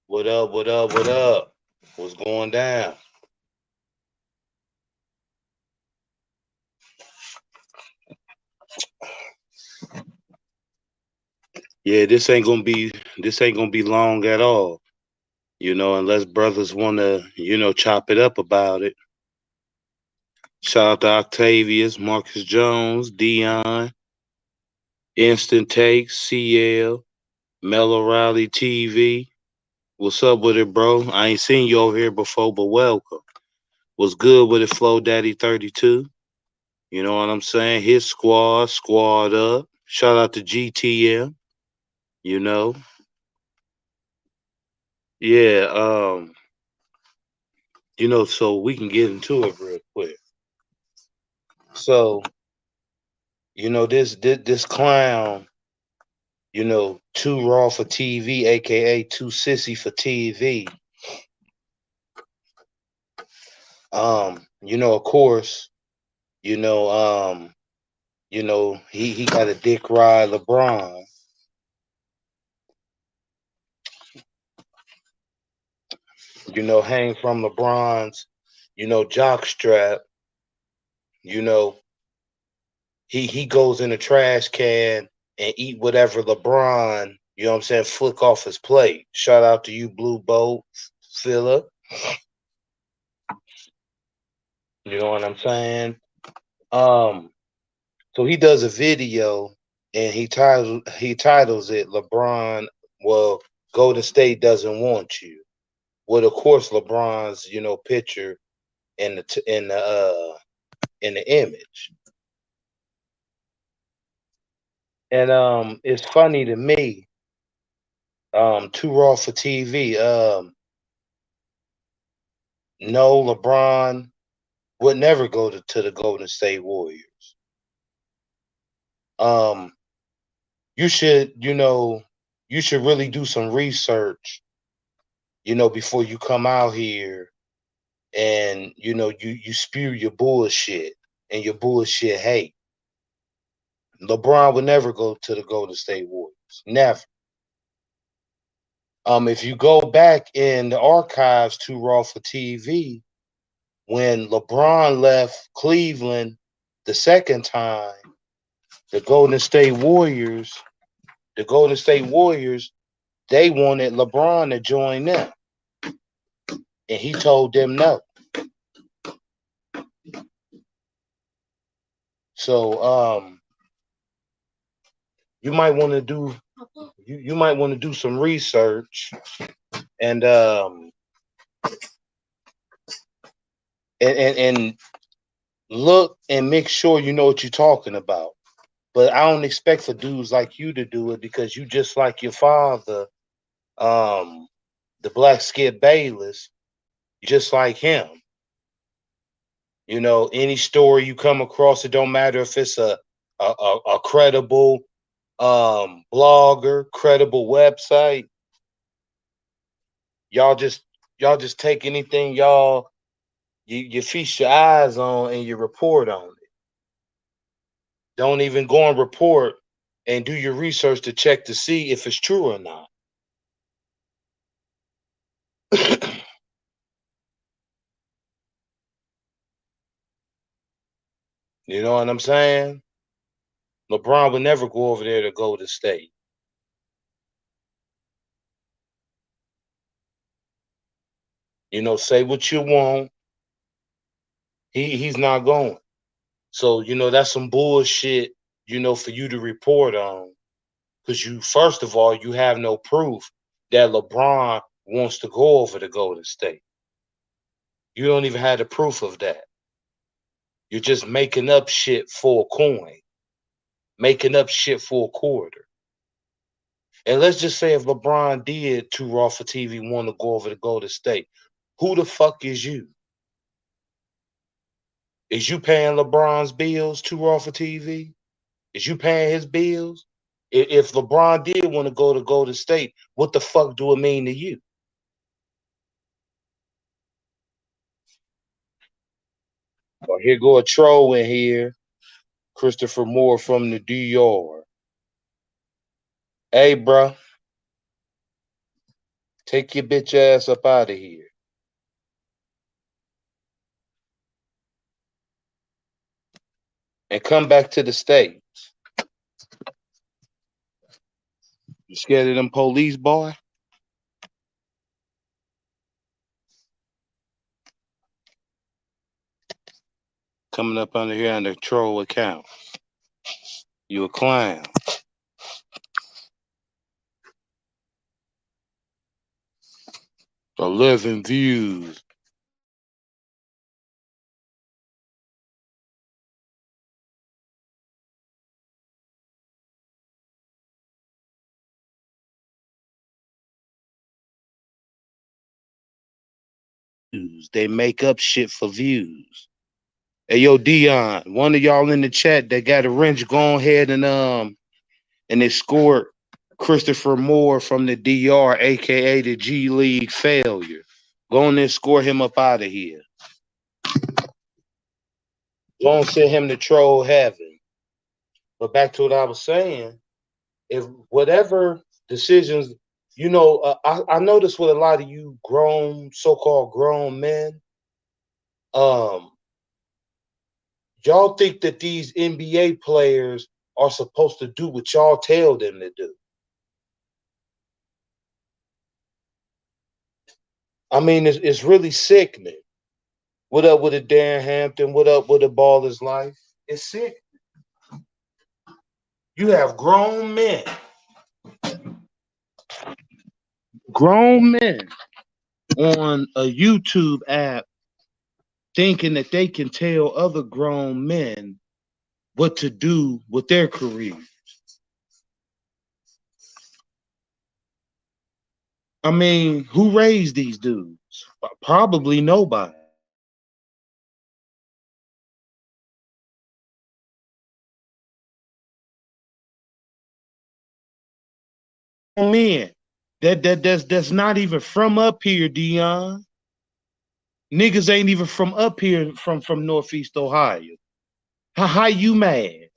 What up? What up? What up? What's going down? Yeah, this ain't gonna be long at all. Unless brothers wanna, chop it up about it. Shout out to Octavius, Marcus Jones, Dion, Instant Takes, CL, Mellow Rally TV. What's up with it, bro? I ain't seen you over here before, but welcome. What's good with it, Flow Daddy 32? You know what I'm saying? His squad up. Shout out to GTM, you know. Yeah, so we can get into it real quick. So, this clown, too raw for TV, aka too sissy for TV. Of course, you know, um, he got a dick ride LeBron. Hang from LeBron's, jock strap. You know, he goes in the trash can and eat whatever LeBron, flick off his plate. Shout out to you, Blue Boat, Phillip. You know what I'm saying? Um, so he does a video and he titles it LeBron. Well, Golden State doesn't want you. Well, of course, LeBron's picture in the image, and it's funny to me. Too raw for TV. No, LeBron would never go to the Golden State Warriors. Um, you should, you should really do some research, before you come out here and you spew your bullshit and your bullshit hate. LeBron would never go to the Golden State Warriors. Never. If you go back in the archives too raw for TV, when LeBron left Cleveland the second time, the Golden State Warriors, the Golden State Warriors, they wanted LeBron to join them. And he told them no. So you might want to do you might want to do some research and and look and make sure you know what you're talking about. But I don't expect for dudes like you to do it because you just like your father, um, the Black Skip Bayless, just like him. Any story you come across, it don't matter if it's a credible blogger, credible website. Y'all just y'all just take anything you feast your eyes on and you report on it. Don't even go and report and do your research to check to see if it's true or not. You know what I'm saying? LeBron would never go over there to go to state. Say what you want. He's not going. So, that's some bullshit, for you to report on. Because first of all, you have no proof that LeBron wants to go over to Golden State. You don't even have the proof of that. You're just making up shit for a coin, making up shit for a quarter. And let's just say if LeBron did too raw for TV want to go over to Golden State, who the fuck is you? Is you paying LeBron's bills too raw for TV? Is you paying his bills? If LeBron did want to go to Golden State, what the fuck do it mean to you? Or here go a troll in here, Christopher Moore from the DR. Hey, bro, Take your bitch ass up out of here. And come back to the States. You scared of them police, boy? Coming up under here under troll account. You a clown. 11 views. They make up shit for views. Hey, yo, Dion, one of y'all in the chat that got a wrench, go ahead and escort Christopher Moore from the DR, aka the G League failure. Go on and escort him up out of here. Don't send him to troll heaven. But back to what I was saying, if whatever decisions, I noticed with a lot of you so-called grown men, y'all think that these NBA players are supposed to do what y'all tell them to do. I mean, it's really sickening. What up with a Darren Hampton? What up with a Baller's Life? It's sick. You have grown men on a YouTube app thinking that they can tell other grown men what to do with their careers. I mean, who raised these dudes? Probably nobody. Men that's not even from up here, Dion. Niggas ain't even from up here from Northeast Ohio. How you mad?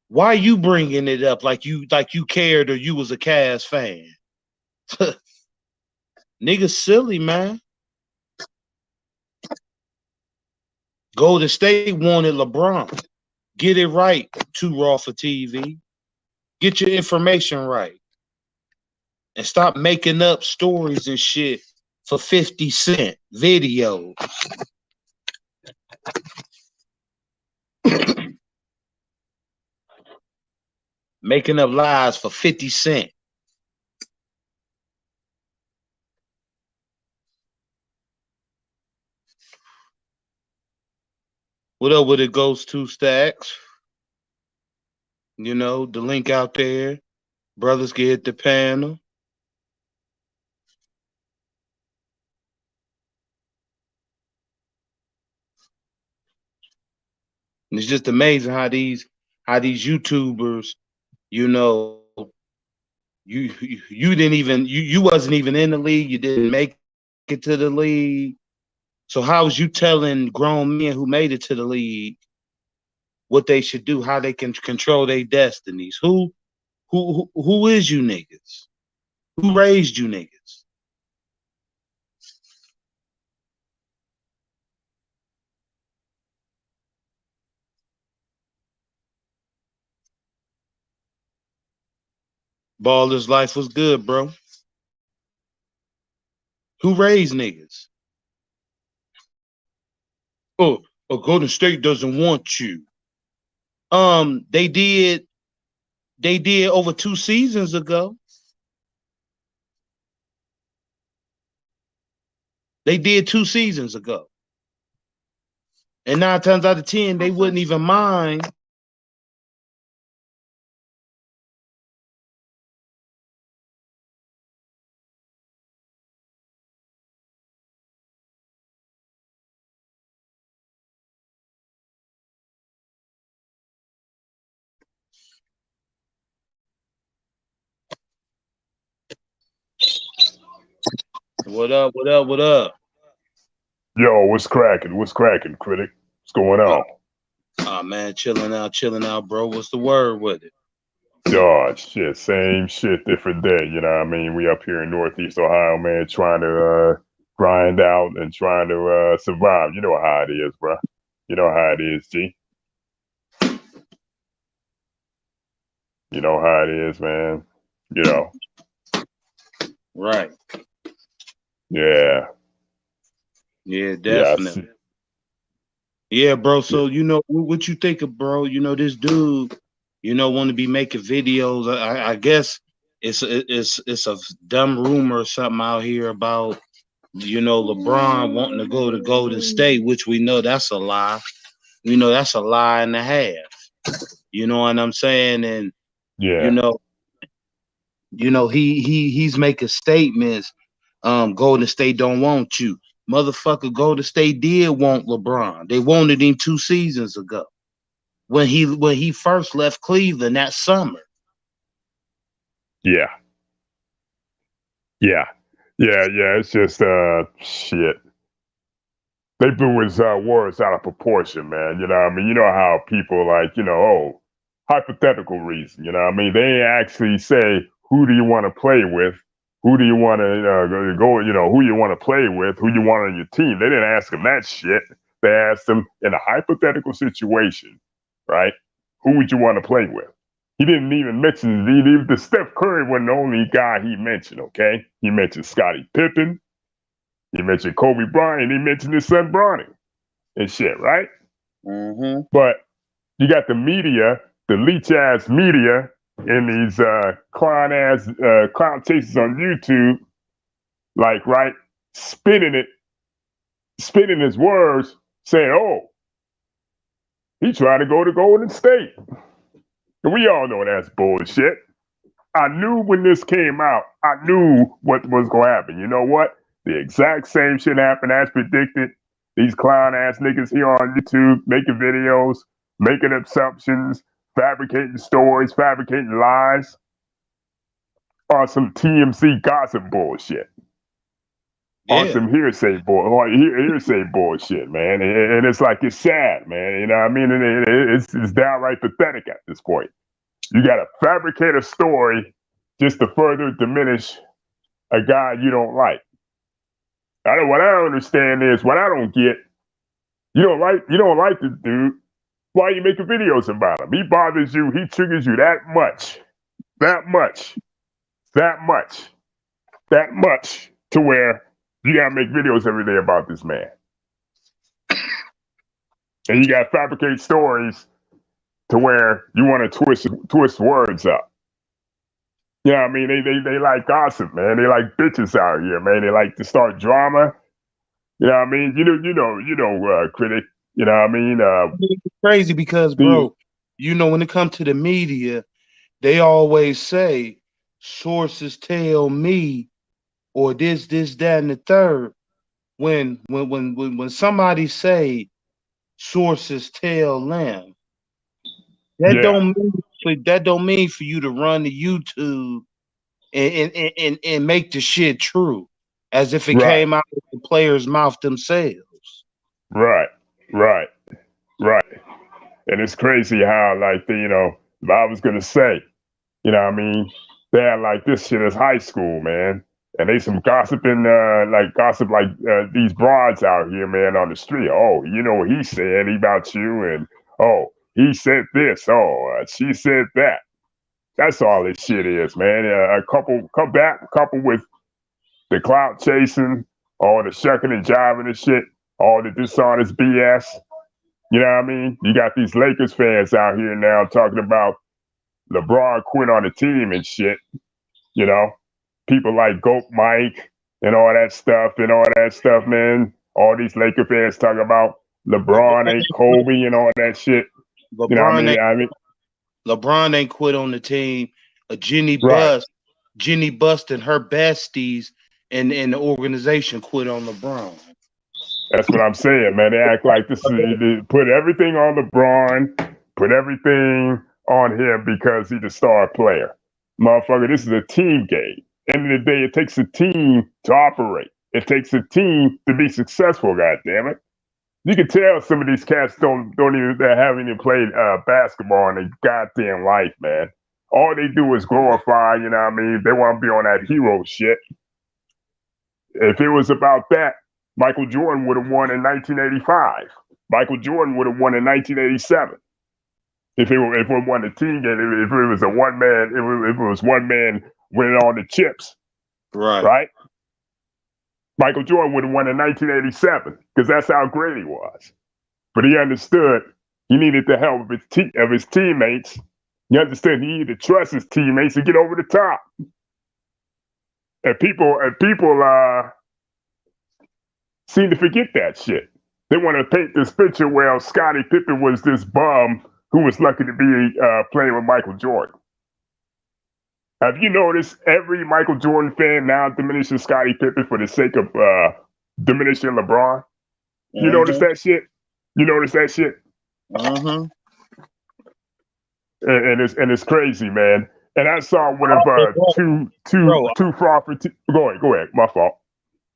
Why you bringing it up like you cared or you was a Cavs fan? Niggas silly, man. Golden State wanted LeBron. Get it right, Too Raw for TV. Get your information right. And stop making up stories and shit for 50 cent videos. Making up lies for 50 cent. What up with it goes to Stacks? You know, the link out there. Brothers can hit the panel. And it's just amazing how these YouTubers, you know, you didn't even you wasn't even in the league, you didn't make it to the league. So how was you telling grown men who made it to the league what they should do, how they can control their destinies? Who is you niggas? Who raised you niggas? Baller's Life was good, bro. Who raised niggas? Oh, Golden State doesn't want you. They did over 2 seasons ago. They did 2 seasons ago. And 9 times out of 10, they wouldn't even mind. What up? What up? What up? Yo, what's cracking? What's cracking, critic? What's going on? Man, chilling out, bro. What's the word with it? Oh shit, same shit, different day. You know what I mean? We up here in Northeast Ohio, man, trying to grind out and trying to survive. You know how it is, bro. You know how it is, G. You know how it is, man. You know, Right. yeah, Yeah, yeah, I definitely. see. Yeah, bro. Yeah, So what you think of, bro? This dude, want to be making videos. I guess it's a dumb rumor or something out here about LeBron wanting to go to Golden State, which we know that's a lie. We know that's a lie and a half. You know what I'm saying? And you yeah, know, he's making statements. Golden State don't want you. Motherfucker, Golden State did want LeBron. They wanted him 2 seasons ago when he first left Cleveland that summer. yeah, yeah, yeah. It's just shit. They blew his words out of proportion, man. You know what I mean? You know how people like, oh, hypothetical reason. You know what I mean? They actually say, who do you want to play with? Who do you want to go, who you want to play with, who you want on your team. They didn't ask him that shit. They asked him in a hypothetical situation, right? Who would you want to play with? He didn't even mention the Steph Curry wasn't the only guy he mentioned, okay? He mentioned Scottie Pippen. He mentioned Kobe Bryant. He mentioned his son Bronny and shit, right? Mm-hmm. But you got the media, the leech ass media, in these clown chases on YouTube, like right, spinning it, spinning his words, saying, "Oh, he tried to go to Golden State." And we all know that's bullshit. I knew when this came out, I knew what was going to happen. You know what? The exact same shit happened as predicted. These clown ass niggas here on YouTube making videos, making assumptions, fabricating stories, fabricating lies on some TMC gossip bullshit. On Yeah. some hearsay bullshit, man. And it's like, it's sad, man. You know what I mean? And it's downright pathetic at this point. You got to fabricate a story just to further diminish a guy you don't like. What I don't understand is what I don't get. You don't like this dude. Why are you making videos about him? He bothers you. He triggers you that much, that much, that much, that much, to where you gotta make videos every day about this man, and you gotta fabricate stories to where you want to twist words up. You know what I mean? They like gossip, man. They like bitches out here, man. They like to start drama. You know what I mean? Critic. You know what I mean? It's crazy because, The bro, when it comes to the media, they always say sources tell me or this, that, and the third. When somebody say sources tell them, that yeah, don't mean for you to run to YouTube and make the shit true, as if it right, came out of the player's mouth themselves. right, right, right. And it's crazy how if I was gonna say, you know what I mean, they had like this shit as high school, man. And they some gossiping, these broads out here, man, on the street. Oh, you know what he said about you, and oh, he said this. Oh, she said that. That's all this shit is, man. Couple with the clout chasing, all the shucking and jiving and shit, all the dishonest BS. You know what I mean? You got these Lakers fans out here now talking about LeBron quit on the team and shit. You know, people like Goat Mike and all that stuff, man. All these Laker fans talking about LeBron ain't Kobe and all that shit. You know what I LeBron mean? ain't LeBron ain't quit on the team. Right. Jenny Bust and her besties and the organization quit on LeBron. That's what I'm saying, man. They act like they put everything on LeBron, put everything on him because he's the star player. Motherfucker, this is a team game. End of the day, it takes a team to operate. It takes a team to be successful, God damn it. You can tell some of these cats don't even they haven't even played basketball in their goddamn life, man. All they do is glorify, you know what I mean? They want to be on that hero shit. If it was about that, Michael Jordan would have won in 1985. Michael Jordan would have won in 1987. If it won the team game, if it was a one man, if it was one man winning all the chips, right? Michael Jordan would have won in 1987 because that's how great he was. But he understood he needed the help of his teammates. He understood he needed to trust his teammates to get over the top. And people seem to forget that shit. They want to paint this picture where Scottie Pippen was this bum who was lucky to be playing with Michael Jordan. Have you noticed every Michael Jordan fan now diminishes Scottie Pippen for the sake of diminishing LeBron? You notice that shit? You notice that shit? Mm-hmm. And it's crazy, man. And I saw one of two fraud for go ahead. My fault.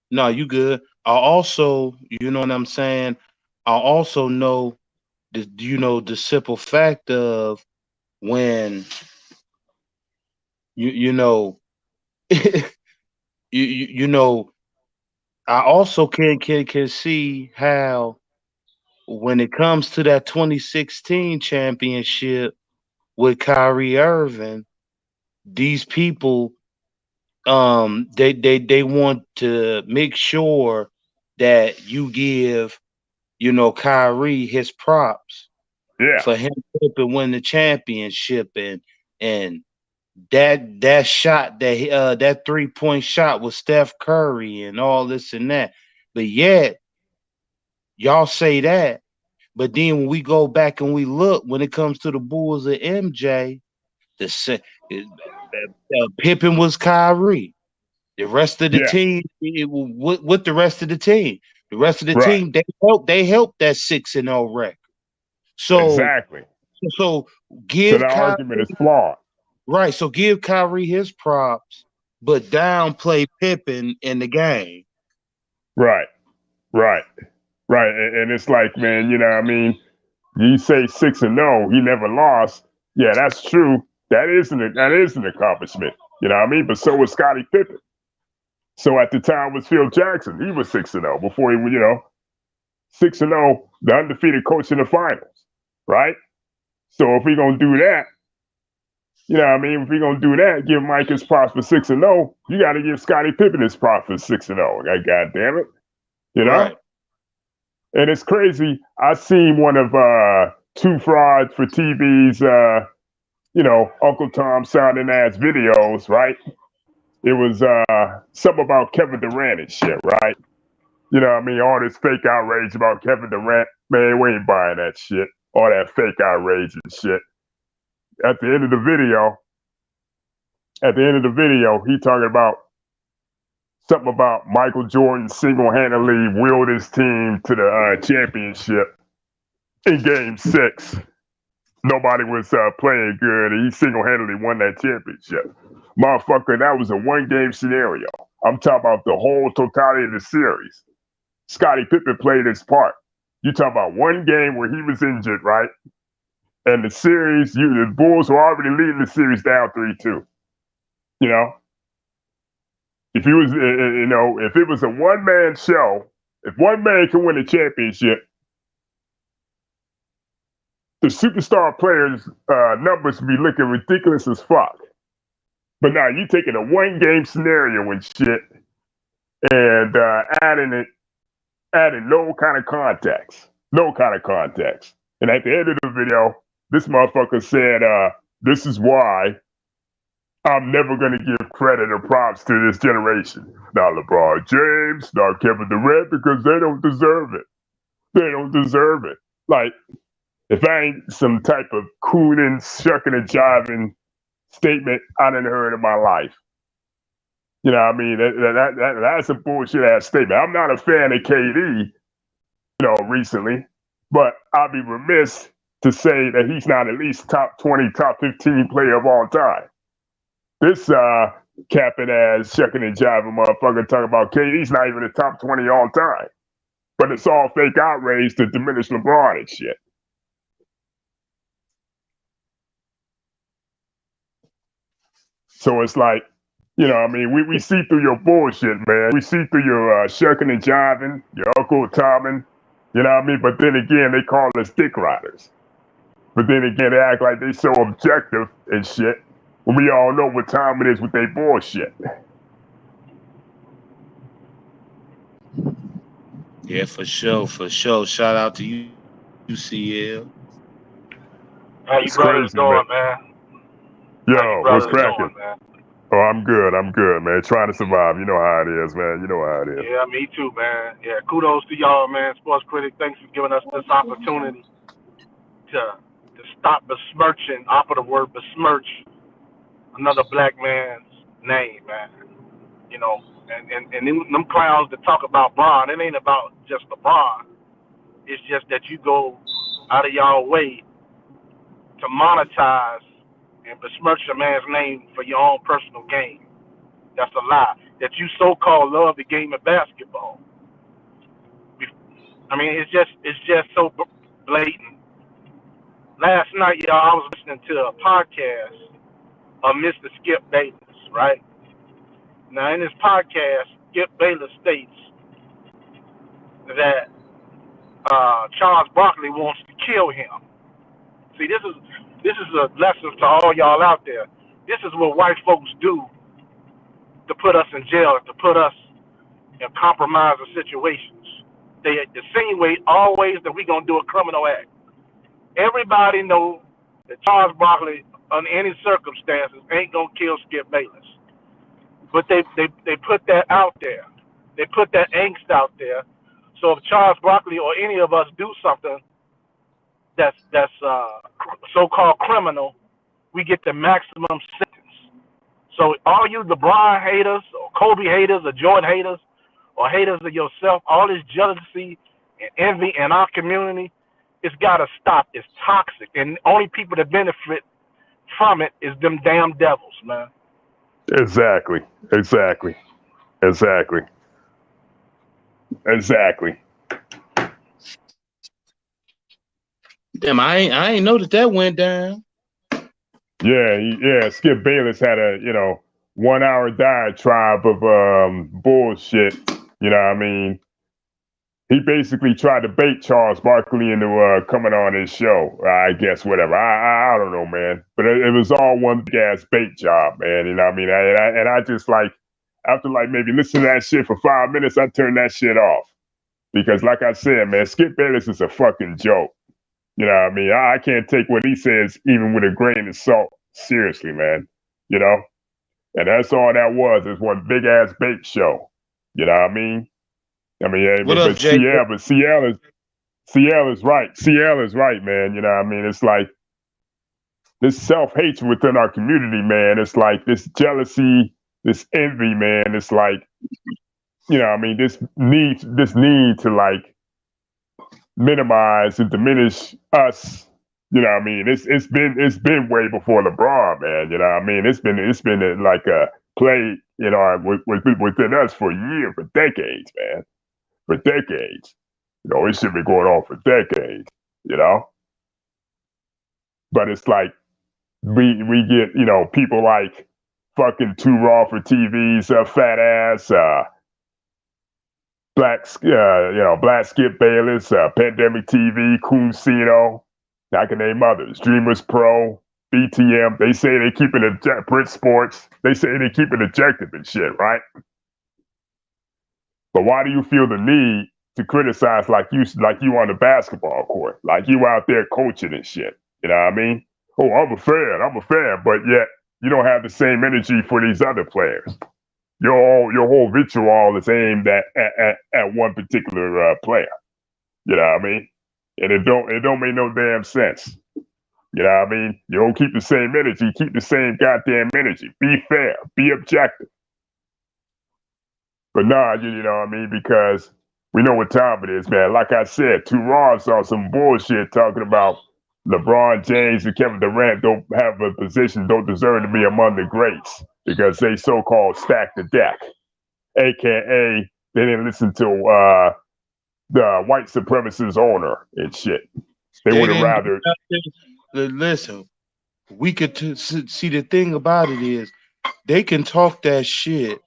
No, you good. I also, you know what I'm saying? I also know the simple fact of when you know you know I also can see how when it comes to that 2016 championship with Kyrie Irving, these people they want to make sure that you give Kyrie his props for him to win the championship and that shot that 3-point shot with Steph Curry and all this and that. But yet y'all say that, but then when we go back and we look when it comes to the Bulls of MJ, Pippen was Kyrie. The rest of the team, with the rest of the team, team they helped that 6-0 record. So give the Kyrie, argument is flawed. Right. So give Kyrie his props, but downplay Pippen in the game. Right. And it's like, man, you know what I mean? You say 6-0, he never lost. Yeah, that's true. That is an accomplishment. You know what I mean? But so was Scottie Pippen. So at the time was Phil Jackson. He was 6-0 before he, 6-0, the undefeated coach in the finals, right? So if we're gonna do that, you know what I mean? If we're gonna do that, give Mike his props for 6-0, you got to give Scottie Pippen his props for 6-0. God damn it, you know? Right. And it's crazy. I seen one of Two Frauds for TV's, Uncle Tom sounding ass videos, right? It was something about Kevin Durant and shit, right? You know what I mean? All this fake outrage about Kevin Durant. Man, we ain't buying that shit. All that fake outrage and shit. At the end of the video, he talking about something about Michael Jordan single-handedly willed his team to the championship in Game 6. Nobody was playing good, and he single-handedly won that championship. Motherfucker, that was a one-game scenario. I'm talking about the whole totality of the series. Scottie Pippen played his part. You talking about one game where he was injured, right? And the series, the Bulls were already leading the series down 3-2. You know? If he was, if it was a one-man show, if one man can win a championship, the superstar players' numbers would be looking ridiculous as fuck. But now you taking a one-game scenario and shit and adding no kind of context. And at the end of the video, this motherfucker said, this is why I'm never going to give credit or props to this generation. Not LeBron James, not Kevin Durant, because they don't deserve it. Like, if I ain't some type of cooning, shucking and jiving statement I done heard in my life. You know what I mean? That's a bullshit ass statement. I'm not a fan of KD, recently, but I'll be remiss to say that he's not at least top 20, top 15 player of all time. This capping ass, shucking and jiving motherfucker talking about KD's not even the top 20 all time. But it's all fake outrage to diminish LeBron and shit. So it's like, you know, I mean, we see through your bullshit, man. We see through your shucking and jiving, your Uncle Tomming, you know what I mean? But then again, they call us dick riders. But then again, they act like they so objective and shit when we all know what time it is with their bullshit. Yeah, for sure, for sure. Shout out to you, UCL. How you It's brothers crazy, man. doing, man? How you Yo, what's brothers cracking? doing, man? Oh, I'm good, man. Trying to survive. You know how it is, man. You know how it is. Yeah, me too, man. Yeah, kudos to y'all, man. Sports Critic, thanks for giving us this opportunity to stop besmirching, opposite the word besmirch, another black man's name, man. You know, and them clowns that talk about Bron, it ain't about just LeBron. It's just that you go out of y'all way to monetize and besmirch a man's name for your own personal gain. That's a lie. That you so-called love the game of basketball. I mean, it's just so blatant. Last night, y'all, I was listening to a podcast of Mr. Skip Bayless, right? Now, in this podcast, Skip Bayless states that Charles Barkley wants to kill him. See, this is a lesson to all y'all out there. This is what white folks do to put us in jail, to put us in compromising situations. They insinuate always that we're going to do a criminal act. Everybody knows that Charles Barkley, under any circumstances, ain't going to kill Skip Bayless. But they put that out there. They put that angst out there. So if Charles Barkley or any of us do something that's so-called criminal, we get the maximum sentence. So all you LeBron haters or Kobe haters or Jordan haters or haters of yourself, all this jealousy and envy in our community, it's got to stop. It's toxic. And the only people that benefit from it is them damn devils, man. Exactly. Damn, I ain't know that went down. Yeah. Skip Bayless had a 1 hour diatribe of bullshit. You know what I mean? He basically tried to bait Charles Barkley into coming on his show. I guess whatever. I don't know, man. But it was all one big ass bait job, man. You know what I mean? I just after maybe listening to that shit for 5 minutes, I turned that shit off because, like I said, man, Skip Bayless is a fucking joke. You know what I mean? I can't take what he says even with a grain of salt seriously, man. You know? And that's all that was. It's one big ass bait show. You know what I mean? Yeah, but CL is right. CL is right, man. You know what I mean? It's like this self-hatred within our community, man. It's like this jealousy, this envy, man. It's like, you know what I mean, this need to minimize and diminish us. You know what I mean? It's been way before LeBron, man. You know what I mean? It's been like a play, within us for years, for decades, man. For decades. It should be going on for decades, you know? But it's like we get, people like fucking Too Raw for TV's fat ass, Black Skip Bayless, Pandemic TV, Coonsino. I can name others. Dreamers Pro, BTM. They say they keep it Brit Sports. They say they keep it objective and shit, right? But why do you feel the need to criticize like you on the basketball court, like you out there coaching and shit? You know what I mean? Oh, I'm a fan, but yet you don't have the same energy for these other players. Your whole vitriol is aimed at one particular player. You know what I mean? And it don't make no damn sense. You know what I mean? You don't keep the same energy, keep the same goddamn energy. Be fair, be objective. But nah, you know what I mean? Because we know what time it is, man. Like I said, Too Raw saw some bullshit talking about LeBron James and Kevin Durant don't have a position, don't deserve to be among the greats because they so-called stacked the deck. AKA, they didn't listen to the white supremacist owner and shit. They would have rather... Listen, we could see the thing about it is they can talk that shit,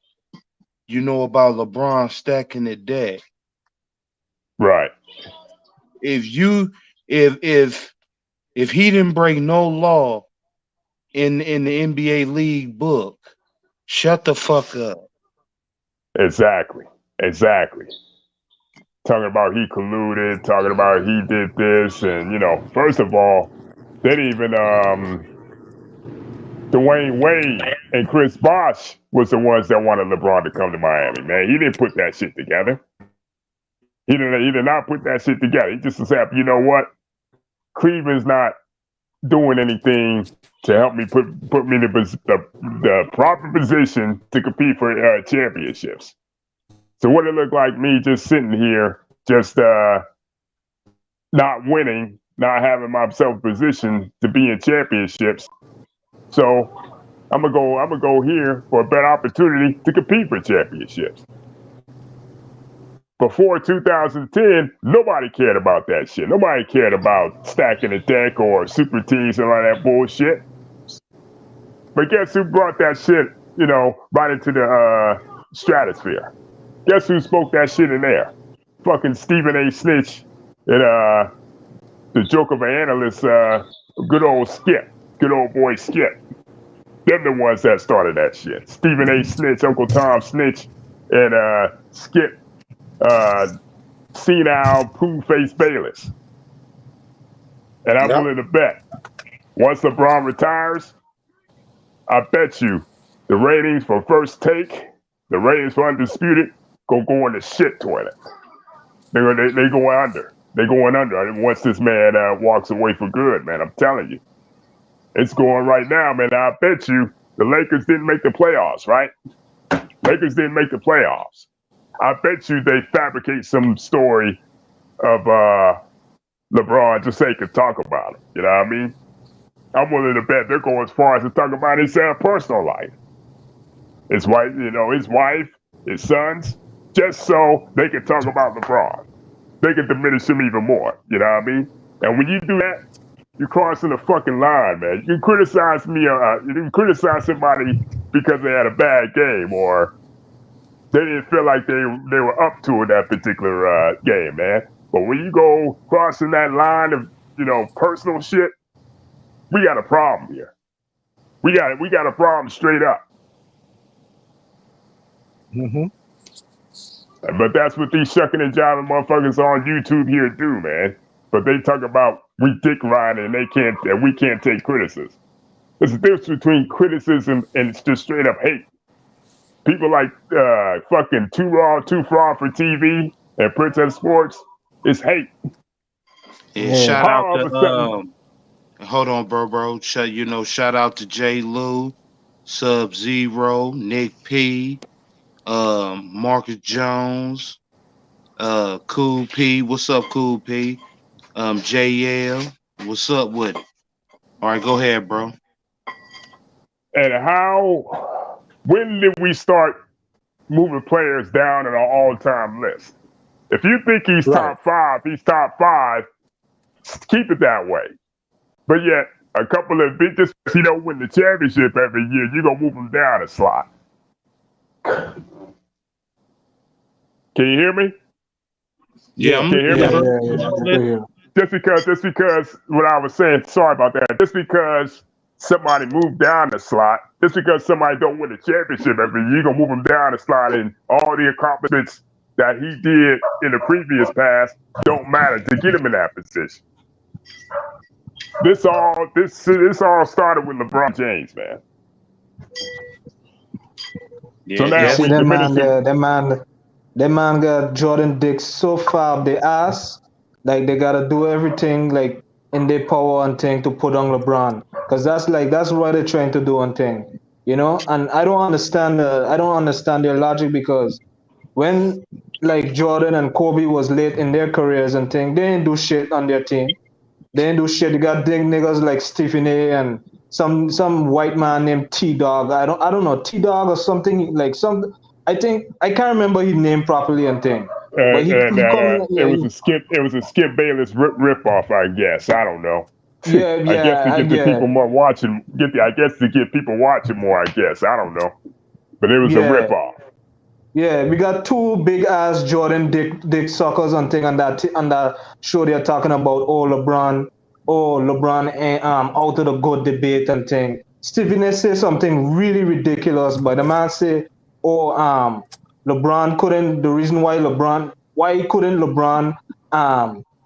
about LeBron stacking the deck. Right. If you if he didn't break no law in the NBA league book, shut the fuck up. Exactly. Talking about he colluded, talking about he did this, and first of all, they didn't even Dwayne Wade and Chris Bosh was the ones that wanted LeBron to come to Miami, man. He didn't put that shit together. He did not put that shit together. He just said, you know what? Cleveland's not doing anything to help me put me in the proper position to compete for championships. So what it looked like me just sitting here, just not winning, not having myself positioned to be in championships. So I'm gonna go here for a better opportunity to compete for championships. Before 2010, nobody cared about that shit. Nobody cared about stacking a deck or super teams and all that bullshit. But guess who brought that shit, right into the stratosphere? Guess who spoke that shit in there? Fucking Stephen A. Snitch and the joke of an analyst, good old Skip, good old boy Skip. Them the ones that started that shit. Stephen A. Snitch, Uncle Tom Snitch, and Skip, senile poo-face Bayless. And I'm willing to bet, once LeBron retires, I bet you the ratings for First Take, the ratings for Undisputed, gonna go in the shit toilet. They going under. They're going under once this man walks away for good, man. I'm telling you. It's going right now, man. I bet you the Lakers didn't make the playoffs, right? Lakers didn't make the playoffs. I bet you they fabricate some story of LeBron just so they could talk about it. You know what I mean? I'm willing to bet they're going as far as to talk about his personal life. His wife, his sons, just so they can talk about LeBron. They can diminish him even more. You know what I mean? And when you do that, you're crossing the fucking line, man. You can criticize me, you can criticize somebody because they had a bad game or they didn't feel like they were up to it that particular game, man. But when you go crossing that line of personal shit, we got a problem here. We got a problem straight up. Mm-hmm. But that's what these shucking and jiving motherfuckers on YouTube here do, man. But they talk about we dick riding and we can't take criticism. There's a difference between criticism and just straight up hate. People like fucking Too Raw, Too Fraud for TV and Princess Sports, it's hate. Yeah, shout out to hold on, bro. Shout out to J. Lou, Sub Zero, Nick P, Marcus Jones, Cool P. What's up, Cool P? JL, what's up with it? All right, go ahead, bro. And when did we start moving players down in our all-time list? If you think he's top five, keep it that way. But yet, a couple of big, just because he don't win the championship every year, you're going to move him down a slot. Can you hear me? Yeah, can you hear me? Just because what I was saying, sorry about that, just because somebody moved down the slot, just because somebody don't win a championship every year, you're going to move him down the slot, and all the accomplishments that he did in the previous past don't matter to get him in that position. This all started with LeBron James, man. Yeah, so now see that man got Jordan Dicks so far up the ass, like they gotta do everything like in their power and thing to put on LeBron, because that's what they're trying to do and thing, And I don't understand their logic, because when like Jordan and Kobe was late in their careers and thing, they didn't do shit on their team. They didn't do shit. You got ding niggas like Stephen A. and some white man named T-Dog. I don't know, T-Dog or something like some. I can't remember his name properly and thing. But it was a Skip Bayless rip off, I guess. I don't know. I guess to get the yeah, people more watching, I guess to get people watching more. I guess I don't know, but it was a yeah. ripoff. Yeah, we got two big ass Jordan dick suckers on thing on that show. They're talking about LeBron and out of the good debate and thing. Stephen A say something really ridiculous, but the man say, oh LeBron couldn't. The reason why couldn't LeBron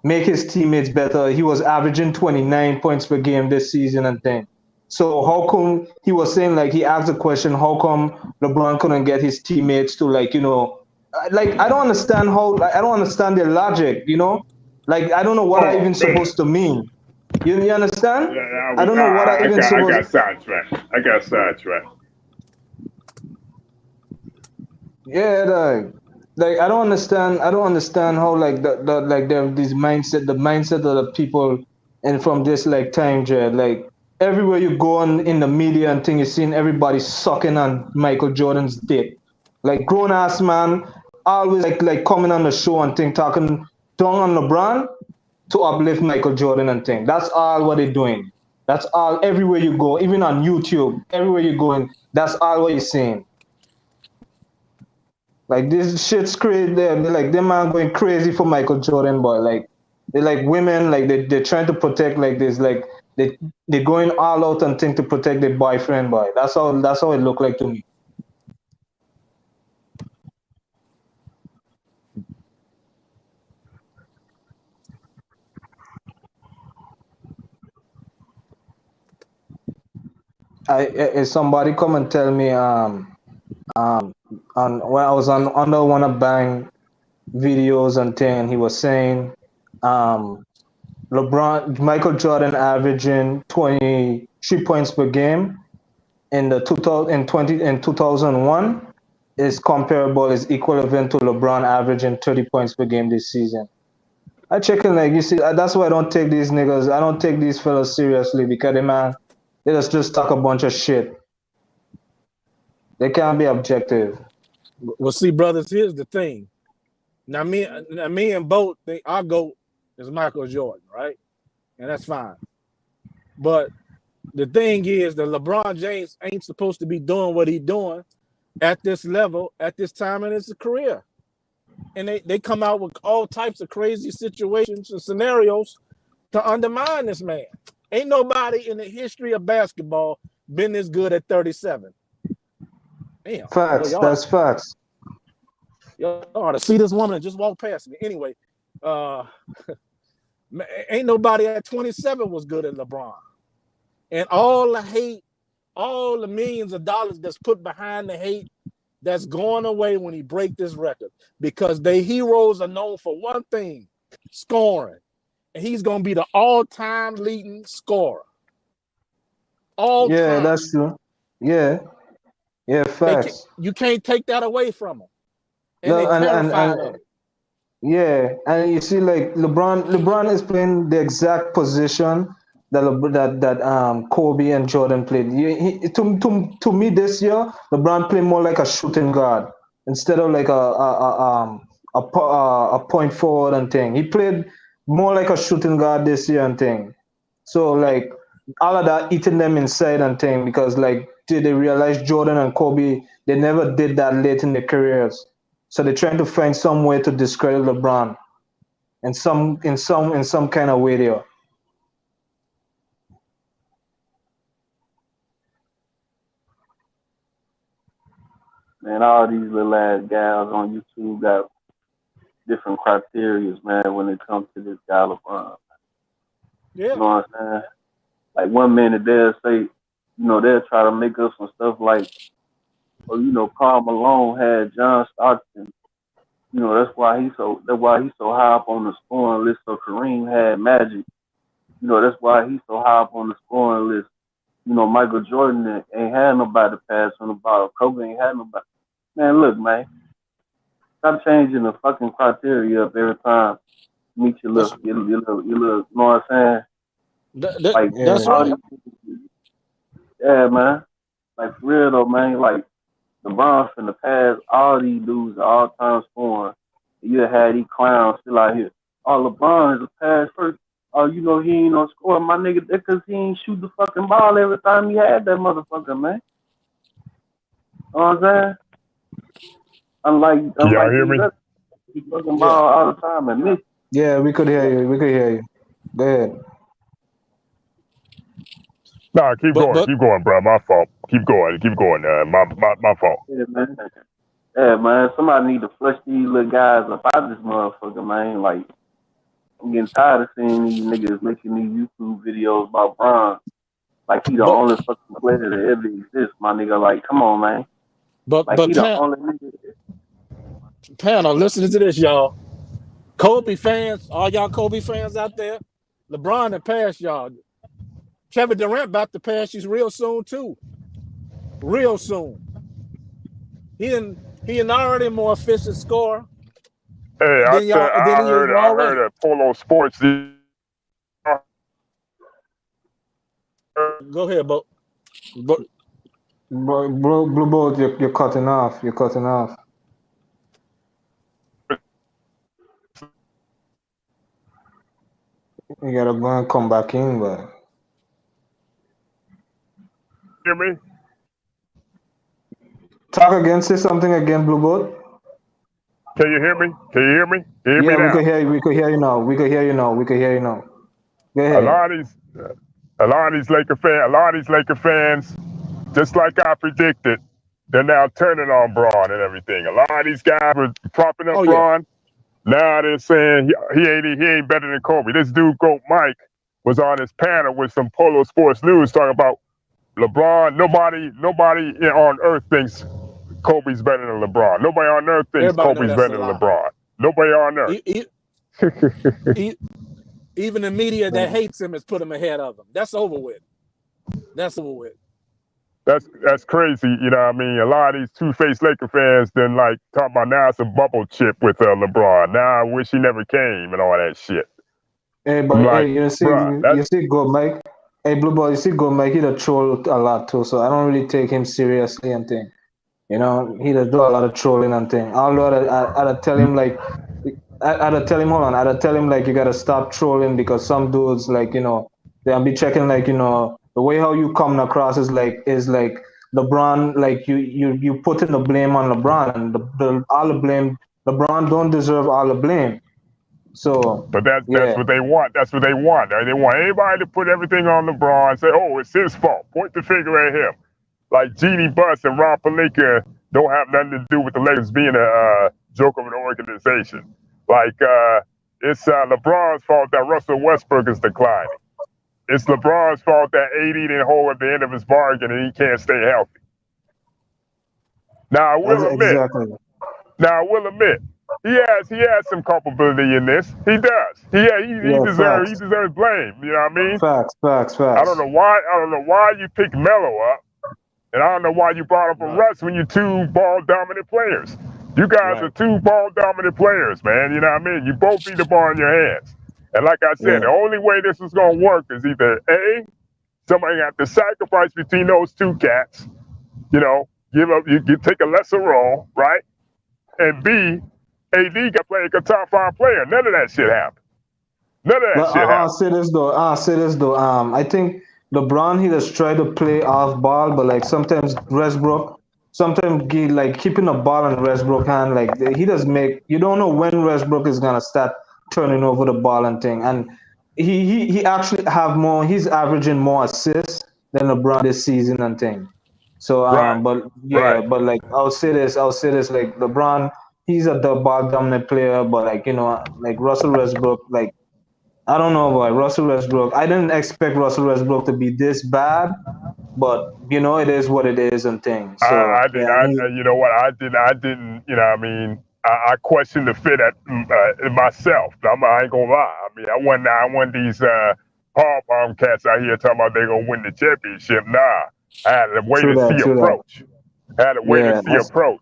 make his teammates better? He was averaging 29 points per game this season and thing. So how come he was saying like he asked the question, how come LeBron couldn't get his teammates to like I don't understand how like, I don't understand their logic, like I don't know what I Oh even man, supposed to mean. You understand? yeah, I don't know what I even I supposed. got sidetracked. Yeah, like I don't understand. I don't understand how like the like there this mindset, the mindset of the people, and from this like time, Jed, like everywhere you go on in the media and thing, you're seeing everybody sucking on Michael Jordan's dick. Like grown ass man, always like coming on the show and thing, talking down on LeBron to uplift Michael Jordan and thing. That's all what they're doing. That's all everywhere you go, even on YouTube, everywhere you go, and that's all what you're seeing. Like this shit's crazy. They're like them man going crazy for Michael Jordan, boy. Like they like women, like they're trying to protect like this, like they're going all out and thing to protect their boyfriend, boy. That's how it looked like to me. If somebody come and tell me on when I was on under one of Bang videos and thing, he was saying um Michael Jordan averaging 23 points per game in the 2001 is comparable, is equivalent to LeBron averaging 30 points per game this season. I checking like you see that's why I don't take these niggas. I don't take these fellas seriously because they just talk a bunch of shit. They can't be objective. Well, see, brothers, here's the thing. Now, me and Boat think our GOAT is Michael Jordan, right? And that's fine. But the thing is that LeBron James ain't supposed to be doing what he's doing at this level, at this time in his career. And they come out with all types of crazy situations and scenarios to undermine this man. Ain't nobody in the history of basketball been this good at 37. Damn. Facts. That's facts. Y'all ought to see this woman that just walked past me. Anyway, ain't nobody at 27 was good at LeBron. And all the hate, all the millions of dollars that's put behind the hate, that's going away when he break this record. Because their heroes are known for one thing, scoring. And he's going to be the all-time leading scorer. All Yeah, time. that's true. Yeah. Yeah, facts. You can't take that away from him. And No, they terrified of it. Yeah, and you see, like LeBron is playing the exact position that Kobe and Jordan played. To me this year, LeBron played more like a shooting guard instead of like a point forward and thing. He played more like a shooting guard this year and thing. So like all of that eating them inside and thing because like did they realize Jordan and Kobe they never did that late in their careers. So they're trying to find some way to discredit LeBron in some kind of way there. Man, all these little ass guys on YouTube got different criteria, man, when it comes to this guy LeBron. Yeah. You know what I'm saying? Like 1 minute they'll say, they'll try to make up some stuff like, Karl Malone had John Stockton. That's why he's so high up on the scoring list. So Kareem had Magic. That's why he's so high up on the scoring list. Michael Jordan ain't had nobody to pass on the ball. Kobe ain't had nobody. Man, look, man. Stop changing the fucking criteria up every time. Meet your little, you know what I'm saying? That's right. Yeah, man. Like for real though, man. Like LeBron finna pass all these dudes all time scoring. You had these clowns still out here. Oh, LeBron is a pass first. oh, you know, he ain't no score, my nigga, because he ain't shoot the fucking ball every time he had that motherfucker, man. You know what I'm saying? Can y'all hear me? He fucking ball all the time and miss. Yeah, we could hear you. We could hear you. Go ahead. Nah, keep going, bro. My fault. Keep going. My fault. Yeah, man. Somebody need to flush these little guys up out this motherfucker, man. Like, I'm getting tired of seeing these niggas making these YouTube videos about Bron. Like, he the only fucking player that ever exists, my nigga. Like, come on, man. But he the only nigga. Panel, listen to this, y'all. Kobe fans, all y'all Kobe fans out there, LeBron had passed y'all. Kevin Durant about to pass you real soon too. Real soon. He already a more efficient scorer. Hey, I heard at Polo Sports. Go ahead, Bo. Blue Bolt, you're cutting off. You're cutting off. You gotta go and come back in, but. Hear me? Talk again. Say something again, Blue Bolt. Can you hear me? Can you hear me? Can you hear me now? We can hear you. We can hear you now. We can hear you now. We can hear you now. Go ahead. A lot of these Laker fans, just like I predicted, they're now turning on Braun and everything. A lot of these guys were propping up Braun. Now they're saying he ain't better than Kobe. This dude, Goat Mike, was on his panel with some Polo Sports News talking about LeBron. Nobody on earth thinks Kobe's better than LeBron. Nobody on earth thinks Kobe's better than LeBron. Nobody on earth. Even the media that hates him has put him ahead of him. That's over with. That's crazy, you know what I mean? A lot of these two-faced Laker fans then like talking about now it's a bubble chip with LeBron. Now I wish he never came and all that shit. Hey, but like, hey, you see Goat Mike? Hey, Blue Boy, you see Goat Mike, he does troll a lot too, so I don't really take him seriously and thing. You know, he does do a lot of trolling and thing. Although I'd tell him like, I'd tell him like you gotta stop trolling because some dudes like, you know, they'll be checking like, you know, the way how you come across is like LeBron, like you putting the blame on LeBron and all the blame. LeBron don't deserve all the blame. So, but that's what they want. That's what they want. They want everybody to put everything on LeBron and say, "Oh, it's his fault." Point the finger at him. Like Jeannie Buss and Rob Pelinka don't have nothing to do with the Lakers being a joke of an organization. Like it's LeBron's fault that Russell Westbrook is declining. It's LeBron's fault that AD didn't hold at the end of his bargain and he can't stay healthy. Now I will admit, he has some culpability in this. He does. He deserves blame. You know what I mean? Facts. I don't know why you picked Melo up, and I don't know why you brought up a Russ when you two ball dominant players. You guys are two ball dominant players, man. You know what I mean? You both need the ball in your hands. And like I said, the only way this is gonna work is either A, somebody have to sacrifice between those two cats. You know, you take a lesser role, right? And B, AD got play like a top 5 player. None of that shit happened. I'll say this though. I think LeBron, he just try to play off ball, but like sometimes Westbrook, keeping the ball in Westbrook hand, like he does make. You don't know when Westbrook is gonna start turning over the ball and thing. And he actually have more. He's averaging more assists than LeBron this season and thing. So but like I'll say this, like LeBron, he's a ball dominant player, but like, you know, like Russell Westbrook, like I don't know about Russell Westbrook. I didn't expect Russell Westbrook to be this bad, but you know, it is what it is and things. So you know what? I didn't. You know, I mean, I questioned the fit at myself. I ain't gonna lie. I mean, I want these palm cats out here talking about they gonna win the championship. Nah, I had to wait and see approach. I had to wait and see approach.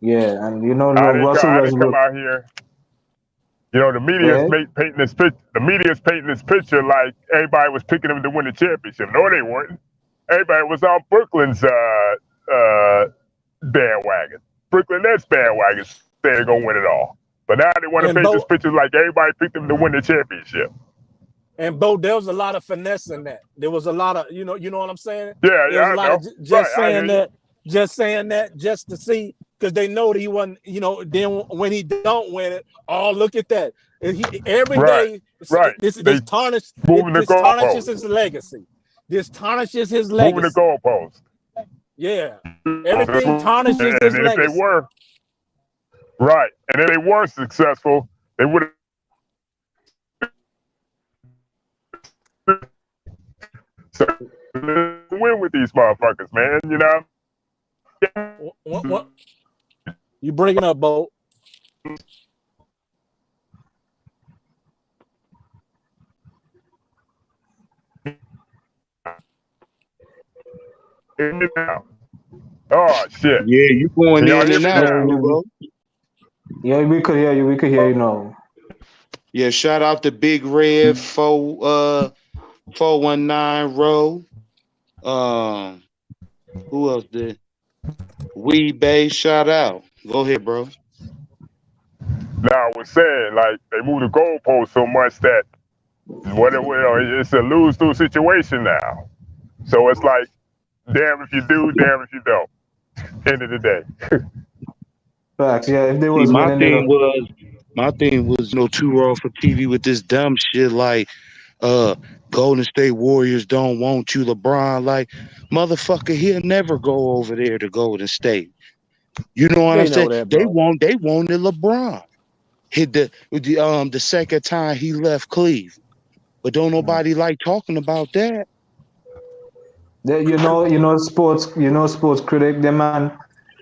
Yeah, and you know, I Russell didn't Westbrook come out here. You know, the media is painting this picture. The media is painting this picture like everybody was picking them to win the championship. No, they weren't. Everybody was on Brooklyn's bandwagon. Brooklyn Nets bandwagon said they're gonna win it all. But now they want to paint this picture like everybody picked them to win the championship. And Bo, there was a lot of finesse in that. There was a lot of, you know what I'm saying? Yeah, There was I a lot know. of just saying right, that, just to see, because they know that he wasn't, then when he don't win it, oh, look at that. Every day, this tarnishes his legacy. This tarnishes his legacy. Moving the goalposts. Yeah. Everything tarnishes his legacy. And if they were, right, and if they were successful, they would have win with these motherfuckers, man. You know. What? You breaking up, Bo? Oh shit! Yeah, you going in and out, bro. Yeah, we could hear you. We could hear you now. Yeah, shout out to Big Red 419 Row. Who else did? Wee Bay, shout out. Go ahead, bro. Now I was saying, like, they move the goalpost so much that it's a lose-lose situation now. So it's like, damn if you do, damn if you don't. End of the day. Facts. Yeah, if they was my winning, thing was too raw for TV with this dumb shit like Golden State Warriors don't want you, LeBron. Like, motherfucker, he'll never go over there to Golden State. You know what I'm saying? They wanted LeBron. Hit the second time he left Cleveland. But don't nobody like talking about that. sports critic, them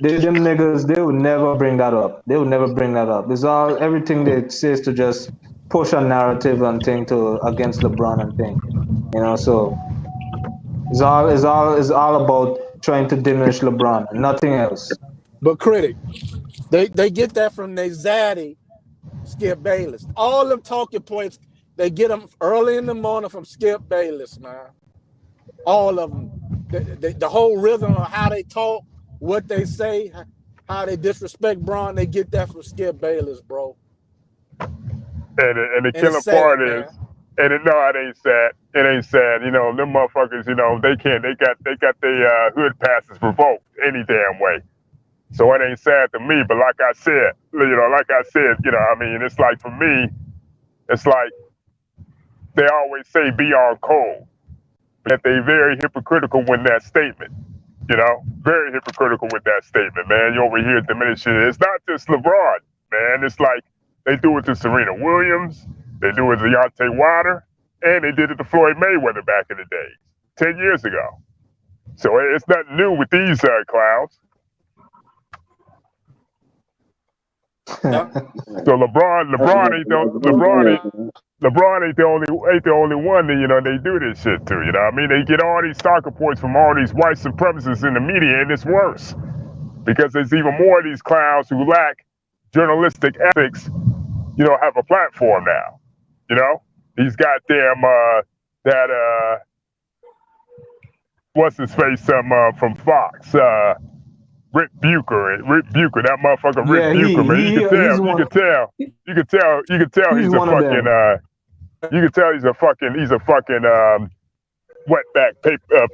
niggas, they would never bring that up. They would never bring that up. It's all everything they say is to just push a narrative and thing against LeBron and thing. So it's all about trying to diminish LeBron and nothing else. But critic, they get that from their zaddy, Skip Bayless. All them talking points, they get them early in the morning from Skip Bayless, man. All of them. The whole rhythm of how they talk, what they say, how they disrespect Bron, they get that from Skip Bayless, bro. And the killer part is, and it ain't sad. It ain't sad. Them motherfuckers, they got their hood passes revoked any damn way. So it ain't sad to me. But like I said, it's like for me, it's like they always say be on code. That they very hypocritical with that statement. Very hypocritical with that statement, man. You over here diminishing it. It's not just LeBron, man. It's like they do it to Serena Williams, they do it to Deontay Wilder, and they did it to Floyd Mayweather back in the days, 10 years ago. So it's nothing new with these clowns. So LeBron ain't the only one that they do this shit to. They get all these soccer points from all these white supremacists in the media, and it's worse because there's even more of these clowns who lack journalistic ethics. Have a platform now. These goddamn what's his face from Fox. Rick Bucher, that motherfucker Rick Bucher, man. You can tell he's a fucking wetback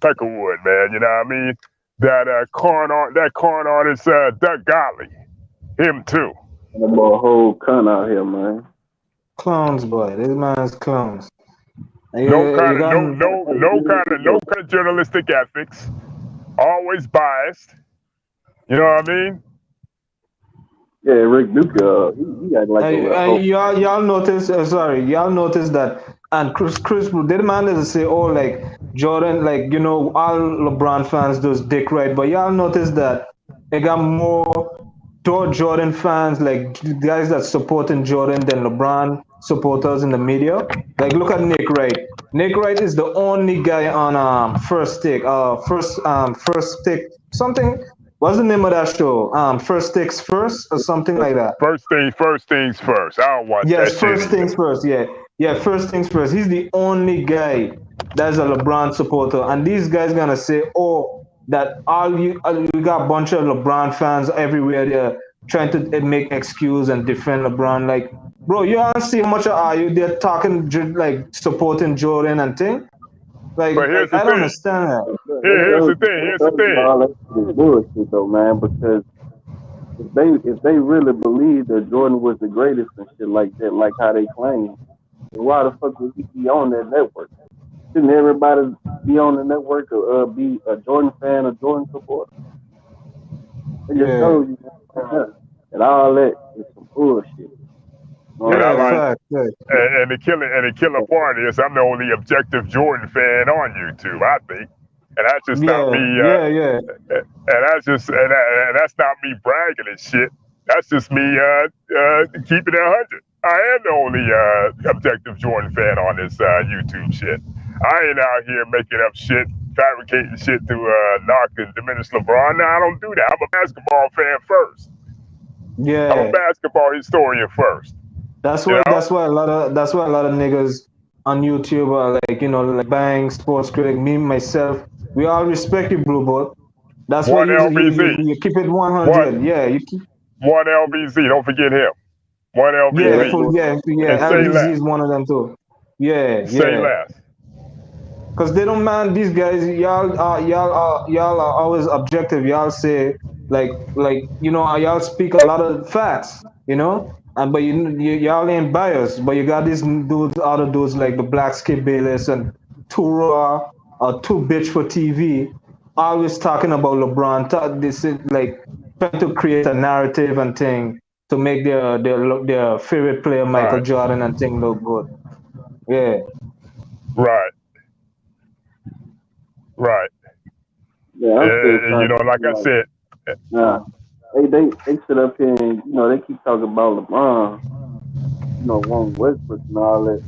peckerwood, man. You know what I mean? That corn artist Doug Gottlieb, him too. That boy whole cunt out here, man. Clowns, boy. This man's clowns. No kind of journalistic ethics. Always biased. You know what I mean? Yeah, Rick Bucher, he act like y'all notice that, and Chris, the man doesn't say, like Jordan, all LeBron fans does dick right, but y'all notice that they got more Jordan fans, like guys that supporting Jordan than LeBron supporters in the media. Like, look at Nick Wright. Nick Wright is the only guy on First Take something. What's the name of that show? First Things First or something like that. First things first. I don't watch that. Yes, First Things First. Yeah, First Things First. He's the only guy that's a LeBron supporter, and these guys gonna say, that you got a bunch of LeBron fans everywhere there trying to make excuse and defend LeBron. Like, bro, you don't see how much are you there talking like supporting Jordan and thing. But here's the I don't thing. understand that. Here's the thing. Here's the thing. All that shit is bullshit though, man. Because if they really believe that Jordan was the greatest and shit like that, like how they claim, then why the fuck would he be on that network? Shouldn't everybody be on the network or be a Jordan fan or Jordan supporter? It just Yeah, shows you that all that is some bullshit. You know what And I I'm yeah, like, saying? fact, yeah, and the killer part is I'm the only objective Jordan fan on YouTube, I think, and that's just not me. yeah. And that's not me bragging and shit. That's just me keeping it 100. I am the only objective Jordan fan on this YouTube shit. I ain't out here making up shit, fabricating shit to knock and diminish LeBron. No, I don't do that. I'm a basketball fan first. I'm a Yeah. basketball historian first. That's You why know? that's why a lot of niggas on YouTube are like, like Bang, Sports Critic, me myself, we all respect you, Blue Bolt. That's why One LBZ. you keep it One 100. Yeah, you keep one LBZ. Don't forget him. One yeah, LBZ. yeah. And say LBZ less. is one of them too. Yeah, Say yeah. less. Cause they don't mind these guys. Y'all are always objective. Y'all say y'all speak a lot of facts. And but y'all ain't biased. But you got these dudes, other dudes like the Black Skip Bayless and Too Raw or Too Bitch for TV, always talking about LeBron. This is like trying to create a narrative and thing to make their favorite player Michael Right. Jordan and thing look good. Yeah. Right. Right. Yeah, I'm still And, trying to like I like, said, nah. They sit up here and they keep talking about LeBron, wanting Westbrook and all that.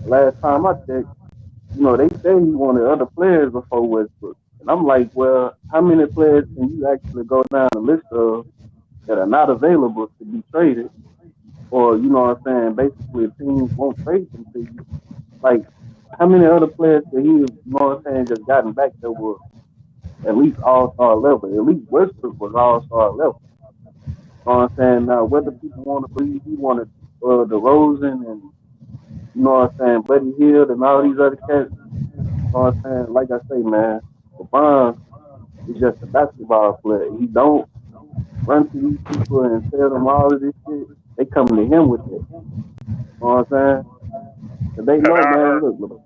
Last time I checked, they say he wanted other players before Westbrook. And I'm like, well, how many players can you actually go down the list of that are not available to be traded? Or, you know what I'm saying, basically teams won't trade them to you. Like, how many other players that he, just gotten back that were at least all-star level? At least Westbrook was all-star level. You know what I'm saying? Now, whether people want to believe he wanted DeRozan and, Buddy Hield and all these other cats, you know what I'm saying? Like I say, man, LeBron is just a basketball player. He don't run to these people and tell them all of this shit. They coming to him with it. You know what I'm saying? And they and know, I man, heard, look,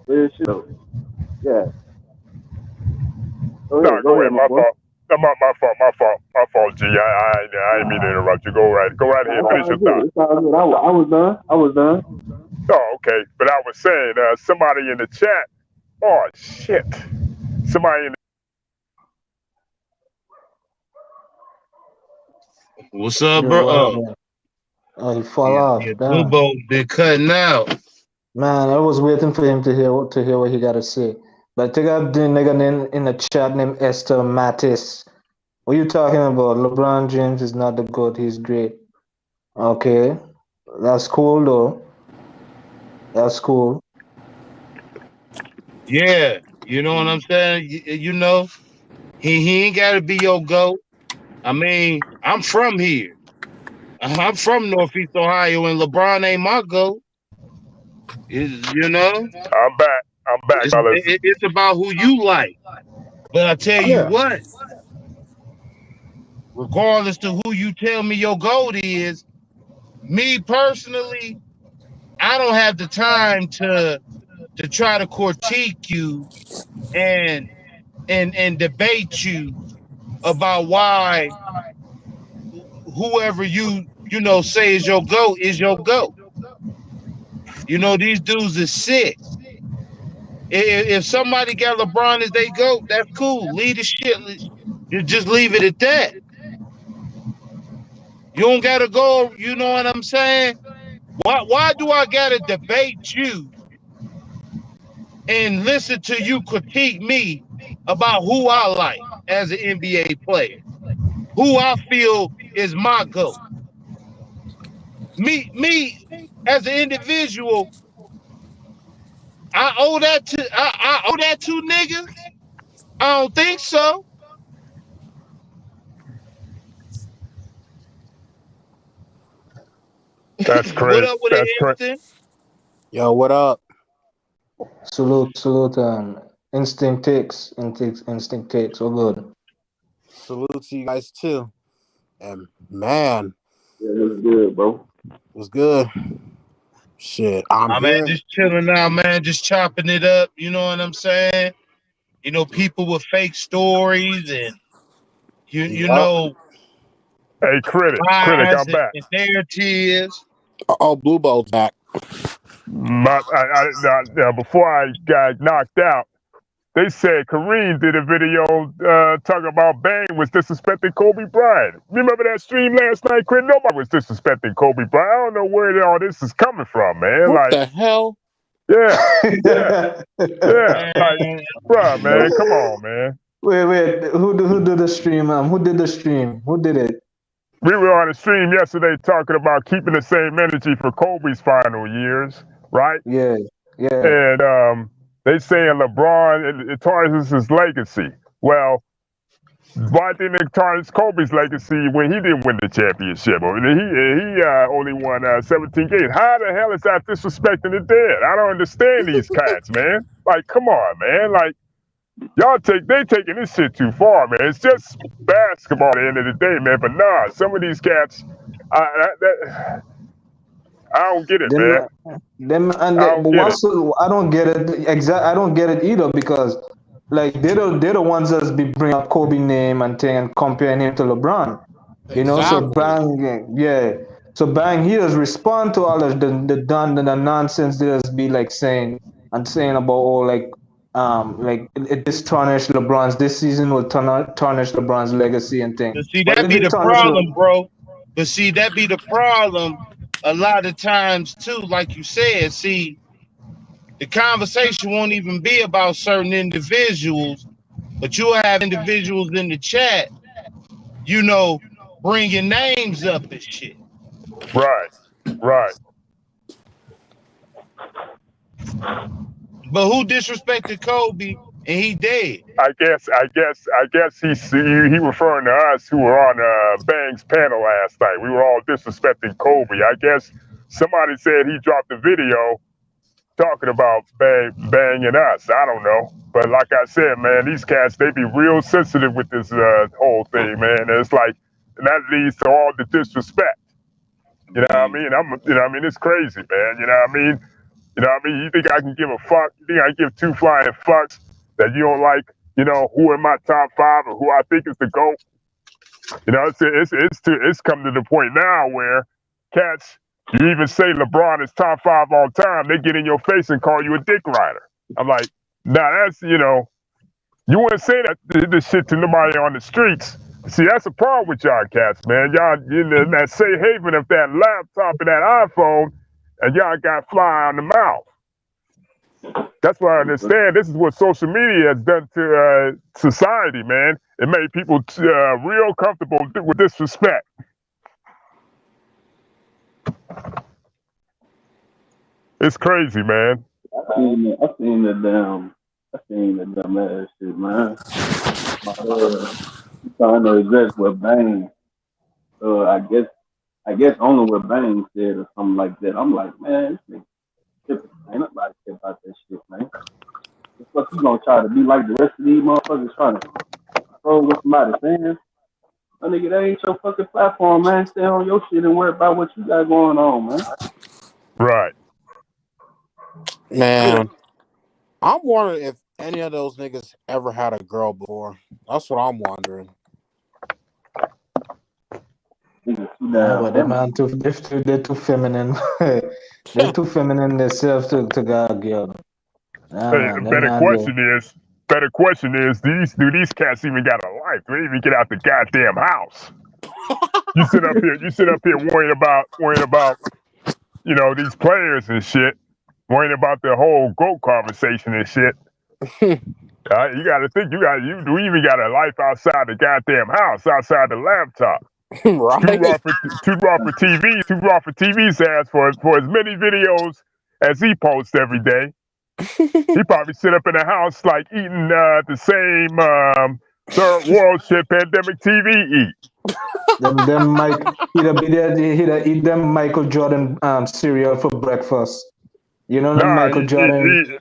this shit. Yeah. no, Go go ahead, ahead, my my boy. fault. No, my fault, G. I ain't mean to interrupt you. Go right Nah, ahead, it's finish all your good. thought. It's all good. I was done. Oh, okay. But I was saying, somebody in the chat, oh, shit. Somebody in What's up, Yo, bro? what happened? Oh, he fall off. Blue Damn. Bolt been cutting out. Man, I was waiting for him to hear what he gotta say. But take out the nigga in the chat named Esther Mattis. What you talking about? LeBron James is not the GOAT, he's great. Okay. That's cool though. That's cool. Yeah, you know what I'm saying. He ain't got to be your goat. I mean, I'm from here. I'm from Northeast Ohio, and LeBron ain't my goat. You know, I'm back. I'm back, fellas. it's about who you like. But I tell you Yeah. what, regardless to who you tell me your goat is, me personally, I don't have the time to try to critique you and and debate you about why whoever you say is your goat is your goat. These dudes is sick. If somebody got LeBron as they goat, that's cool. Leave the shit. You just leave it at that. You don't gotta go. You know what I'm saying? Why do I gotta debate you and listen to you critique me about who I like as an NBA player? Who I feel is my goat? Me as an individual, I owe that to I owe that to niggas? I don't think so. That's crazy. What up with That's it, Hampton? Yo, what up? Salute, instinct takes. Oh, good. Salute to you guys too. And man, Yeah, it was good, bro. was good. Shit, I'm Man, here. just chilling now, man. Just chopping it up. You know what I'm saying? You know, people with fake stories and you know Hey, critic, lies I'm back. and narratives. Oh, Blue Ball's back. Before I got knocked out, they said Kareem did a video talking about Bang was disrespecting Kobe Bryant. Remember that stream last night, Chris? Nobody was disrespecting Kobe Bryant. I don't know where all this is coming from, man. What the hell? Yeah. Man, Like, bro, man, come on, man. Wait. Who did the stream? Who did the stream? Who did it? We were on a stream yesterday talking about keeping the same energy for Kobe's final years, right? Yeah. And they saying LeBron it tarnishes his legacy. Well, why didn't it tarnish Kobe's legacy when he didn't win the championship? I mean, he only won 17 games. How the hell is that disrespecting the dead? I don't understand these cats, man. Like, come on, man. Like, they taking this shit too far, man. It's just basketball at the end of the day, man. But nah, some of these cats, I don't get it, man. I don't get it. I don't get it either because, like, they're the ones that be bring up Kobe name and thing and comparing him to LeBron. You know, so Bang, yeah. So Bang, he does respond to all of the nonsense they just be like saying about it this tarnish LeBron's this season will tarnish LeBron's legacy and thing. But see, that be the problem, bro. But see, that be the problem a lot of times too, like you said. See, the conversation won't even be about certain individuals, but you'll have individuals in the chat, you know, bringing names up and shit. Right. But who disrespected Kobe and he dead? I guess he referring to us who were on Bang's panel last night. We were all disrespecting Kobe. I guess somebody said he dropped a video talking about Bang and us. I don't know. But like I said, man, these cats, they be real sensitive with this whole thing, man. And it's like, and that leads to all the disrespect. You know what I mean? It's crazy, man. You know what I mean? You think I can give a fuck? You think I give two flying fucks that you don't like, who in my top 5 or who I think is the GOAT? It's come to the point now where cats, you even say LeBron is top 5 all time, they get in your face and call you a dick rider. I'm like, that's, you wouldn't say this shit to nobody on the streets. See, that's a problem with y'all cats, man. Y'all in that safe haven of that laptop and that iPhone, and y'all got fly on the mouth. That's what I understand. This is what social media has done to society, man. It made people real comfortable with disrespect. It's crazy, man. I seen the dumb ass shit, man. I know exactly what Bang. I guess only what Bang said or something like that. I'm like, man, this nigga, ain't nobody care about that shit, man. The fuck you gonna try to be like the rest of these motherfuckers trying to control what somebody's saying? My nigga, that ain't your fucking platform, man. Stay on your shit and worry about what you got going on, man. Right. Man, I'm wondering if any of those niggas ever had a girl before. That's what I'm wondering. But they're too feminine. They're too feminine themselves to get a girl. Better question is, do these cats even got a life? Do they even get out the goddamn house? You sit up here worrying about these players and shit, worrying about the whole GOAT conversation and shit. You got to think, do we even got a life outside the goddamn house, outside the laptop? Right. Too raw for TV's ass for as many videos as he posts every day. He probably sit up in the house like eating the same third world shit pandemic TV eat. Them Mike, he'd eat them Michael Jordan cereal for breakfast. You know them Michael Jordan.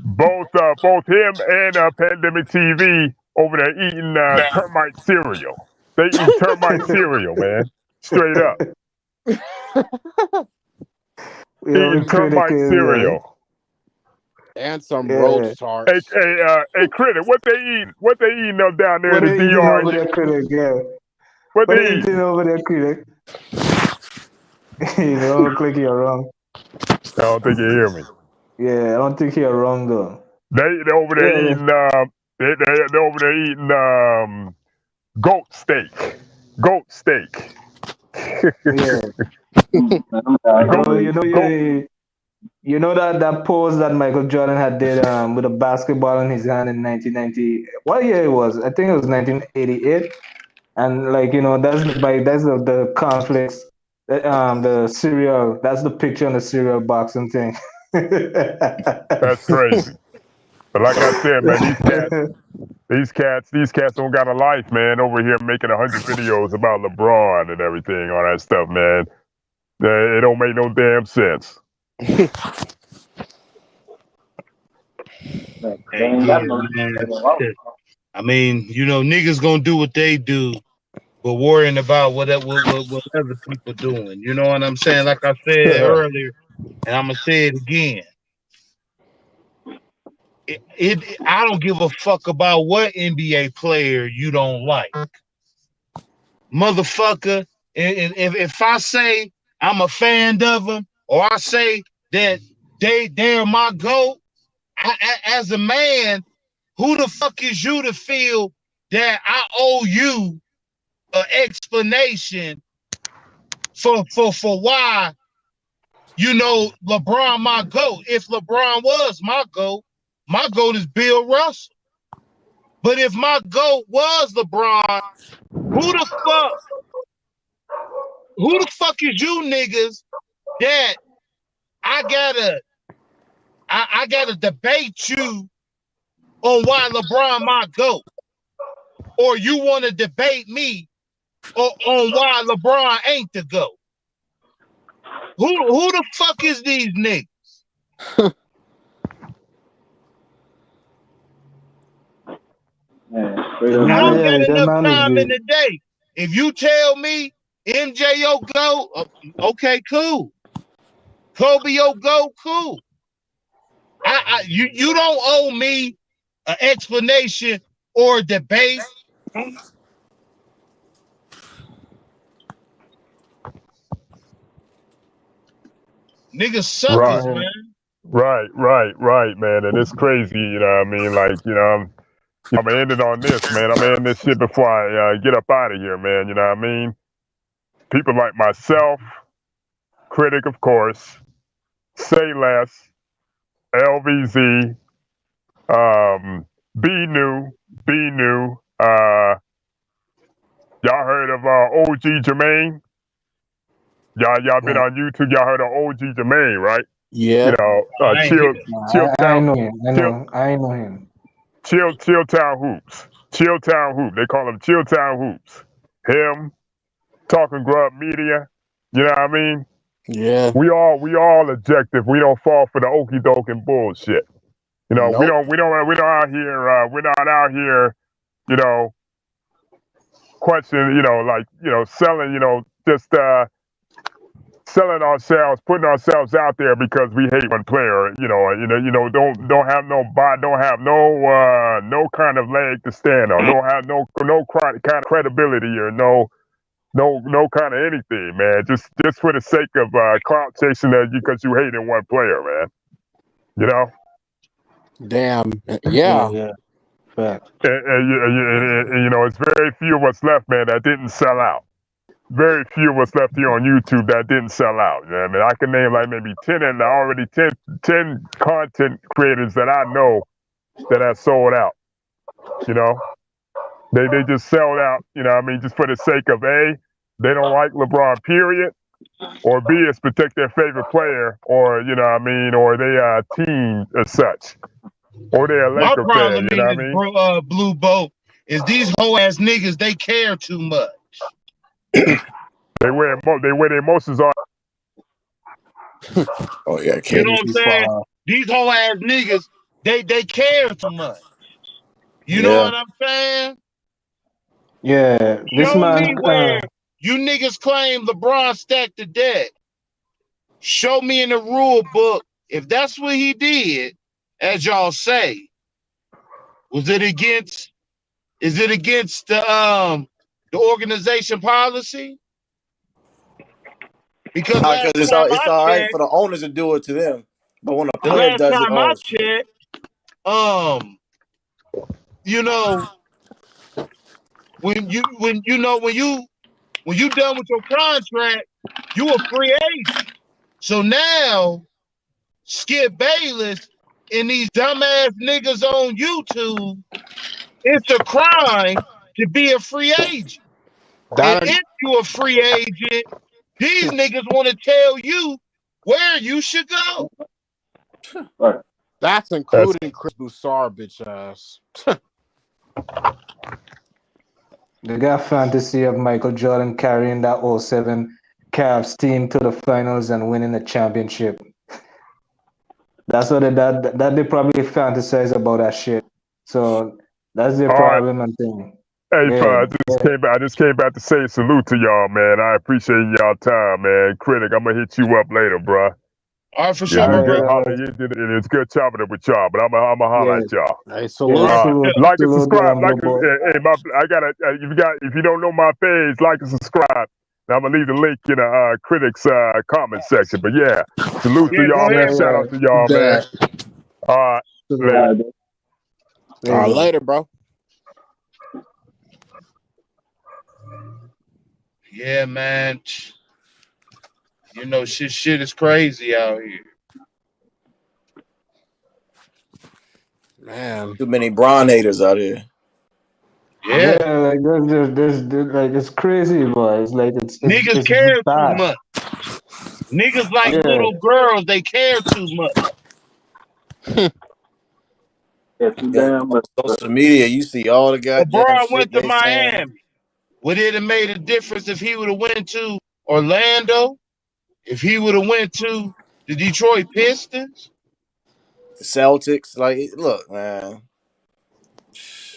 Both him and pandemic TV over there eating termite cereal. They eat termite cereal, man. Straight up. Eating termite cereal. And some roach tarts. Hey, Critic, what they eating? What they eating up down there What in the they eating DR? over there, Critic? Yeah. What What they they eating over there, Critic? You know, click you're wrong. I don't think you hear me. Yeah, I don't think you're wrong though. They over there eating. They're over there eating goat steak. Goat steak. Yeah. You know that pose that Michael Jordan had did with a basketball in his hand in 1990. What year it was? I think it was 1988. And like that's the conflicts. The cereal. That's the picture on the cereal box and thing. That's crazy. But like I said, man, these cats don't got a life, man. Over here making 100 videos about LeBron and everything, all that stuff, man. It don't make no damn sense. I mean, niggas gonna do what they do, but worrying about what other people doing. You know what I'm saying? Like I said earlier, and I'm gonna say it again. I don't give a fuck about what NBA player you don't like, motherfucker. If I say I'm a fan of them, or I say that they're my GOAT, as a man, who the fuck is you to feel that I owe you an explanation for why LeBron my GOAT? If LeBron was my GOAT is Bill Russell. But if my GOAT was LeBron, who the fuck is you niggas that I gotta debate you on why LeBron my GOAT? Or you want to debate me on why LeBron ain't the GOAT? Who the fuck is these niggas? I don't got enough time in the day. If you tell me MJ your GOAT, okay, cool. Kobe your GOAT, cool. You don't owe me an explanation or a debate. Niggas suckers, man. Right, man. And it's crazy, you know what I mean? Like, I'm gonna end it on this, man. I'm gonna end this shit before I get up out of here, man. You know what I mean? People like myself, Critic, of course, Say Less, LVZ, Be New. Y'all heard of OG Jermaine? Y'all been on YouTube. Y'all heard of OG Jermaine, right? Yeah. I know him. Chilltown Hoops. Chilltown Hoop. They call him Chilltown Hoops. Him, Talking Grub Media. You know what I mean? Yeah. We all objective. We don't fall for the okie doke and bullshit. Nope. We're not out here, question, selling, just selling ourselves, putting ourselves out there because we hate one player, don't have no kind of leg to stand on, don't have no kind of credibility or no kind of anything, man. Just for the sake of clout chasing because you hated one player, man. Damn. Yeah. Yeah. Fact. And it's very few of us left, man, that didn't sell out. Very few of us left here on YouTube that didn't sell out. You know what I mean? I can name like maybe 10 content creators that I know that have sold out. They just sold out, just for the sake of A, they don't like LeBron, period, or B, it's protect their favorite player, or or they team as such. Or they're a My Laker fan, problem you know what I mean? is, Blue Boat, is these whole ass niggas, they care too much. They wear their emotions on. Oh yeah, You know KD's what I'm saying? These whole ass niggas, they care too much. You know what I'm saying? Yeah, this Show me man. where you niggas claim LeBron stacked the deck. Show me in the rule book if that's what he did, as y'all say. Was it against? Is it against the organization policy? Because last Because time it's I all right checked, for the owners to do it to them, but when a player last does it, time I oh shit. checked, you know, when you done with your contract, you a free agent. So now Skip Bayless and these dumbass niggas on YouTube, it's a crime to be a free agent. And if you a free agent, these niggas want to tell you where you should go. Right. That's including Chris Broussard, bitch ass. They got fantasy of Michael Jordan carrying that 07 Cavs team to the finals and winning the championship. That's what that they probably fantasize about that shit. So that's their problem and thing. Hey, Yeah, I just came back to say salute to y'all, man. I appreciate y'all time, man. Critic, I'm gonna hit you up later, bro. All right, for sure, my brother. It's good chopping it with y'all, but I'm gonna holler at y'all. Hey, salute. Like and subscribe. If you don't know my page, like and subscribe. And I'm gonna leave the link in the critics comment section. But yeah, salute to y'all, man. Shout out to y'all, man. All right, later. Later, bro. Yeah, man. You know, shit is crazy out here. Man, too many Bron haters out here. Yeah, like there's like it's crazy, boy. It's like it's niggas it's care too bad. much. Niggas like little girls, they care too much. Yeah, too damn much. Social media, you see all the goddamn LeBron shit went to they saying. Miami. Would it have made a difference if he would have went to Orlando? If he would have went to the Detroit Pistons? The Celtics, like, look, man.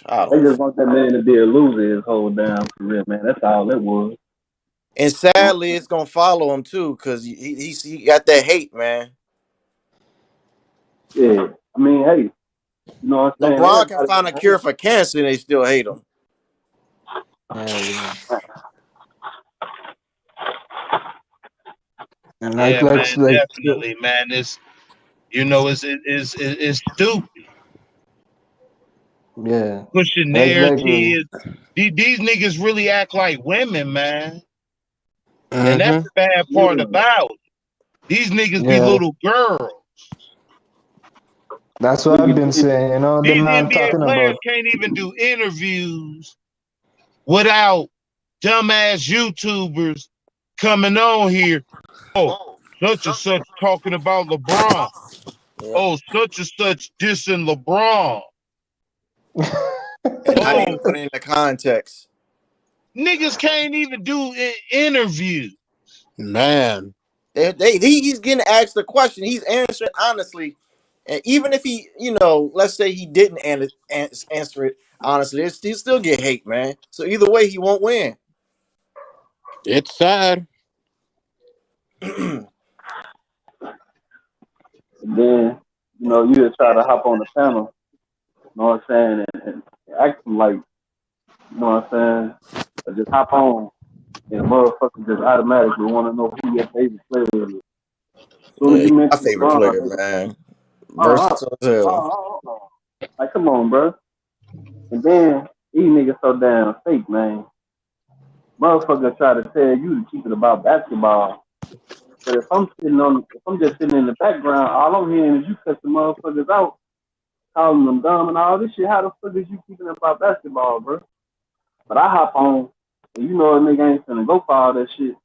They just want that man to be a loser his whole damn career, man. That's all it was. And sadly, it's gonna follow him too, cause he got that hate, man. Yeah, I mean, hey, you know what I'm saying? LeBron can find a cure for cancer, and they still hate him. And yeah, man, definitely, man. It's stupid. Yeah, Pushing narratives. These niggas really act like women, man. And that's the bad part about it. These niggas be little girls. That's what I've been saying. You know, the These man NBA talking players about. can't even do interviews without dumbass YouTubers coming on here. Oh, such and such talking about LeBron. Yeah. Oh, such and such dissing LeBron. And not even put it into context. Niggas can't even do interviews. Man. He's getting asked a question. He's answering honestly. And even if he, let's say he didn't answer it honestly, he still get hate, man. So either way, he won't win. It's sad. And then, you just try to hop on the panel, you know what I'm saying, and act like, you know what I'm saying, or just hop on, and motherfuckers just automatically want to know who your favorite player is. As soon as you mention my favorite player, man. Versatile as hell. Like, come on, bro. And then, these niggas so damn fake, man. Motherfuckers try to tell you to keep it about basketball. But if I'm just sitting in the background, all I'm hearing is you cut the motherfuckers out, calling them dumb and all this shit. How the fuck is you keeping it about basketball, bro? But I hop on, and you know a nigga ain't finna go for all that shit.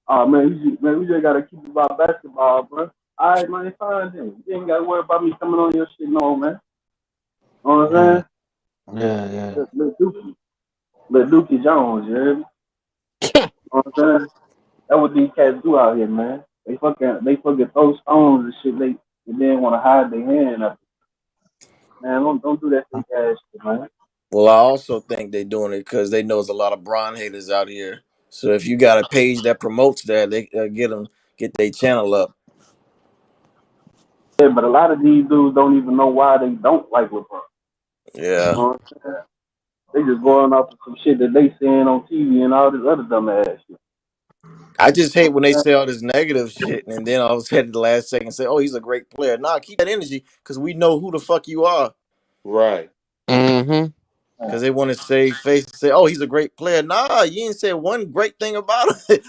Oh man, we just gotta keep it about basketball, bro. All right, man, fine then. You ain't gotta worry about me coming on your shit, no, man. You know what I'm saying? Yeah. Let Dookie Jones, you hear me? You know what I'm saying? That's what these cats do out here, man. They fucking throw stones and shit. They then want to hide their hand up. Man, don't do that fake ass shit, man. Well, I also think they're doing it because they know there's a lot of Bron haters out here. So if you got a page that promotes that, they get their channel up. Yeah, but a lot of these dudes don't even know why they don't like LeBron. Yeah. You know what I'm saying? They just going off of some shit that they seeing on TV and all this other dumb ass shit. I just hate when they say all this negative shit and then all of a sudden the last second say, "Oh, he's a great player." Nah, keep that energy because we know who the fuck you are. Right. Mm-hmm. Because they want to say "Oh, he's a great player." Nah, you ain't said one great thing about it.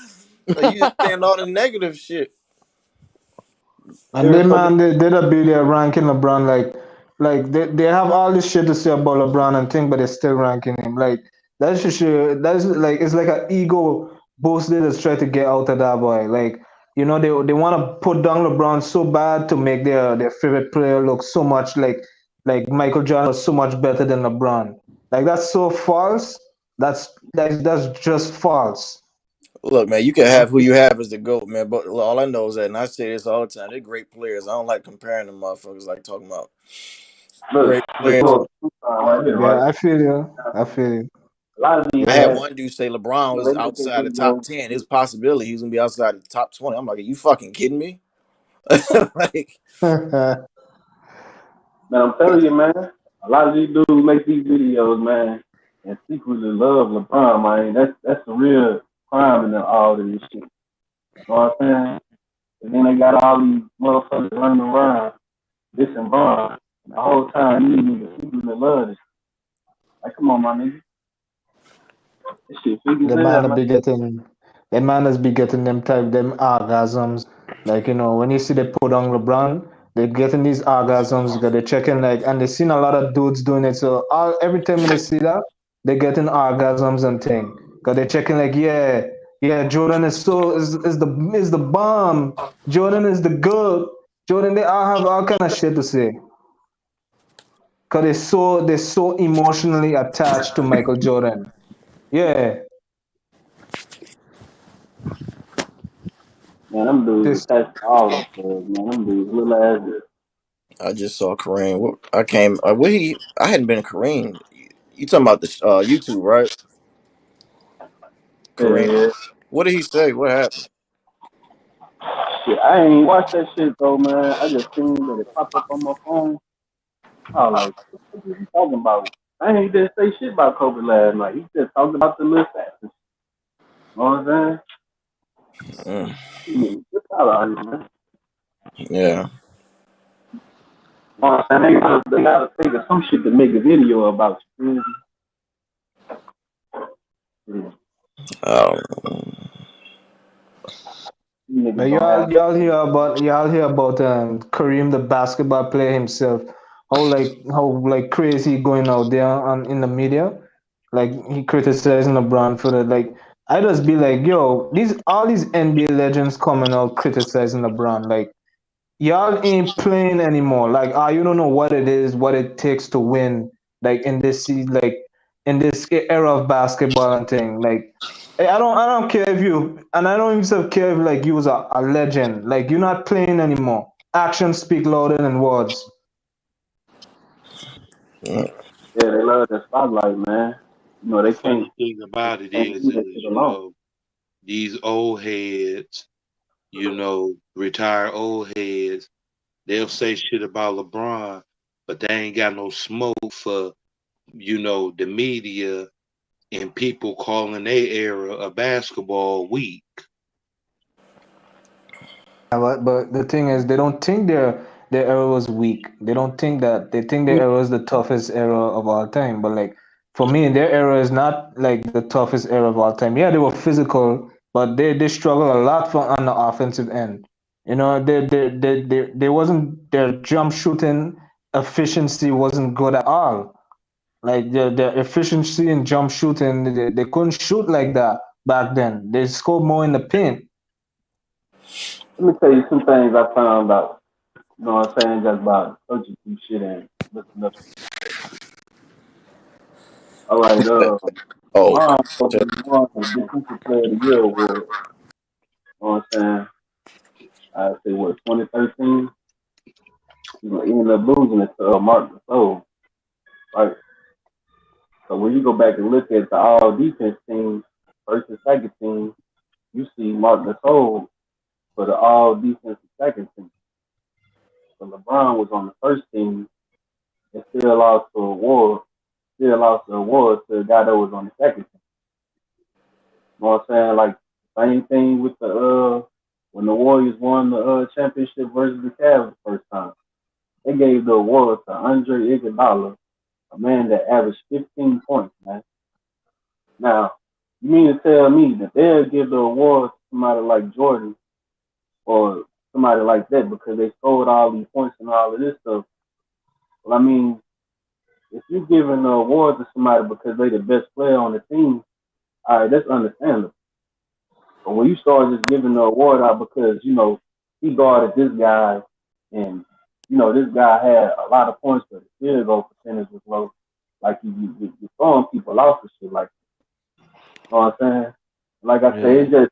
Like, you just saying all the negative shit. And they man, they don't be there ranking LeBron like they have all this shit to say about LeBron and thing, but they're still ranking him. Like that's just that's like it's like an ego boost they just try to get out of that boy. Like they want to put down LeBron so bad to make their favorite player look so much like Michael Jordan was so much better than LeBron. Like that's so false. That's just false. Look, man, you can have who you have as the GOAT, man. But all I know is that, and I say this all the time, they're great players. I don't like comparing them motherfuckers like talking about great players. Right here, Yeah, right? I feel you. I feel you. A lot of these I had Yeah. cats, one dude say LeBron they was make their outside the top videos. 10. There's a possibility he was gonna be outside the top 20. I'm like, are you fucking kidding me? Like, Man, I'm telling you, man. A lot of these dudes make these videos, man, and secretly love LeBron, man. That's the real crime in all this shit. You know what I'm saying? And then they got all these motherfuckers running around dissing Bron. The whole time you niggas secretly love this. Like, come on, my nigga. This shit figures The there, man will man. be getting the man has be getting them orgasms. Like, when you see they put on LeBron, they're getting these orgasms because they're checking and they seen a lot of dudes doing it. So every time they see that, they're getting orgasms and thing. Because they're checking yeah, Jordan is the bomb. Jordan is the good. Jordan, they all have all kind of shit to say. Cause they're so emotionally attached to Michael Jordan. Yeah. Man, them dudes This attached to all of us, man. Them dudes little ass this. I just saw Kareem. I came. I hadn't been Kareem. You talking about the YouTube, right? Kareem. Yeah. What did he say? What happened? Shit, I ain't watched that shit though, man. I just seen that it popped up on my phone. I was like, what is he talking about? I ain't just say shit about Kobe last night. He just talked about the little facts. You know what I'm Mm, saying? Get out of here, man. yeah. You know what I'm saying? They gotta think of some shit to make a video about you. Yeah. Um, You Now niggas don't have. y'all hear about Kareem the basketball player himself, how crazy going out there in the media, like he criticizing LeBron for the I just be like, yo, all these NBA legends coming out criticizing LeBron, like y'all ain't playing anymore. Like, you don't know what it is, what it takes to win. Like in this era of basketball and thing. Like, I don't care if and I don't even care if like you was a legend. Like, you're not playing anymore. Actions speak louder than words. mm, Yeah, they love the spotlight, man. You know, The they can't funny thing about it can't is, leave that shit alone. these old heads, retired old heads, they'll say shit about LeBron, but they ain't got no smoke for, the media and people calling their era of basketball weak. But the thing is, they don't think their era was weak. They don't think that. They think their era is the toughest era of all time. But like for me, their era is not like the toughest era of all time. Yeah, they were physical, but they struggle a lot on the offensive end. They wasn't their jump shooting efficiency wasn't good at all. Like their efficiency in jump shooting, they couldn't shoot like that back then. They scored more in the paint. Let me tell you some things I found out. You know what I'm saying? Just about searching some shit and looking up. All right. Oh, LeBron won the Defensive Player of the Year award. You know what I'm saying? I say what 2013. He ended up losing it to Mark Gasol. Right. So when you go back and look at the all defense team versus second team, you see Mark Gasol for the all defensive second team. So LeBron was on the first team and still lost the award. Still lost the award to the guy that was on the second team. You know what I'm saying? Like same thing with the when the Warriors won the championship versus the Cavs the first time. They gave the award to Andre Iguodala, a man that averaged 15 points, man. Now, you mean to tell me that they'll give the award to somebody like Jordan or somebody like that because they scored all these points and all of this stuff? Well, I mean, if you're giving the award to somebody because they're the best player on the team, all right, that's understandable. But when you start just giving the award out because, he guarded this guy and, this guy had a lot of points, but the field goal percentage was low, like you're throwing people off and shit like that. You know what I'm saying? Like I say, it's just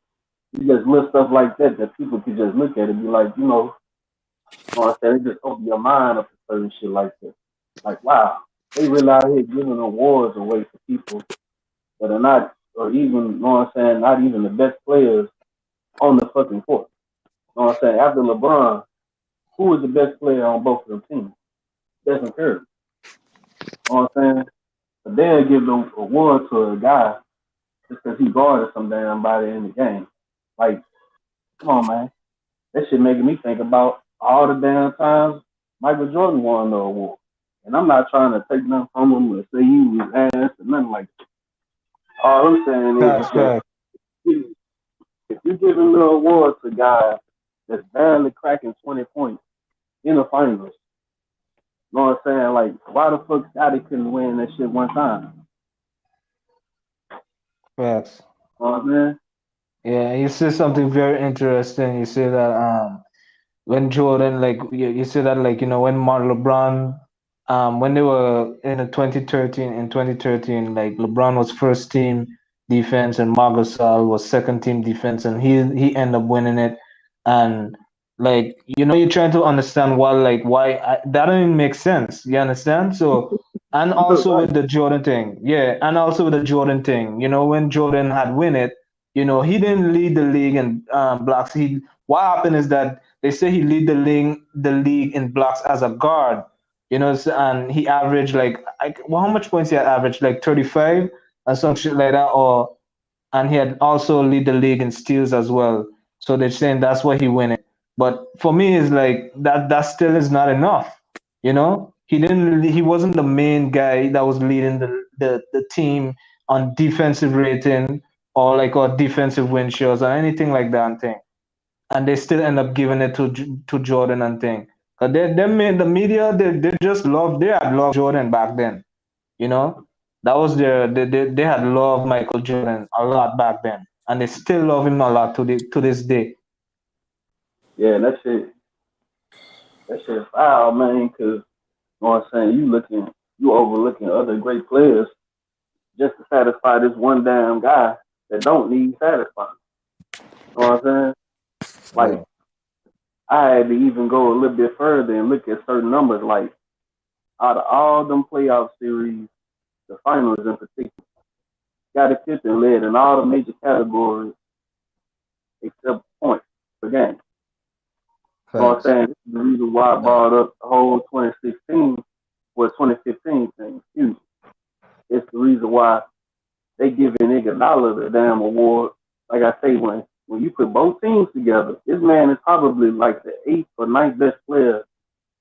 little stuff like that people could just look at it and be like, what I'm saying? It just open your mind up to certain shit like that. Like, wow, they really out here giving awards away to people that are not, or even, you know what I'm saying, not even the best players on the fucking court. You know what I'm saying? After LeBron, who was the best player on both of them teams? Stephen Curry. You know what I'm saying? But they'll give the award to a guy just because he guarded some damn body in the game. Like, come on, man. That shit making me think about all the damn times Michael Jordan won the award. And I'm not trying to take nothing from him or say he was ass or nothing like that. All I'm saying is that if you're giving the award to guys that's barely cracking 20 points in the finals, you know what I'm saying? Like, why the fuck Scotty couldn't win that shit one time? Facts. You know what I'm saying? Yeah, you said something very interesting. You say that when Jordan, like you say that, like, when LeBron, when they were in the 2013, like LeBron was first team defense and Marc Gasol was second team defense, and he ended up winning it. And like, you're trying to understand that didn't make sense. You understand? So, and also with the Jordan thing, yeah, and also with the Jordan thing, when Jordan had win it, he didn't lead the league in blocks. What happened is that they say he lead the league in blocks as a guard, and he averaged well, how much points he had averaged, like 35 or some shit like that, and he had also lead the league in steals as well. So they're saying that's why he win it. But for me, it's like that still is not enough. He wasn't the main guy that was leading the team on defensive rating or defensive win shares or anything like that and thing, and they still end up giving it to Jordan and thing. Cause they made the media, they had loved Jordan back then. You know, that was they had loved Michael Jordan a lot back then, and they still love him a lot to this day. Yeah, that shit is foul, man, because, you know what I'm saying, you overlooking other great players just to satisfy this one damn guy that don't need satisfying. You know what I'm saying? Like, Yeah. I had to even go a little bit further and look at certain numbers. Like, out of all them playoff series, the finals in particular, Scottie Pippen led in all the major categories except points per game. You know what I'm Facts. saying? This is the reason why I brought up the whole 2016 or 2015 thing. Excuse me. It's the reason why they giving Iguodala the damn award. Like I say, when you put both teams together, this man is probably like the eighth or ninth best player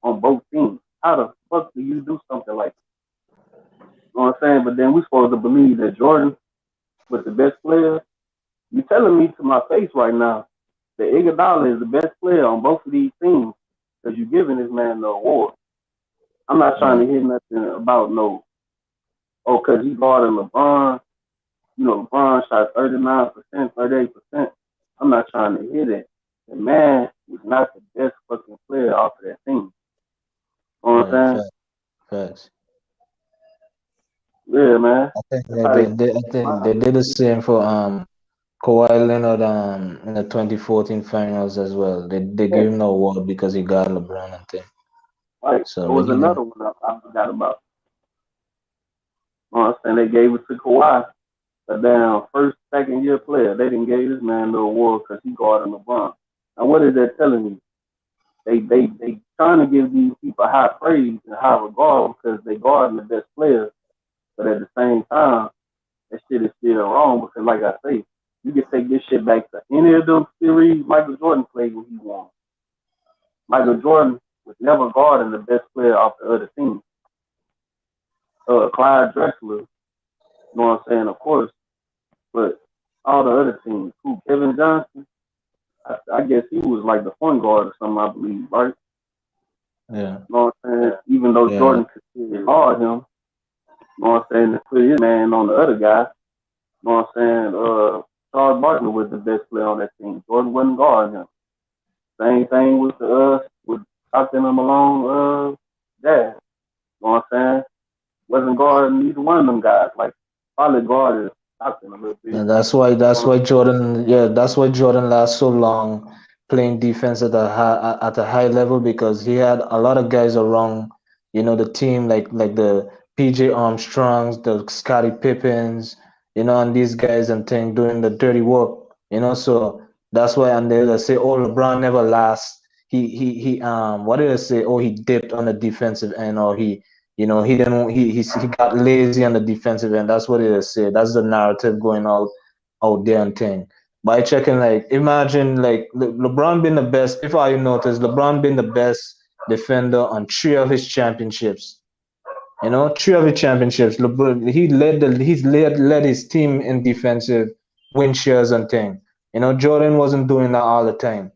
on both teams. How the fuck do you do something like that? You know what I'm saying? But then we supposed to believe that Jordan was the best player. You telling me to my face right now that Iguodala is the best player on both of these teams because you're giving this man the award. I'm not trying to hear nothing about because he guarded LeBron. LeBron shot 39%, 38%. I'm not trying to hear that. The man is not the best fucking player off of that team. You know what I'm saying? Facts. Yeah, man. I think That's how they I think they did the same for Kawhi Leonard in the 2014 finals as well. They yeah. gave him the award because he got LeBron and thing. Like So there but was he didn't. another one I forgot about. You know what I'm saying? They gave it to Kawhi, a damn first, second year player. They didn't give this man the award because he guarded LeBron. Now what is that telling me? They trying to give these people high praise and high regard because they guarding the best players, but at the same time, that shit is still wrong because like I say, you can take this shit back to any of those series Michael Jordan played when he won. Michael Jordan was never guarding the best player off the other team. Clyde Drexler, you know what I'm saying, of course, but all the other teams, who Kevin Johnson, I guess he was like the point guard or something, I believe, right? Yeah. You know what I'm saying? Even though Yeah. Jordan could still guard him, you know what I'm saying, to put his man on the other guy, you know what I'm saying? Charles Barkley was the best player on that team. Jordan wasn't guarding him. Same thing with Stockton and Malone, Jazz. You know what I'm saying? Wasn't guarding either one of them guys. Like probably guarded Stockton a little bit. And that's why Jordan lasts so long playing defense at a high level because he had a lot of guys around, the team like the PJ Armstrongs, the Scottie Pippins, and these guys and thing doing the dirty work, so that's why and they say, oh, LeBron never lasts. He what did I say? Oh, he dipped on the defensive end, or he didn't. He got lazy on the defensive end. That's what it is. Say that's the narrative going out there and thing. By checking, like, imagine like LeBron being the best. If I notice, LeBron being the best defender on three of his championships. Three of his championships. LeBron, he's led his team in defensive win shares and thing. Jordan wasn't doing that all the time.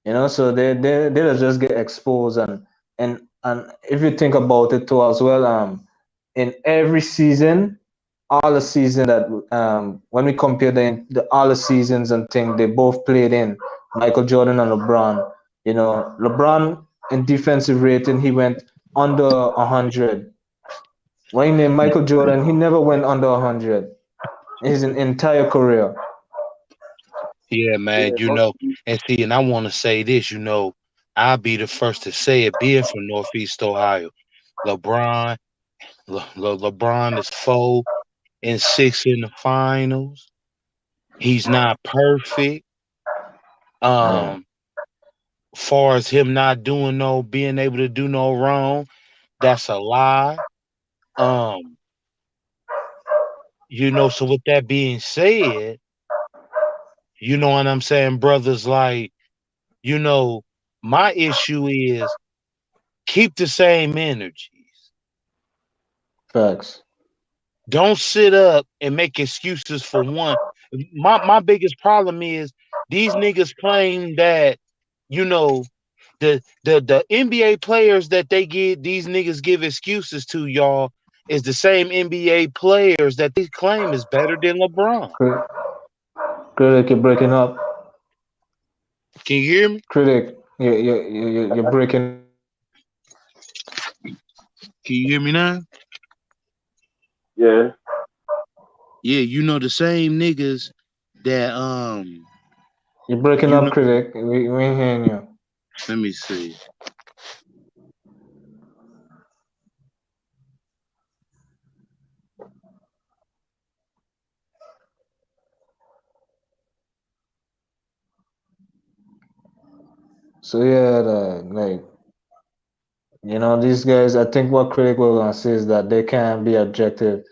So they'll just get exposed and if you think about it too as well, in every season, all the season that when we compare the all the seasons and thing they both played in, Michael Jordan and LeBron, LeBron in defensive rating he went under 100. When in Michael Jordan he never went under 100 in his entire career. Yeah, man. And I want to say this. I'll be the first to say it. Being from Northeast Ohio, LeBron, LeBron is 4-6 in the finals. He's not perfect. Yeah. Far as him not being able to do no wrong, that's a lie. Um, so with that being said, you know what I'm saying, brothers, like, my issue is keep the same energies. Facts. Don't sit up and make excuses for one. My biggest problem is these niggas claim that, you know, the NBA players that these niggas give excuses to, y'all, is the same NBA players that they claim is better than LeBron. Critic, you're breaking up. Can you hear me? Critic, you're breaking up. Can you hear me now? Yeah. Yeah, the same niggas that You're breaking you up, know critic. We ain't hearing you. let me see. So yeah, these guys. I think what critic was gonna say is that they can't be objective.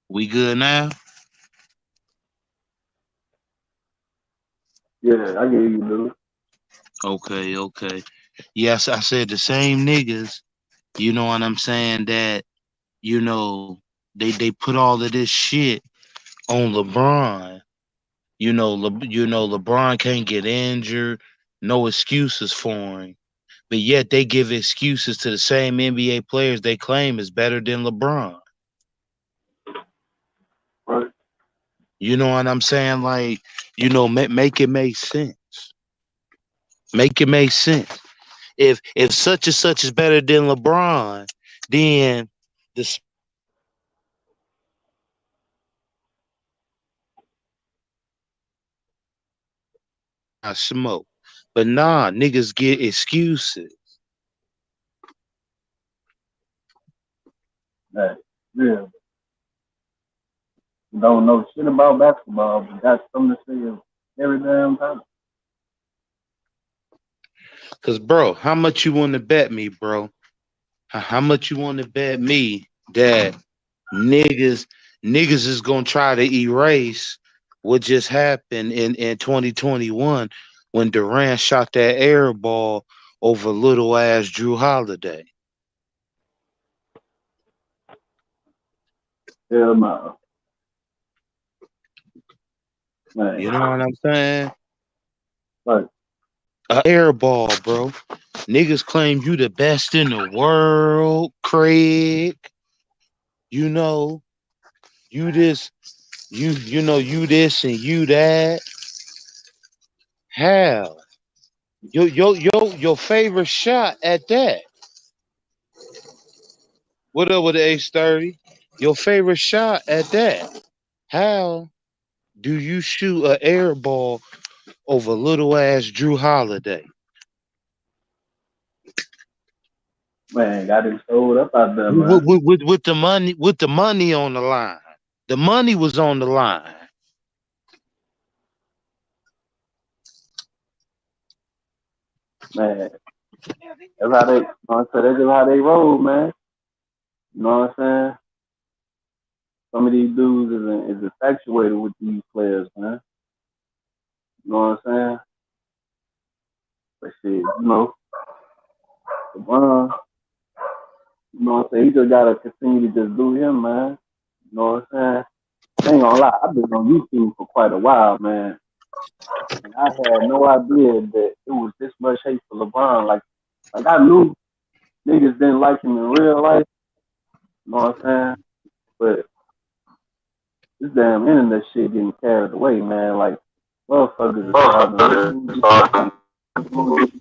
We good now? Yeah, I hear you, dude. Okay. Yes, I said the same niggas, you know what I'm saying, that, they put all of this shit on LeBron. LeBron can't get injured, no excuses for him. But yet they give excuses to the same NBA players they claim is better than LeBron. Right. You know what I'm saying? Like, make it make sense. Make it make sense. if such and such is better than LeBron, then the smoke. But nah, niggas get excuses. That real. Don't know shit about basketball, but got something to say every damn time. Cause bro, how much you want to bet me, bro? How much you want to bet me that niggas niggas is gonna try to erase what just happened in 2021 when Durant shot that air ball over little ass Drew Holiday. Hell no. Man. You know what I'm saying? Like, A air ball, bro. Niggas claim you the best in the world, Craig. You know, you this, you know, you this and you that. Hell, your favorite shot at that. What up with the H30? Your favorite shot at that. How do you shoot an air ball over little ass Drew Holiday? man, got it sold up out there, man. With the money on the line. The money was on the line. Man, that's how they, you know what I'm saying? That's just how they roll, man. You know what I'm saying? Some of these dudes is infatuated with these players, man. You know what I'm saying? But shit, LeBron, you know what I'm saying? He just gotta continue to just do him, man. You know what I'm saying? I ain't gonna lie, I've been on YouTube for quite a while, man. And I had no idea that it was this much hate for LeBron. Like I knew niggas didn't like him in real life. You know what I'm saying? But this damn internet shit getting carried away, man. Like motherfuckers are starting to lose.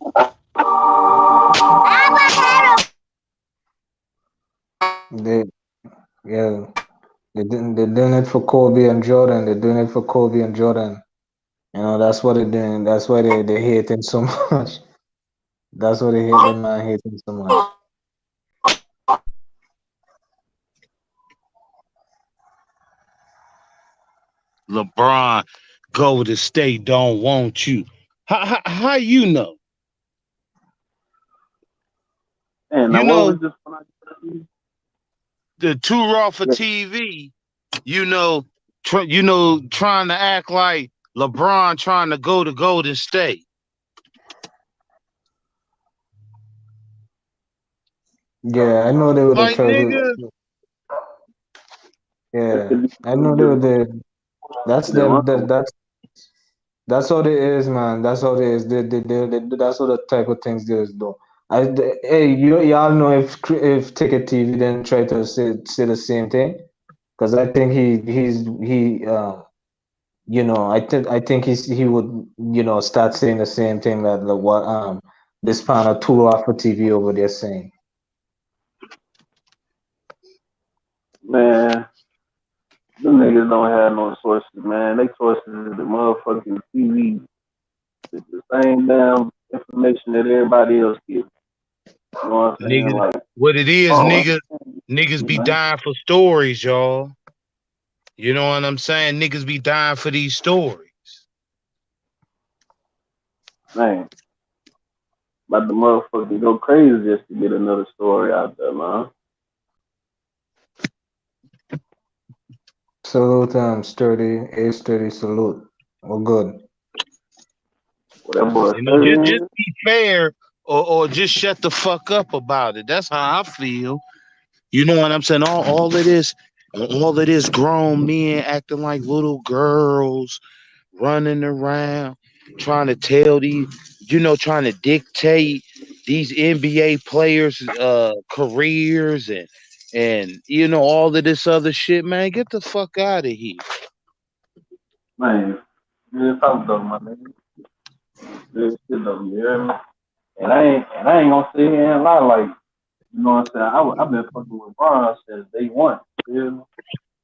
They, yeah, they're doing it for Kobe and Jordan. They're doing it for Kobe and Jordan. You know, that's what they're doing. That's why they hate him so much. That's why they hate the man hating so much. LeBron, Golden State don't want you. How you know? And You now what was know this the Too Raw for yeah, TV. Trying to act like LeBron trying to go to Golden State. Yeah, I know they would have Like tried to. nigga, Yeah, I know they would have. That's them. That's all it is, man. That's all it is. That's all the type of things they do. Hey, y'all know if Ticket TV didn't try to say the same thing, because I think he I think he would start saying the same thing that what this pan of tool off for TV over there saying. man, them niggas don't have no sources, man. They sources is the motherfucking TV. It's the same damn information that everybody else gets. You know what I'm saying? nigga, Like, what it is, oh, niggas be man, dying for stories, y'all. You know what I'm saying? Niggas be dying for these stories. man, about the motherfucker go crazy just to get another story out there, man. Salute sturdy, sturdy salute. Well, good. What that boy You know, just studying, be fair or just shut the fuck up about it. That's how I feel. You know what I'm saying? All of this grown men acting like little girls, running around, trying to tell these, trying to dictate these NBA players' careers and all of this other shit, man. Get the fuck out of here. man. Real talk though, my nigga. Real shit though, you hear me? And I ain't gonna sit here and lie like, you know what I'm saying? I've been fucking with Bron since day one, you feel me?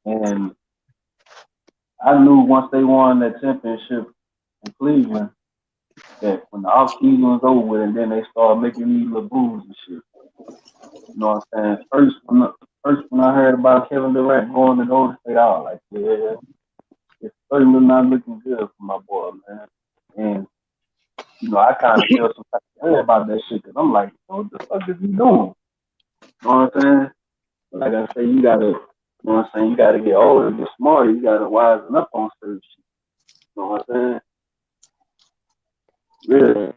And I knew once they won that championship in Cleveland that when the off season was over with, and then they started making these little moves and shit. You know what I'm saying? First when I heard about Kevin Durant going to Golden State, I was like, yeah, it's certainly not looking good for my boy, man. And you know, I kind of feel some type of way about that shit because I'm like, what the fuck is he doing? You know what I'm saying? But like I say, you gotta, you know what I'm saying? You gotta get older, get smarter. You gotta wisen up on certain shit. You know what I'm saying? Really,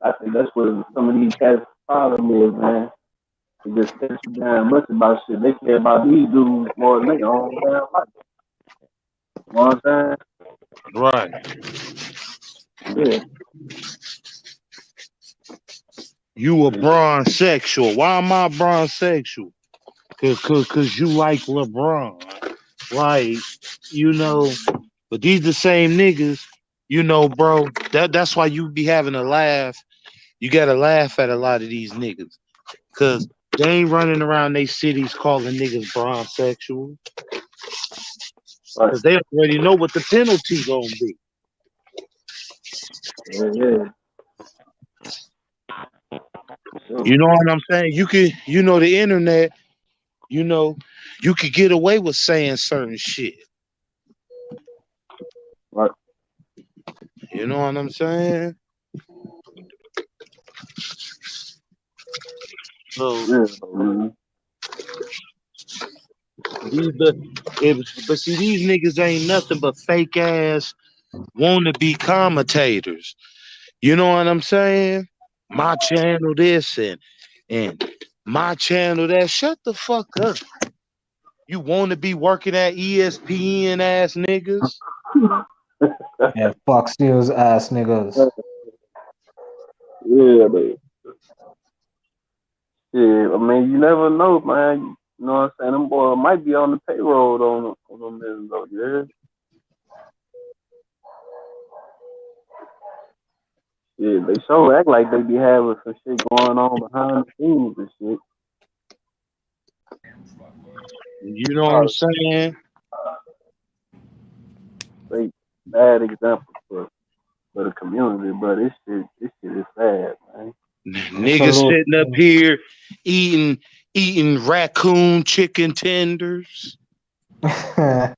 I think that's what some of these cats' problem is, man. They just care too damn much about shit. They care about these dudes more than they own damn life. You know what I'm saying? Right. Yeah. You a bronze sexual. Why am I bronze sexual? Cause you like LeBron. Like, you know, but these the same niggas, you know, bro. That's why you be having a laugh. You gotta laugh at a lot of these niggas. Cause they ain't running around they cities calling niggas bronze sexual. Right. Cause they already know what the penalty gonna be. Yeah. Sure. You know what I'm saying? You could, you know, the internet, you know, you could get away with saying certain shit. Right. You know what I'm saying? So Yeah. Man. but see, these niggas ain't nothing but fake ass wanna be commentators. You know what I'm saying? My channel this and my channel that. Shut the fuck up. You want to be working at ESPN ass niggas? Yeah, Fox News ass niggas. Yeah, man. Yeah, I mean, you never know, man. You know what I'm saying? Them boys might be on the payroll on them niggas, though, yeah? Yeah, they sure act like they be having some shit going on behind the scenes and shit. You know what I'm saying? They bad examples for the community, but this shit is sad, man. Niggas Salute. sitting up here eating raccoon chicken tenders. No,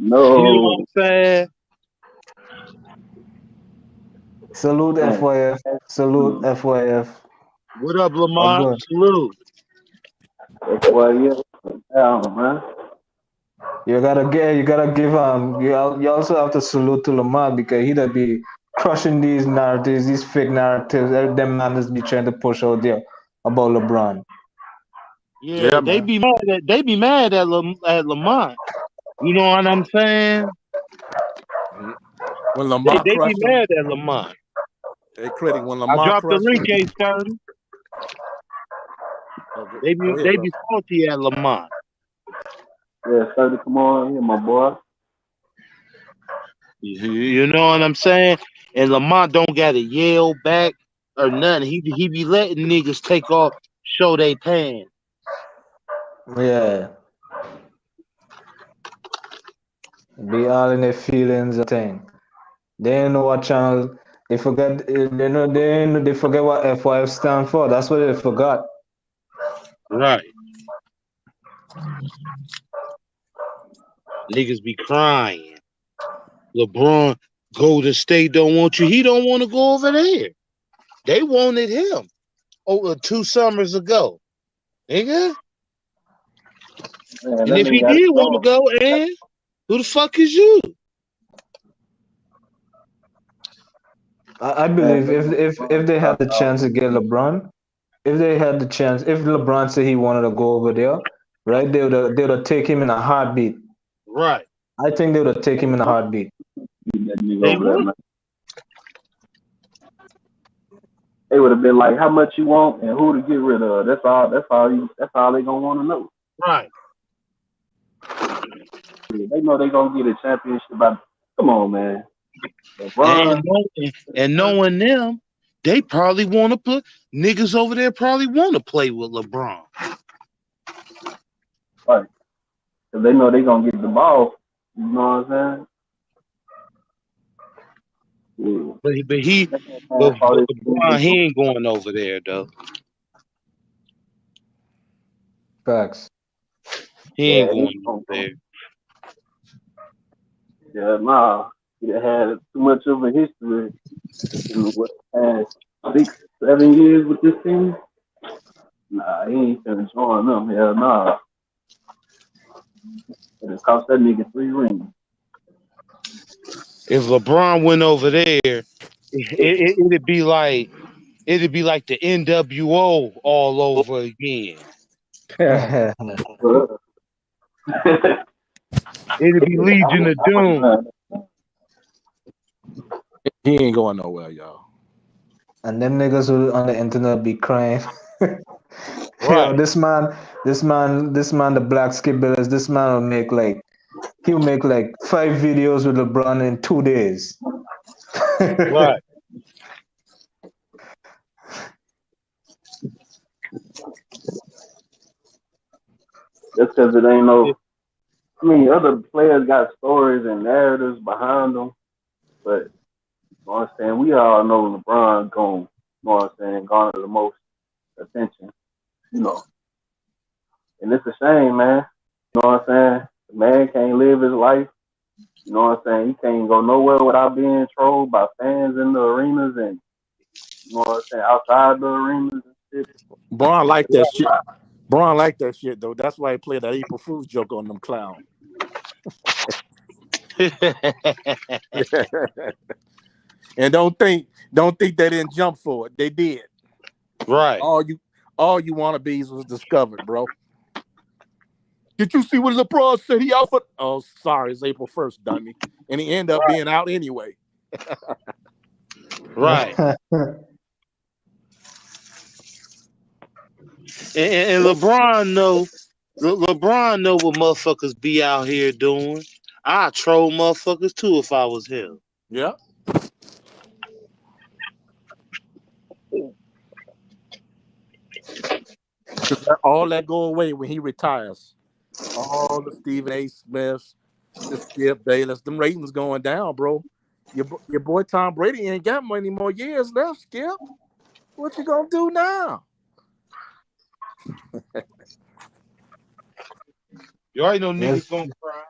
You know what no, I'm saying? Salute man. FYF. Salute FYF. What up, All Lamont? good. Salute. That's why, yeah, down, man. You gotta give you also have to salute to Lamar because he that be crushing these narratives, these fake narratives that them man just be trying to push out there about LeBron. Yeah, Yeah, man. they be mad at Lamont. You know what I'm saying? When Lamar They be crushed him, mad at Lamont. they critic. When I Lamar dropped the crushed link, him, A30. go ahead, They bro. be salty at Lamont. Yeah, started to come on here, my boy. You know what I'm saying? And Lamont don't gotta yell back or nothing. He be letting niggas take off, show they pan. Yeah. Be all in their feelings and thing. They ain't know what channel they forget they forget what FYF stand for. That's what they forgot. Right. Niggas be crying. LeBron, Golden State don't want you. He don't want to go over there. They wanted him over 2 summers ago. Nigga. Man, And that if nigga he got a did want to song. go, and who the fuck is you? I Man, believe that nigga if they had the chance to get LeBron, if they had the chance, if LeBron said he wanted to go over there, right, they would take him in a heartbeat. Right. I think they would take him in a heartbeat. that nigga They over there, would. man. They would have been like, how much you want and who to get rid of. That's all they gonna want to know. Right. Yeah, they know they gonna get a championship by Come on, man. LeBron. And knowing them, they probably want to put niggas over there. Probably want to play with LeBron. Right. Because they know they're going to get the ball. You know what I'm saying? Yeah. But LeBron, he ain't going over there, though. Facts. He ain't going over there. Yeah, nah. He had too much of a history in the past 6, 7 years with this team. Nah, he ain't finna join them. Hell nah. It cost that nigga 3 rings. If LeBron went over there, it'd be like the NWO all over again. It'd be Legion of Doom. He ain't going nowhere, y'all. And them niggas who on the internet be crying. Right. Yo, this man, the Black Skibbilers, this man he'll make like 5 videos with LeBron in 2 days. Right. Just because it ain't no. I mean, other players got stories and narratives behind them, but you know what I'm saying, we all know LeBron going, you know what I'm saying, garner the most attention, you know. And it's a shame, man. You know what I'm saying? The man can't live his life. You know what I'm saying? He can't go nowhere without being trolled by fans in the arenas and, you know what I'm saying, outside the arenas and shit. Braun like that shit. Braun like that shit, though. That's why he played that April Fool's joke on them clowns. And don't think they didn't jump for it. They did. Right. All you wannabes was discovered, bro. Did you see what LeBron said he out for? Oh, sorry, it's April 1st, dummy. And he ended up being out anyway. Right. And LeBron know what motherfuckers be out here doing. I troll motherfuckers too if I was him. Yeah. All that go away when he retires. All the Stephen A. Smiths, the Skip Bayless, them ratings going down, bro. Your boy Tom Brady ain't got many more years left, Skip. What you gonna do now? You already know niggas gonna cry.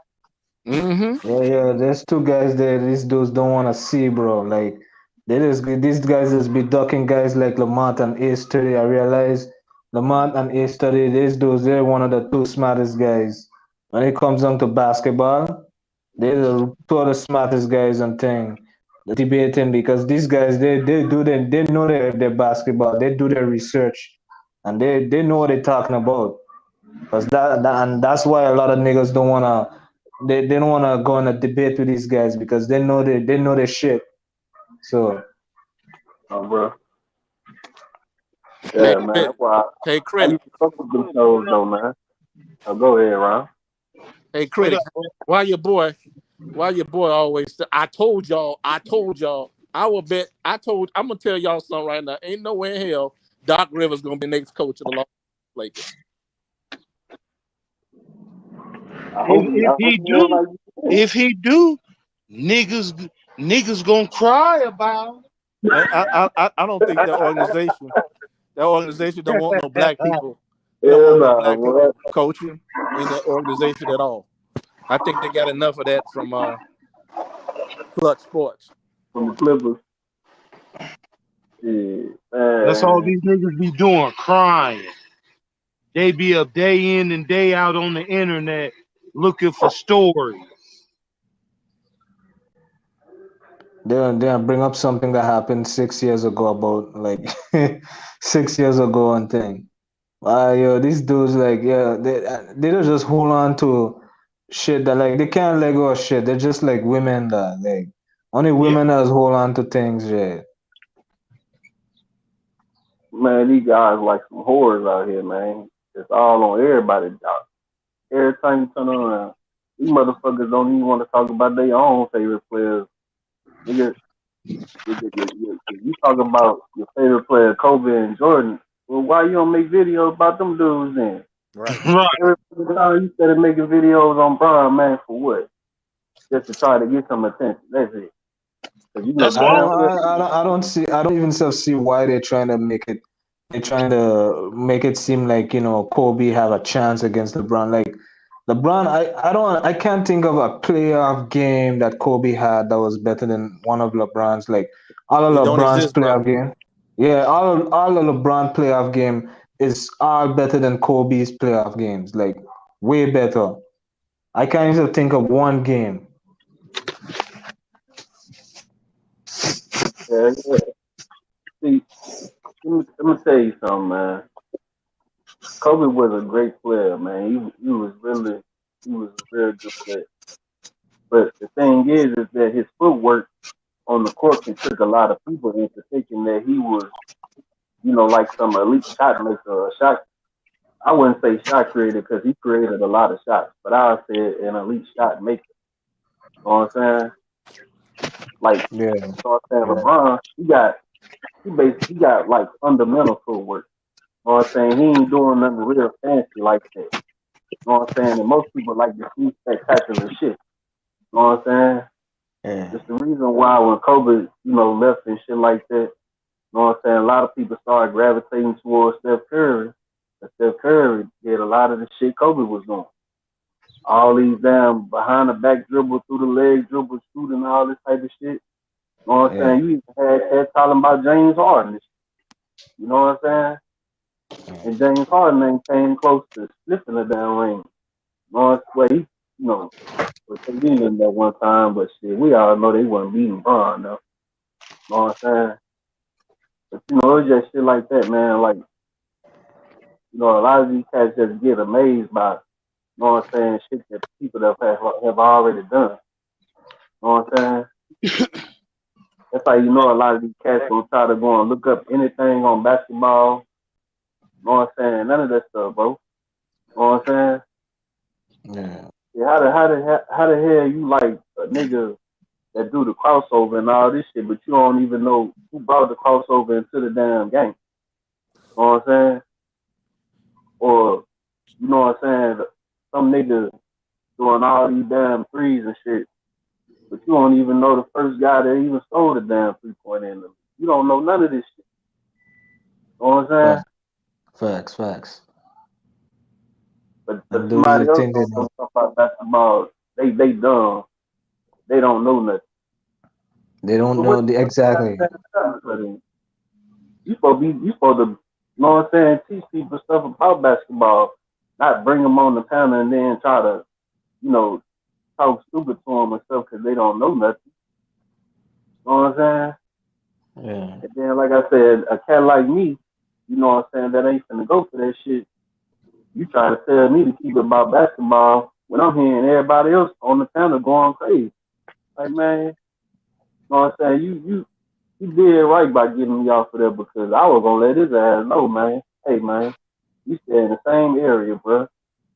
Mm-hmm. Yeah, there's 2 guys there these dudes don't want to see, bro. Like, these guys just be ducking guys like Lamont and A-Study. I realize Lamont and A-Study, these dudes, they're one of the 2 smartest guys. When it comes down to basketball, they're the 2 of the smartest guys on thing. Debating, because these guys, they know their basketball. They do their research. And they know what they're talking about. Because and that's why a lot of niggas don't wanna don't wanna go on a debate with these guys, because they know their shit. So bro. Yeah, man. That's why hey, I Critic. used to fuck with them shows though, man. Oh, go ahead, Ron. Hey, Critic. Why your boy always say, I told y'all. I will bet. I'm gonna tell y'all something right now. Ain't nowhere in hell Doc Rivers gonna be the next coach of the Los Angeles Lakers. If he do, niggas gonna cry about it. I don't think that organization don't want no black people. They don't want no black people coaching in that organization at all. I think they got enough of that from Clutch Sports. From the Clippers. Yeah, man. That's all these niggas be doing, crying. They be up day in and day out on the internet looking for stories. they'll bring up something that happened 6 years ago about, like, 6 years ago and thing. Yo, these dudes, like, yeah, they don't just hold on to shit that, like, they can't let go of shit. They're just like women that, like, only women that hold on to things, yeah. Man, these guys like some whores out here, man. It's all on everybody's job. Every time you turn around, These motherfuckers don't even want to talk about their own favorite players. Nigga, you talking about your favorite player, Kobe and Jordan. Well, why you don't make videos about them dudes then? Right. Every time you started making videos on Bron, man, for what? Just to try to get some attention. That's it. Cause you know That's I all. damn don't, well. I don't see, I don't even see why they're trying to make it. They're trying to make it seem like Kobe have a chance against LeBron. Like LeBron, I can't think of a playoff game that Kobe had that was better than one of LeBron's. Like all of It don't LeBron's exist, bro. playoff game, yeah, all of LeBron playoff game is all better than Kobe's playoff games. Like way better. I can't even think of one game. Yeah. See, let me tell you something, man. Kobe was a great player, man. He was a very good player. But the thing is that his footwork on the court can trick a lot of people into thinking that he was, like some elite shot maker or a shot. I wouldn't say shot creator because he created a lot of shots, but I would say an elite shot maker. You know what I'm saying? Like, Yeah, so I'm saying yeah, LeBron, he got like fundamental footwork. You know what I'm saying? He ain't doing nothing real fancy like that. You know what I'm saying? And most people like to see spectacular shit. You know what I'm saying? yeah, It's the reason why when Kobe, left and shit like that, you know what I'm saying? A lot of people started gravitating towards Steph Curry. And Steph Curry did a lot of the shit Kobe was doing. All these damn behind the back dribble, through the leg dribble, shooting, all this type of shit. You know what I'm yeah, saying? You even had talking about James Harden. You know what I'm saying? And James Harden ain't came close to sniffing the damn ring. You know what I'm saying? He, was competing in that one time, but shit, we all know they wasn't beating Bron though. You know what I'm saying? But it's just shit like that, man. Like, a lot of these cats just get amazed by, what I'm saying, shit that people that have already done. You know what I'm saying? That's how a lot of these cats gonna try to go and look up anything on basketball. You know what I'm saying? None of that stuff, bro. You know what I'm saying? yeah. Yeah, how the hell you like a nigga that do the crossover and all this shit, but you don't even know who brought the crossover into the damn game. You know what I'm saying? Or you know what I'm saying? Some nigga doing all these damn threes and shit, but you don't even know the first guy that even stole the damn 3 point in them. You don't know none of this shit. You know what I'm saying? Facts, facts, facts. But And those are somebody the else things they don't know know. stuff about basketball. They dumb. They don't know nothing. They don't But know what the the exactly. you supposed to, you know what I'm saying, teach people stuff about basketball, not bring them on the panel and then try to, you know, talk stupid to them and stuff because they don't know nothing. You know what I'm saying? Yeah, And then, like I said, a cat like me, you know what I'm saying, that ain't finna go for that shit. You try to tell me to keep it about basketball when I'm hearing everybody else on the panel going crazy. Like, man, you know what I'm saying? You did right by getting me off of there because I was gonna let his ass know, man. Hey, man, you stay in the same area, bro.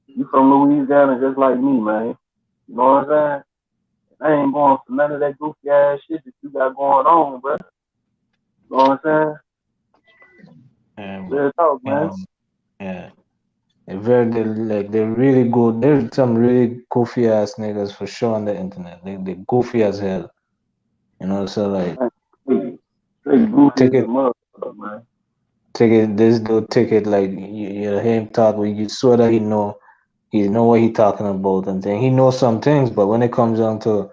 You from Louisiana just like me, man. You know what I'm saying? I ain't going for none of that goofy ass shit that you got going on, bro. You know what I'm saying? but Real talk, man. yeah. They're really good. There's some really goofy ass niggas for sure on the internet. They goofy as hell. So like Man, straight, straight goofy take as a it, motherfucker, man. this dude take it like you hear him talk, when you saw that he know what he talking about and thing. He knows some things, but when it comes down to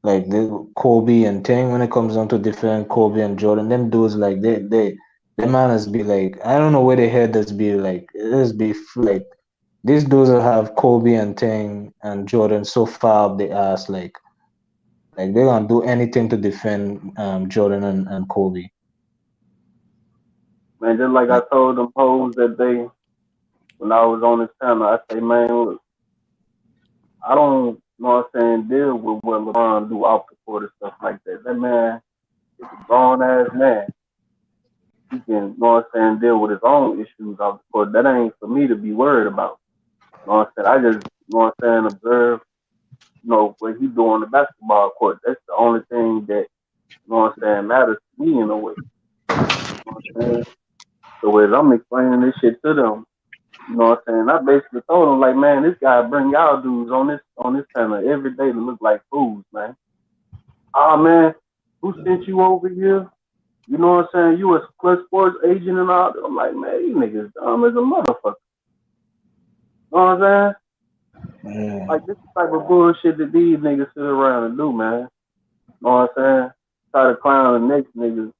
like the Kobe and thing, when it comes down to different Kobe and Jordan, them dudes like they manners be like, I don't know where they head this be like, this be like these dudes will have Kobe and thing and Jordan so far up the ass, like they're gonna do anything to defend Jordan and Kobe. Man, just like I Like told them hoes that day when I was on this panel, I say, man, look, I don't, you know what I'm saying, deal with what LeBron do off the court and stuff like that. That man is a grown ass man. He can, you know what I'm saying, deal with his own issues off the court. That ain't for me to be worried about. You know what I'm saying? I just, you know what I'm saying, observe, what he do on the basketball court. That's the only thing that, matters to me in a way. You know what I'm saying? So as I'm explaining this shit to them, I basically told them like, man, this guy bring y'all dudes on this panel every day to look like fools, man. Ah man, who sent you over here? You know what I'm saying? You a Clutch Sports agent and all that. I'm like, man, you niggas dumb as a motherfucker. You know what I'm saying? Yeah. Like, this type of bullshit that these niggas sit around and do, man. You know what I'm saying? Try to clown the next niggas, you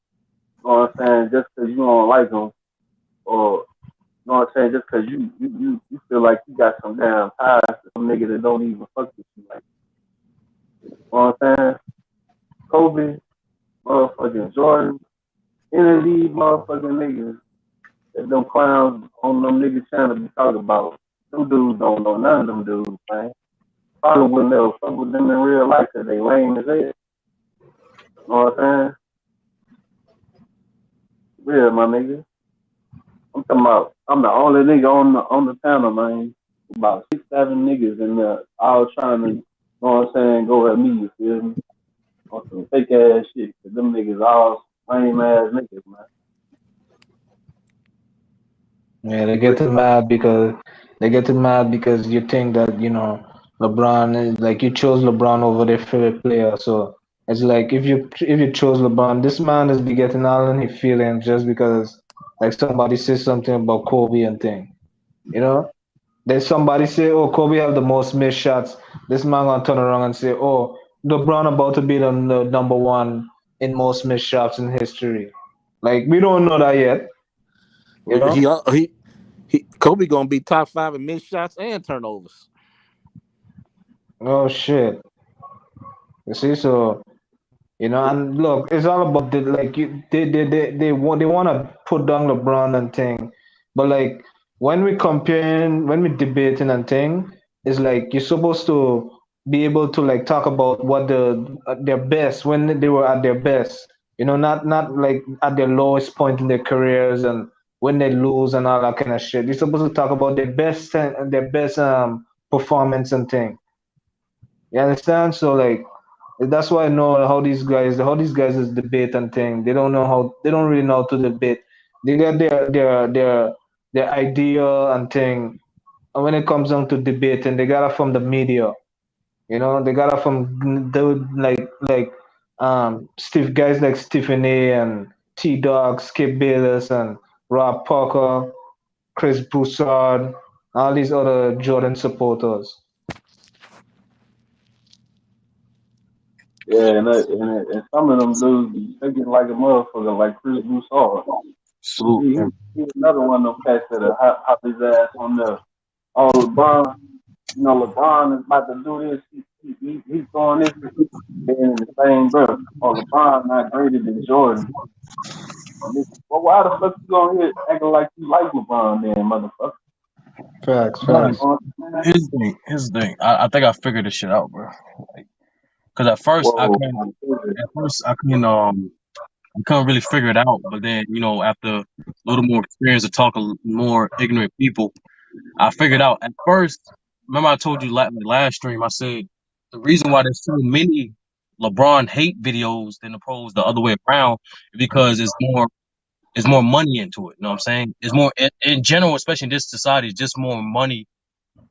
know what I'm saying, just because you don't like them. Or, you know what I'm saying, just because you feel like you got some damn ties to some nigga that don't even fuck with you. Like, you know what I'm saying? Kobe, motherfucking Jordan, any of these motherfucking niggas that them clowns on them niggas channel be talking about. Them dudes don't know none of them dudes, man. Probably wouldn't never fuck with them in real life because they lame as hell. You know what I'm saying? Real, my nigga. I'm talking about, I'm the only nigga on the panel, man. About 6, 7 niggas in there all trying to, you know what I'm saying, go at me, you feel me? On some fake ass shit. Cause them niggas all lame ass niggas, man. Yeah, they get mad because you think that LeBron is like, you chose LeBron over their favorite player. So it's like, if you chose LeBron, this man is be getting all in his feelings just because like somebody says something about Kobe and thing. You know, then somebody say, oh, Kobe have the most missed shots. This man gonna turn around and say, oh, LeBron about to be the number one in most missed shots in history. Like, we don't know that yet. You know. Kobe gonna be top 5 in missed shots and turnovers. Oh shit. You see, so and look, it's all about the like they want to put down LeBron and thing, but like when we debating and thing, it's like you're supposed to be able to like talk about what their best when they were at their best. Not like at their lowest point in their careers and when they lose and all that kind of shit. You're supposed to talk about their best performance and thing. You understand? So like that's why I know how these guys is debate and thing. They don't really know how to debate. They got their idea and thing. And when it comes down to debating, they got it from the media. They got it from Steve guys like Stephen A and T Dog, Skip Bayless and Rob Parker, Chris Broussard, all these other Jordan supporters. Yeah, and some of them dudes be thinking like a motherfucker, like Chris Broussard. Salute him. He's another one of them cats that hop his ass on the, oh, LeBron, LeBron is about to do this. He's throwing this. Then in the same breath, oh, LeBron not greater than Jordan. Well, why the fuck you on here acting like you like LeBron then, motherfucker? Facts, But facts. here's the thing. I think I figured this shit out, bro. Cause at first Whoa, I couldn't really figure it out. But then, after a little more experience of talking to more ignorant people, I figured out at first. Remember, I told you last stream, I said the reason why there's so many LeBron hate videos than opposed the other way around is because it's more money into it. You know what I'm saying? It's more in general, especially in this society, it's just more money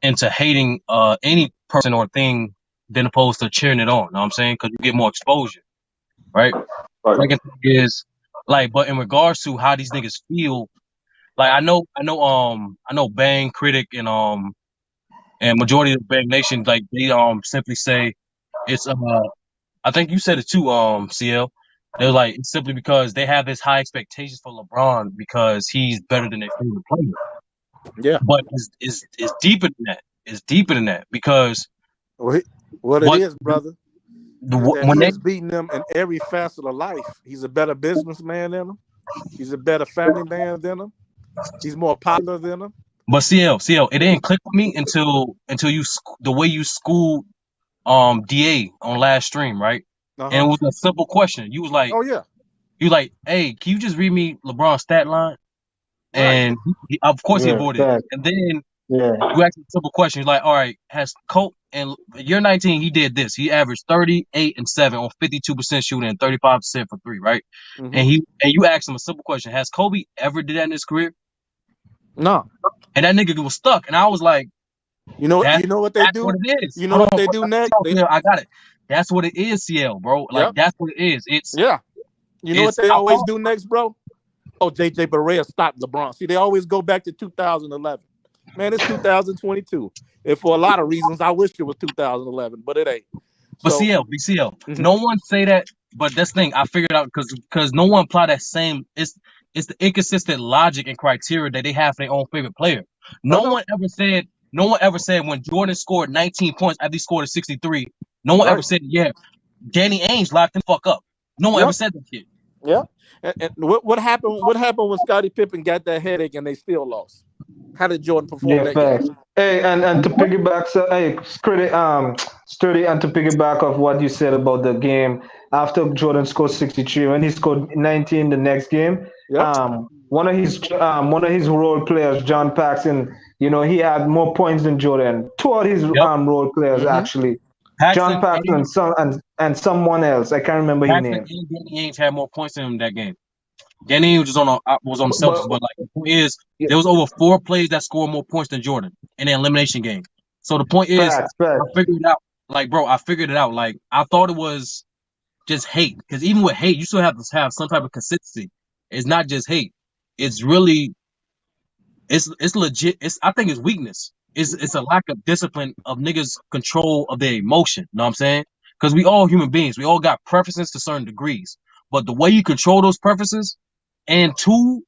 into hating any person or thing than opposed to cheering it on. You know what I'm saying? Because you get more exposure, right? right. Second thing is but in regards to how these niggas feel, like I know Bang Critic and majority of the Bang Nation, like they simply say it's I think you said it too, CL. They're like, it's simply because they have this high expectations for LeBron because he's better than their favorite player. Yeah. But it's deeper than that. It's deeper than that because what it is, brother, when he's beating them in every facet of life. He's a better businessman than them. He's a better family man than them. He's more popular than them. But CL, it didn't click with me until you the way you schooled DA on last stream, right? And it was a simple question. You was like, oh yeah, hey, can you just read me LeBron's stat line? Right. And of course he avoided it. Facts. And then Yeah. you asked a simple question. You're like, all right, has in year 19, he did this. He averaged 38 and 7 on 52% shooting and 35% for three, right? Mm-hmm. And you asked him a simple question: has Kobe ever did that in his career? No. And that nigga was stuck. And I was like, you know what they that's do? what it is. You know what they do next? I got it. That's what it is, CL, bro. Like that's what it is. It's You know what they always do next, bro? Oh, JJ Barea stopped LeBron. See, they always go back to 2011. Man, it's 2022. And for a lot of reasons, I wish it was 2011, but it ain't. But CL, no one say that. But this thing I figured out because no one apply that same. It's the inconsistent logic and criteria that they have for their own favorite player. No one ever said when Jordan scored 19 points after he scored a 63. No one ever said, yeah, Danny Ainge locked him fuck up. No one ever said that shit. Yeah. And what happened? What happened when Scottie Pippen got that headache and they still lost? How did Jordan perform that game? Hey, and to piggyback, Sturdy, and to piggyback off what you said about the game after Jordan scored 63, when he scored 19 the next game, one of his role players, John Paxson, he had more points than Jordan. Two of his role players actually. John Paxson and someone else. I can't remember his name. And Danny Ainge had more points than him that game. Danny Ainge was on the Celtics, but like the point is, there was over 4 players that scored more points than Jordan in the elimination game. So the point is, I figured it out. Like, bro, I figured it out. Like, I thought it was just hate, because even with hate, you still have to have some type of consistency. It's not just hate. It's really, it's legit. I think it's weakness. It's a lack of discipline of niggas' control of their emotion. You know what I'm saying? Because we all human beings. We all got preferences to certain degrees. But the way you control those preferences and whom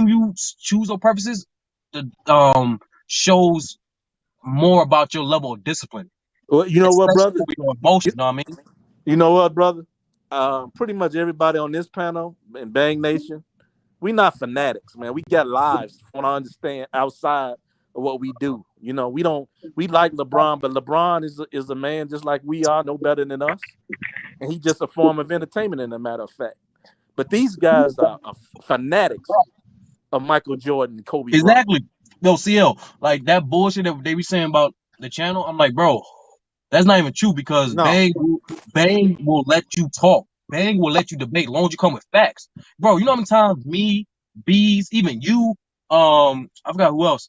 you choose those preferences shows more about your level of discipline. Well, you know what, brother? Your emotions, you know what I mean? You know what, brother? Pretty much everybody on this panel in Bang Nation, we not fanatics, man. We got lives. Want to understand outside of what we do. You know, we like LeBron, but LeBron is a man just like we are, no better than us. And he's just a form of entertainment, in a matter of fact. But these guys are fanatics of Michael Jordan and Kobe Bryant. Exactly. No, CL, like that bullshit that they be saying about the channel, I'm like, bro, that's not even true, because Bang will let you talk. Bang will let you debate as long as you come with facts. Bro, you know how many times me, Bees, even you, I forgot who else,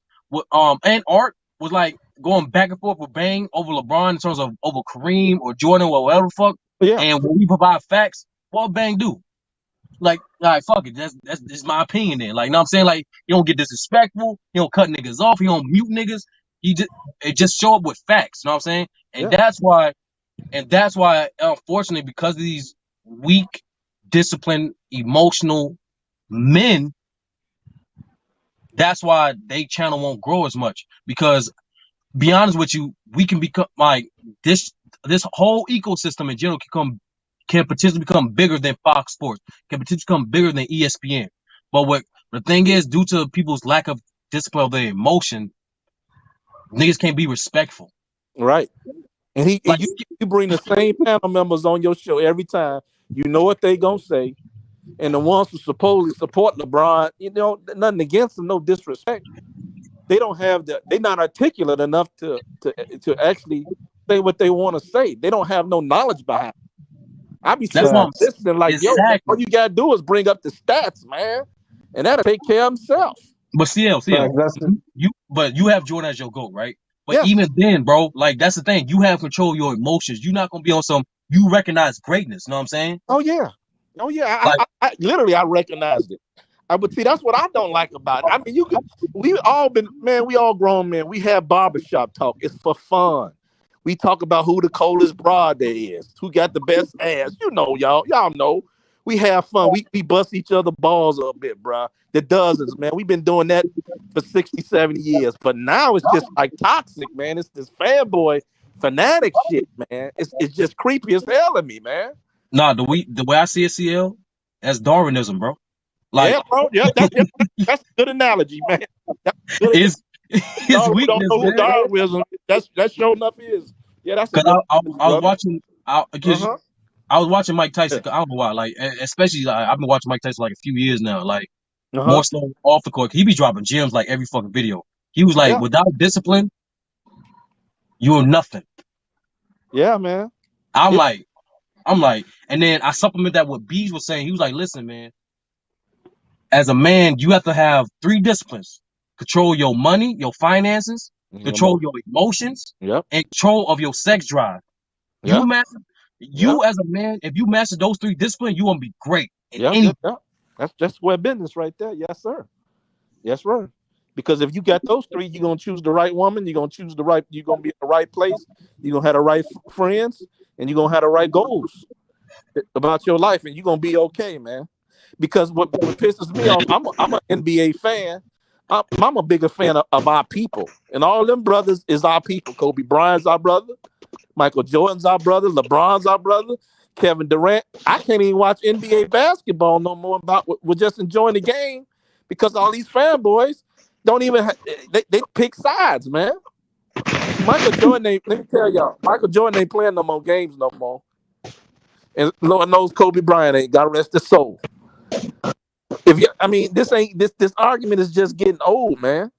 and Art was like going back and forth with Bang over LeBron in terms of over Kareem or Jordan or whatever the fuck. Yeah. And when we provide facts, what Bang do? Like, all right, fuck it. That's my opinion then. Like, you know what I'm saying? Like, you don't get disrespectful. You don't cut niggas off. You don't mute niggas. It just show up with facts. You know what I'm saying? And that's why, unfortunately, because of these weak, disciplined, emotional men, that's why they channel won't grow as much. Because, be honest with you, we can become like this whole ecosystem in general can potentially become bigger than Fox Sports, can potentially become bigger than ESPN. But what the thing is, due to people's lack of discipline of their emotion, niggas can't be respectful. Right. And you bring the same panel members on your show every time. You know what they gonna say. And the ones who supposedly support LeBron, nothing against them, no disrespect. They don't have they're not articulate enough to actually say what they want to say. They don't have no knowledge behind it. I be sitting listening like, yo, man, all you gotta do is bring up the stats, man, and that'll take care of himself. But CL, you have Jordan as your GOAT, right? But even then, bro, like that's the thing. You have control of your emotions. You're not gonna be on some. You recognize greatness. You know what I'm saying? Oh yeah. I literally recognized it. But see, that's what I don't like about it. I mean, we all grown men. We have barbershop talk. It's for fun. We talk about who the coldest broad there is, who got the best ass. Y'all know. We have fun. We bust each other balls a bit, bro. The dozens, man. We've been doing that for 60, 70 years. But now it's just like toxic, man. It's this fanboy fanatic shit, man. It's just creepy as hell to me, man. Nah, the way I see it, CL, that's Darwinism, bro. Like, yeah, bro. Yeah, that's a good analogy, man. It's weakness, don't know who Darwinism. That sure enough is. Yeah, that's because I was watching. I was watching Mike Tyson. I don't know why. Like, especially I've been watching Mike Tyson like a few years now. Like, more so off the court. He be dropping gems like every fucking video. He was like, without discipline, you're nothing. Yeah, man. I'm like, and then I supplement that what Bees was saying. He was like, listen, man, as a man, you have to have 3 disciplines: control your money, your finances, control your emotions, Yep. and control of your sex drive. You Yep. master, Yep. you as a man, if you master those 3 disciplines, you gonna be great in Yep. any. Yep. Yep. That's square business right there. Yes, sir. Yes, sir. Because if you got those 3, you're gonna choose the right woman. You're gonna choose the right. You're gonna be in the right place. You're gonna have the right friends, and you're gonna have the right goals about your life, and you're gonna be okay, man. Because what pisses me off, I'm an NBA fan. I'm a bigger fan of our people, and all them brothers is our people. Kobe Bryant's our brother. Michael Jordan's our brother. LeBron's our brother. Kevin Durant. I can't even watch NBA basketball no more. We're just enjoying the game because all these fanboys don't even they pick sides, man. Michael Jordan ain't. Let me tell y'all, Michael Jordan ain't playing no more games no more. And Lord knows Kobe Bryant ain't. God rest his soul. I mean, this argument is just getting old, man.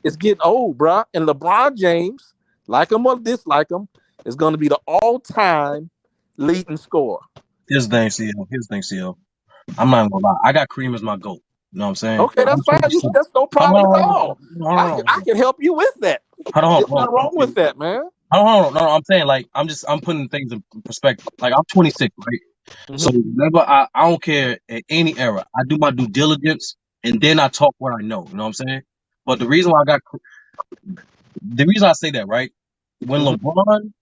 It's getting old, bro. And LeBron James, like him or dislike him, is going to be the all-time leading scorer. His thing, CL. I'm not gonna lie. I got Kareem as my GOAT. You know what I'm saying? Okay, that's fine. That's no problem at all. I can help you with that. There's nothing wrong with that, man. No. I'm saying, like, I'm putting things in perspective. Like, I'm 26, right? Mm-hmm. So whenever I don't care at any era, I do my due diligence and then I talk what I know. You know what I'm saying? But the reason I say that, right? When LeBron,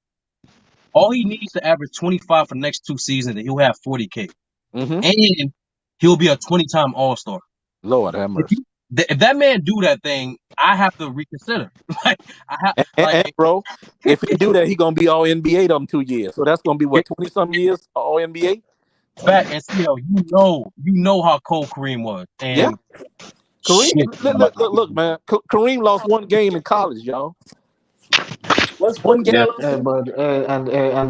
all he needs to average 25 for the next 2 seasons, and he'll have 40K, and he'll be a 20-time All-Star. Lord have mercy. If that man do that thing, I have to reconsider. Bro, if he do that, he gonna be all NBA them 2 years. So that's gonna be what 20-some years all NBA. Fact, and still, you know how cold Kareem was, and yeah. Kareem, look, man. Kareem lost 1 game in college, y'all. What's one game? And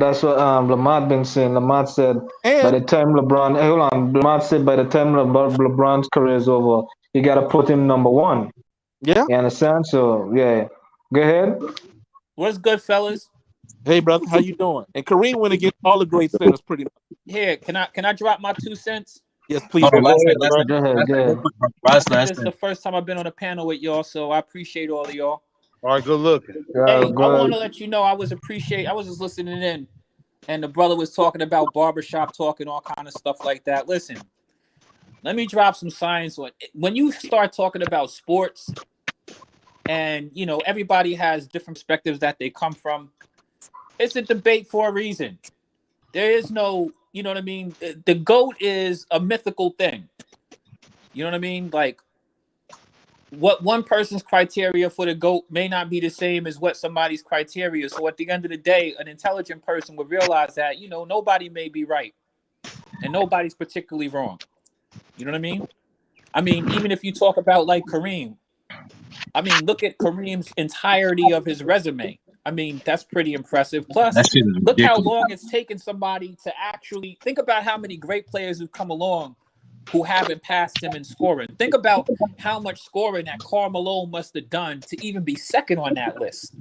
that's what Lamont been saying. Lamont said by the time LeBron, hold on, Lamont said by the time LeBron's career is over, you got to put him number 1. Yeah, you understand? So yeah, go ahead. What's good, fellas? Hey, brother, how you doing? And Kareem went against all the great centers, pretty much. Here, can I drop my 2 cents? Yes, please. Go ahead. This is the first time I've been on a panel with y'all, so I appreciate all of y'all. All right, good looking. Hey, I want to let you know I was just listening in, and the brother was talking about barbershop talk and all kind of stuff like that. Listen, let me drop some science on it. When you start talking about sports, and everybody has different perspectives that they come from. It's a debate for a reason. There is no, you know what I mean? The GOAT is a mythical thing. You know what I mean? Like, what one person's criteria for the GOAT may not be the same as what somebody's criteria. So at the end of the day, an intelligent person would realize that, nobody may be right and nobody's particularly wrong. You know what I mean? I mean, even if you talk about like Kareem, I mean, look at Kareem's entirety of his resume. I mean, that's pretty impressive. Plus, look how long it's taken somebody to actually think about how many great players who've come along who haven't passed him in scoring. Think about how much scoring that Karl Malone must have done to even be second on that list.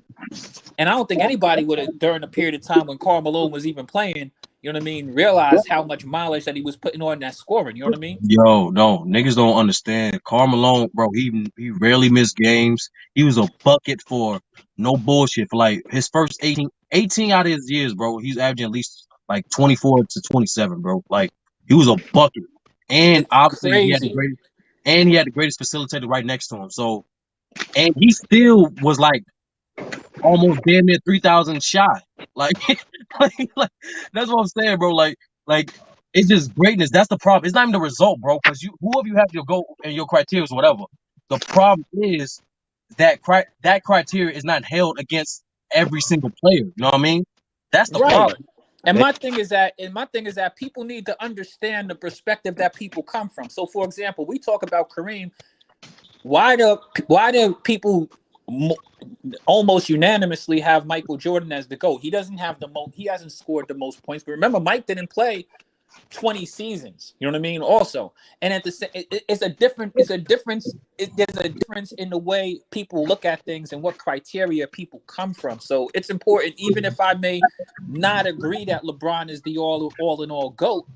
And I don't think anybody would have, during a period of time when Karl Malone was even playing, you know what I mean, realize how much mileage that he was putting on that scoring. You know what I mean? Yo, no, niggas don't understand. Karl Malone, bro, he rarely missed games. He was a bucket for no bullshit. For like his first 18 out of his years, bro, he's averaging at least like 24 to 27, bro. Like, he was a bucket. And it's obviously crazy. he had the greatest facilitator right next to him. So, and he still was like almost damn near 3,000 shy. Like, like that's what I'm saying, bro. Like it's just greatness. That's the problem. It's not even the result, bro. Because whoever you have your goal and your criteria or whatever. The problem is that that criteria is not held against every single player. You know what I mean? That's the problem. And my thing is that people need to understand the perspective that people come from. So, for example, we talk about Kareem. Why do people almost unanimously have Michael Jordan as the GOAT? He doesn't have the most. He hasn't scored the most points. But remember, Mike didn't play 20 seasons. You know what I mean? Also, and at the same, there's a difference in the way people look at things and what criteria people come from. So it's important, even if I may not agree that LeBron is the all in all GOAT,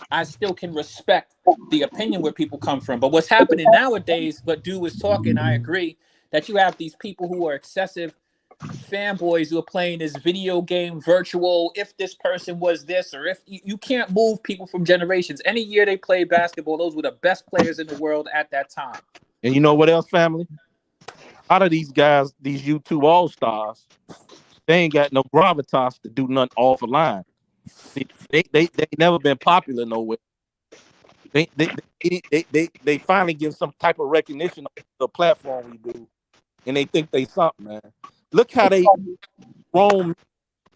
I still can respect the opinion where people come from. But what's happening nowadays, what Dude was talking, I agree that you have these people who are excessive fanboys who are playing this video game virtual, if this person was this, or if you can't move people from generations. Any year they played basketball, those were the best players in the world at that time. And you know what else, family? Out of these guys, these YouTube all-stars, they ain't got no gravitas to do nothing off the line. They never been popular nowhere. They finally give some type of recognition on the platform we do, and they think they something, man. Look how they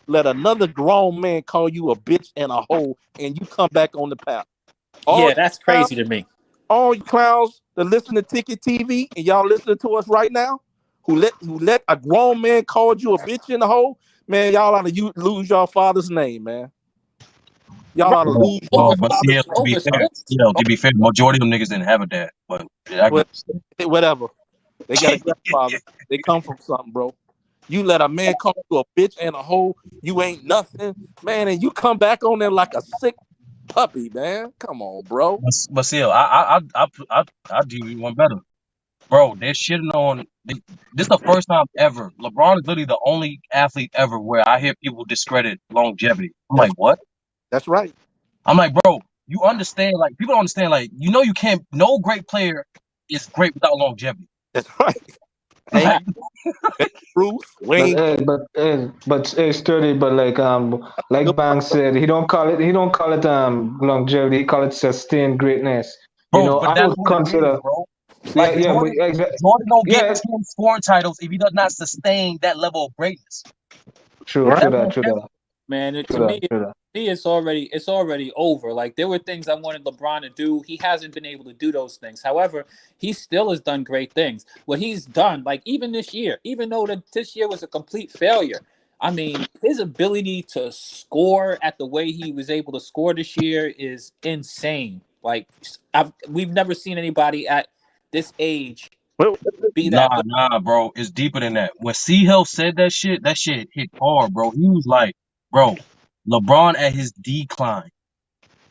let another grown man call you a bitch and a hoe, and you come back on the path. Yeah, that's crazy to me. All you clowns that listen to Ticket TV and y'all listening to us right now, who let a grown man call you a bitch and a hoe, man, y'all ought to lose your father's name, man. Y'all ought to lose your but father's name. to be fair, majority of them niggas didn't have a dad. But yeah, whatever. They got a grandfather. They come from something, bro. You let a man call you a bitch and a hoe, you ain't nothing, man, and you come back on there like a sick puppy, man. Come on, bro. But still, I'll do you one better, bro. They're shitting on. This is the first time ever. LeBron is literally the only athlete ever where I hear people discredit longevity. I'm like, what? That's right. I'm like, bro, you understand? Like, people don't understand. Like, you can't. No great player is great without longevity. That's right. Hey, Bruce, Wayne, but sturdy. But like Bang said, he don't call it longevity. He call it sustained greatness. Bro, but I that's would consider. bro. Like Jordan don't get 10 scoring titles if he does not sustain that level of greatness. True that. Man, to me, it's already over. Like, there were things I wanted LeBron to do. He hasn't been able to do those things. However, he still has done great things. What he's done, like even this year, even though this year was a complete failure, I mean, his ability to score at the way he was able to score this year is insane. Like, we've never seen anybody at this age be that. Nah, bro. It's deeper than that. When C-Hill said that shit hit hard, bro. He was like, bro, LeBron at his decline,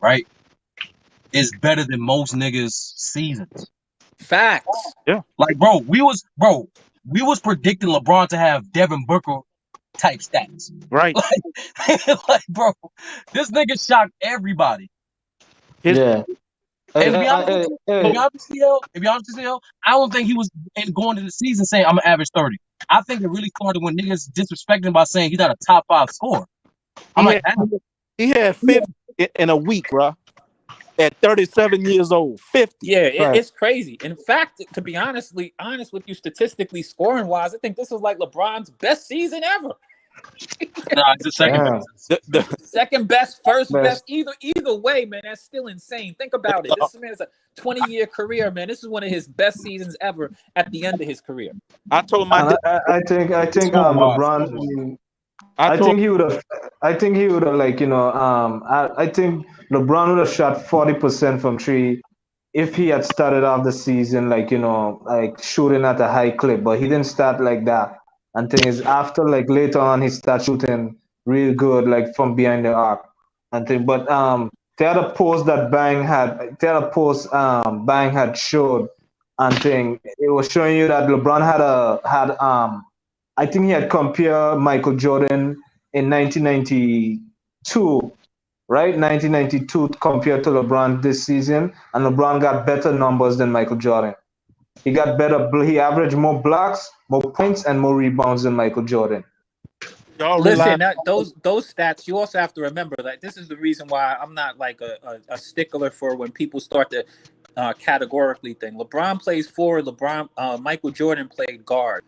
right, is better than most niggas' seasons. Facts. Yeah. Like, bro, we was predicting LeBron to have Devin Booker type stats. Right. Like, bro, this nigga shocked everybody. Yeah. And to be honest with you, I don't think he was going into the season saying I'm an average 30. I think it really started when niggas disrespected him by saying he's not a top 5 scorer. He had 50 in a week, bro. At 37 years old, 50. Yeah, it's crazy. In fact, to be honest with you, statistically scoring wise, I think this was like LeBron's best season ever. It's the second best. Second best, first best. Either way, man, that's still insane. Think about it. This man is a 20-year career, man. This is one of his best seasons ever at the end of his career. I think LeBron. I think he would have I think LeBron would have shot 40% from three if he had started off the season like shooting at a high clip, but he didn't start like that. And thing is, after later on, he started shooting real good from behind the arc. And thing, but the other post that Bang had showed, and thing, it was showing you that LeBron had I think he had compared Michael Jordan in 1992, right? 1992 compared to LeBron this season, and LeBron got better numbers than Michael Jordan. He got better. He averaged more blocks, more points, and more rebounds than Michael Jordan. Listen, those stats, you also have to remember that this is the reason why I'm not like a stickler for when people start to categorically think. LeBron plays forward. Michael Jordan played guard.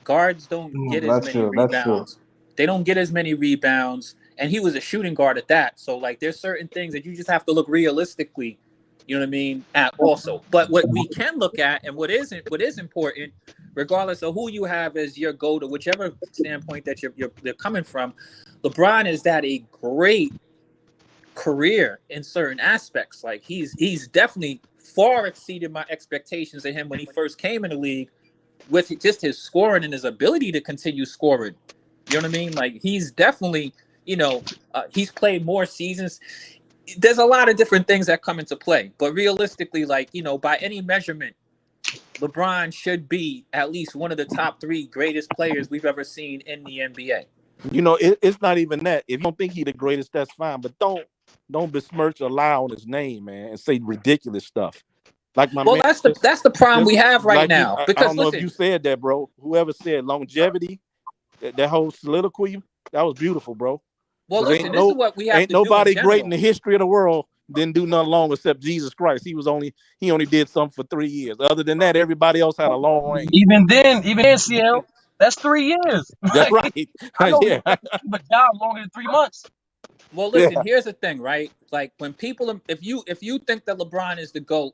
Guards don't get as many rebounds. They don't get as many rebounds, and he was a shooting guard at that. So there's certain things that you just have to look realistically, you know what I mean, at also. But what we can look at and what is important, regardless of who you have as your go-to, whichever standpoint that you're coming from, LeBron is that a great career in certain aspects. Like he's definitely far exceeded my expectations of him when he first came in the league, with just his scoring and his ability to continue scoring. You know what I mean? Like he's definitely, he's played more seasons. There's a lot of different things that come into play, but realistically, like, by any measurement, LeBron should be at least one of the top 3 greatest players we've ever seen in the NBA. It's not even that. If you don't think he's the greatest, that's fine. But don't besmirch or lie on his name, man, and say ridiculous stuff. Like my man, that's the problem we have right now. Because I don't know if you said that, bro. Whoever said longevity, that whole soliloquy, that was beautiful, bro. Well, listen, this is what we have to do. Ain't nobody great in the history of the world didn't do nothing long except Jesus Christ. He only did something for 3 years. Other than that, everybody else had a long reign. Even then, CL, that's 3 years. That's right. I know, but job longer than 3 months. Well, listen, here's the thing, right? Like when people, if you think that LeBron is the GOAT,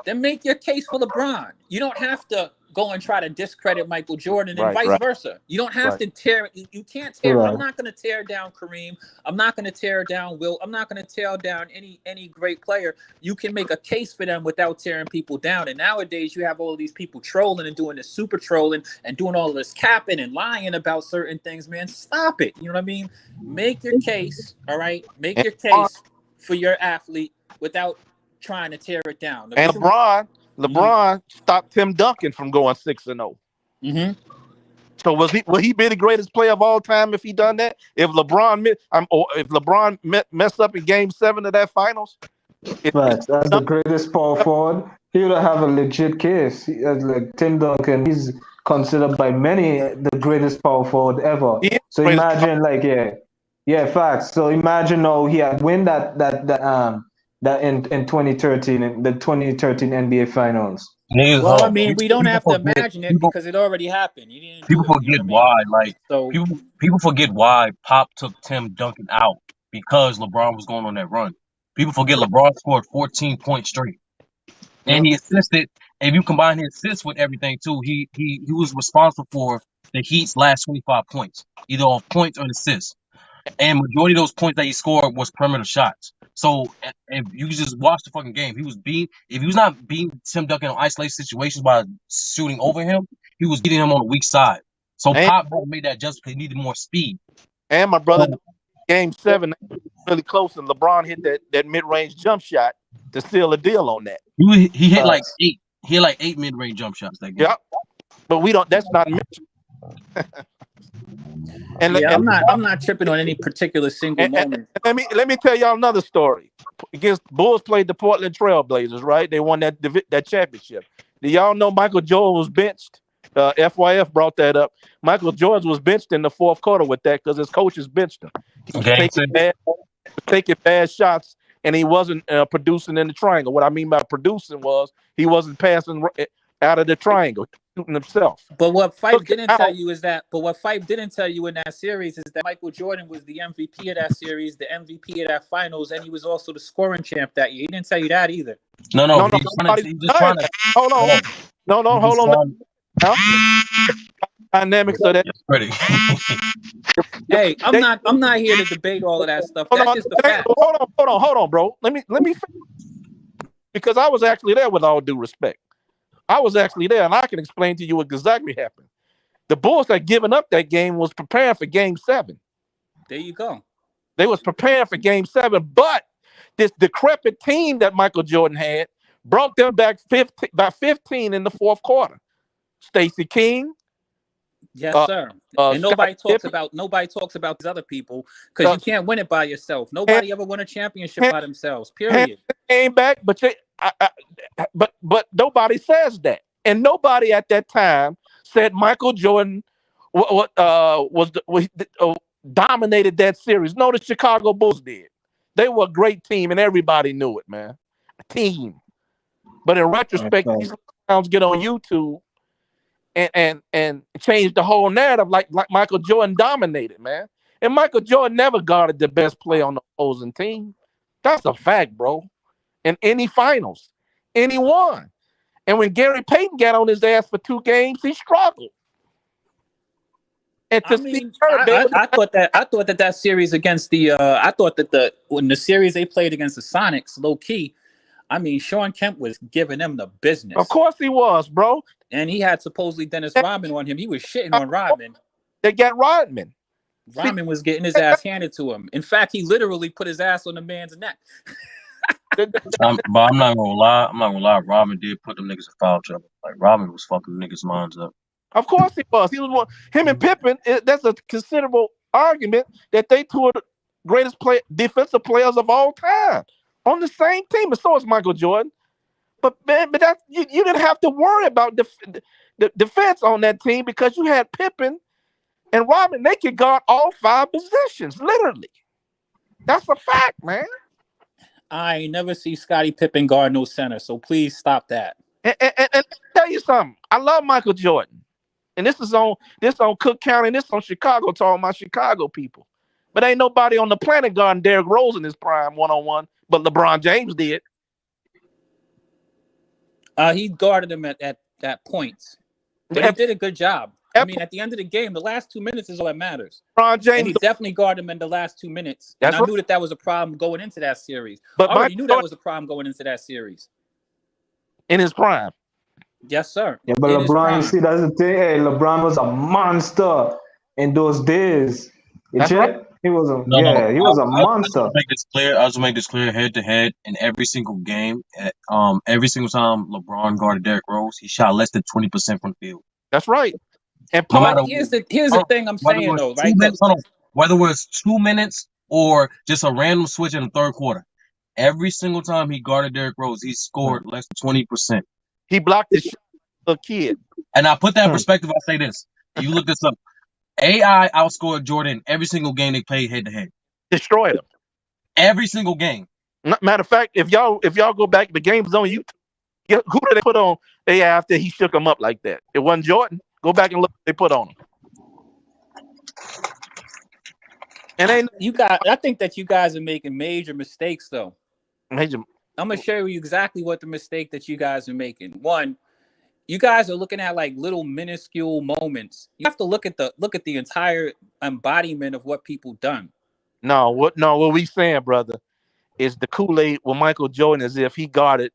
then make your case for LeBron. You don't have to go and try to discredit Michael Jordan and vice versa. You don't have to tear. You can't tear. I'm not going to tear down Kareem. I'm not going to tear down Will. I'm not going to tear down any great player. You can make a case for them without tearing people down. And nowadays you have all of these people trolling and doing this super trolling and doing all of this capping and lying about certain things, man. Stop it. You know what I mean? Make your case. All right. Make your case for your athlete without trying to tear it down. And LeBron stopped Tim Duncan from going 6-0. Mm-hmm. So will he be the greatest player of all time if he done that? If LeBron messed up in Game 7 of that finals, that's the greatest power forward. He would have a legit case. Like Tim Duncan, he's considered by many the greatest power forward ever. So imagine, facts. So imagine he had win that in 2013, in the 2013 NBA Finals. Well, I mean, we don't have to imagine it because it already happened. You didn't. People forget why. Like, people forget why Pop took Tim Duncan out because LeBron was going on that run. People forget LeBron scored 14 points straight, and he assisted. If you combine his assists with everything too, he was responsible for the Heat's last 25 points, either off points or assists. And majority of those points that he scored was perimeter shots. So if you just watch the fucking game, if he was not beating Tim Duncan in isolated situations by shooting over him, he was beating him on the weak side. So Pop made that just because he needed more speed. And my brother, Game 7, really close, and LeBron hit that mid-range jump shot to seal a deal on that. He hit like 8. He hit like 8 mid-range jump shots that game. Yeah, but we don't. That's not mentioned. I'm not tripping on any particular single moment. Let me tell y'all another story. Bulls played the Portland Trail Blazers, right? They won that championship. Do y'all know Michael Jordan was benched? FYF brought that up. Michael Jordan was benched in the fourth quarter with that because his coaches benched him. He was taking bad shots, and he wasn't producing in the triangle. What I mean by producing was he wasn't passing out of the triangle, shooting himself. But what Fife didn't tell you in that series is that Michael Jordan was the MVP of that series, the MVP of that finals, and he was also the scoring champ that year. He didn't tell you that either. No. Hold on. Dynamics of that. Hey, I'm not here to debate all of that stuff. That's just the fact. Hold on, bro. Let me because I was actually there, with all due respect. I was actually there, and I can explain to you what exactly happened. The Bulls had given up that game, was preparing for Game 7. There you go. They was preparing for Game 7, but this decrepit team that Michael Jordan had brought them back 15 in the fourth quarter. Stacey King. Yes, sir. And nobody talks about these other people because you can't win it by yourself. Nobody ever won a championship by themselves. Period. Came back, but nobody says that, and nobody at that time said Michael Jordan dominated that series. No, the Chicago Bulls did. They were a great team, and everybody knew it, man. A team. But in retrospect, these clowns get on YouTube and change the whole narrative like Michael Jordan dominated, man. And Michael Jordan never guarded the best player on the opposing team. That's a fact, bro. In any finals, and he won. And when Gary Payton got on his ass for 2 games, he struggled. And I to see mean, her be able to, I thought that series against the when the series they played against the Sonics, low key. I mean, Sean Kemp was giving them the of business, course he was, bro. and he had supposedly Dennis Rodman on him. He was shitting on Rodman. They got Rodman. See, Rodman was getting his ass handed to him. In fact, he literally put his ass on the man's neck. But I'm not gonna lie. I'm not gonna lie. Robin did put them niggas in foul trouble. Like Robin was fucking niggas' minds up. of course he was. He was one. Him and Pippen. That's a considerable argument that they two are the greatest defensive players of all time on the same team. And so is Michael Jordan. But man, that you didn't have to worry about the defense on that team because you had Pippen and Rodman. They could guard all 5 positions, literally. That's a fact, man. I ain't never see Scottie Pippen guard no center, so please stop that. And let me tell you something. I love Michael Jordan. And this on Cook County, this on Chicago, talking about Chicago people. But ain't nobody on the planet guarding Derrick Rose in his prime one-on-one, but LeBron James did. He guarded him at points, but he did a good job. I mean, at the end of the game, the last 2 minutes is all that matters. LeBron James, and he definitely guarded him in the last 2 minutes. And I knew that was a problem going into that series. But I already knew that was a problem going into that series. In his prime. Yes, sir. Yeah, but LeBron, you see, that's the thing. Hey, LeBron was a monster in those days. That's right. He was he was a monster. I'll make this clear. I'll just make this clear. Head to head in every single game, every single time LeBron guarded Derrick Rose, he shot less than 20% from the field. That's right. And here's the thing I'm saying though, right? Whether it was 2 minutes or just a random switch in the third quarter, every single time he guarded Derrick Rose, he scored less than 20%. He blocked the shot of a kid. And I put that in perspective. I say this. You look this up. AI outscored Jordan every single game they played head to head. Destroyed him. Every single game. Matter of fact, if y'all go back, the game's on YouTube. Who did they put on AI after he shook him up like that? It wasn't Jordan. Go back and look what they put on him. And I think that you guys are making major mistakes though. Major. I'm gonna show you exactly what the mistake that you guys are making. One, you guys are looking at like little minuscule moments. You have to look at the entire embodiment of what people done. No, what we saying, brother, is the Kool-Aid with Michael Jordan as if he guarded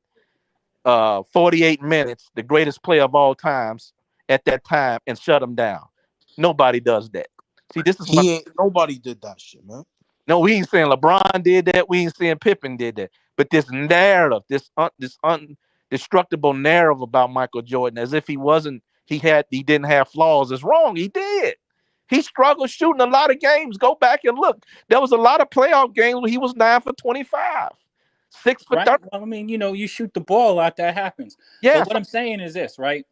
48 minutes, the greatest player of all times at that time, and shut him down. Nobody does that. See, this is nobody did that shit, man. No, we ain't saying LeBron did that. We ain't saying Pippen did that. But this narrative, this indestructible narrative about Michael Jordan, as if he didn't have flaws, is wrong. He did. He struggled shooting a lot of games. Go back and look. There was a lot of playoff games where he was 9 for 25, 6 for 30. I mean, you shoot the ball a lot, that happens. Yeah. But what I'm saying is this, right?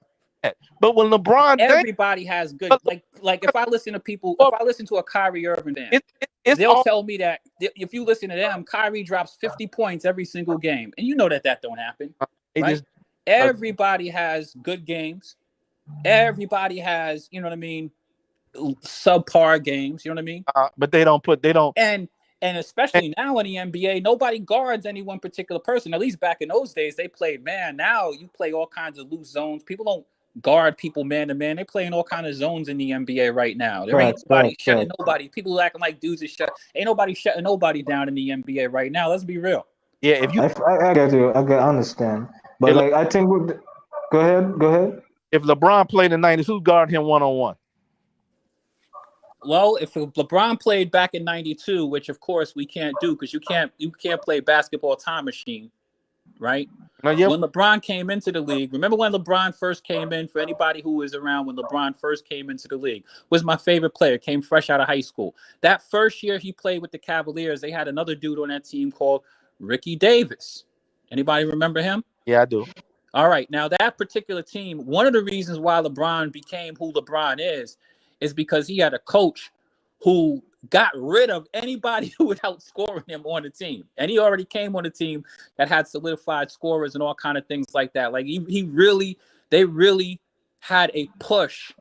But when LeBron, everybody has good. Like if I listen to people, if I listen to a Kyrie Irving fan, they'll tell me that if you listen to them, Kyrie drops 50 points every single game, and you know that don't happen. Right? Everybody has good games. Everybody has, you know what I mean, subpar games. You know what I mean? But they don't. And especially now in the NBA, nobody guards any one particular person. At least back in those days, they played man. Now you play all kinds of loose zones. People don't guard people man to man. They play in all kinds of zones in the NBA right now. There ain't nobody shutting nobody. People acting like dudes are shut. Ain't nobody shutting nobody down in the NBA right now. Let's be real. Yeah, if you, I get you. I understand. But like, I think go ahead. If LeBron played in the 90s, who guarded him one-on-one? Well, if LeBron played back in '92, which of course we can't do because you can't play basketball time machine, right? When LeBron came into the league, remember when LeBron first came in? For anybody who was around when LeBron first came into the league, was my favorite player. Came fresh out of high school. That first year he played with the Cavaliers, they had another dude on that team called Ricky Davis. Anybody remember him? Yeah, I do. All right. Now that particular team, one of the reasons why LeBron became who LeBron is because he had a coach who got rid of anybody who was outscoring him on the team. And he already came on a team that had solidified scorers and all kind of things like that. Like they really had a push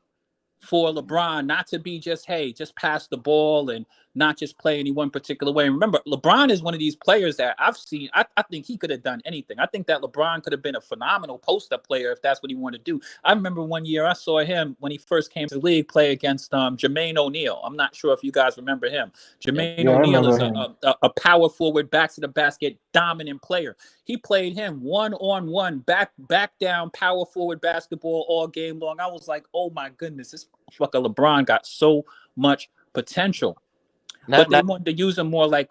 for LeBron not to be just pass the ball and not just play any one particular way. And remember, LeBron is one of these players that I've seen. I think he could have done anything. I think that LeBron could have been a phenomenal post-up player if that's what he wanted to do. I remember one year I saw him when he first came to the league play against Jermaine O'Neal. I'm not sure if you guys remember him. Jermaine O'Neal is a power forward, back to the basket, dominant player. He played him one-on-one, back down, power forward basketball all game long. I was like, oh my goodness, this fucker LeBron got so much potential. But they wanted to use him more like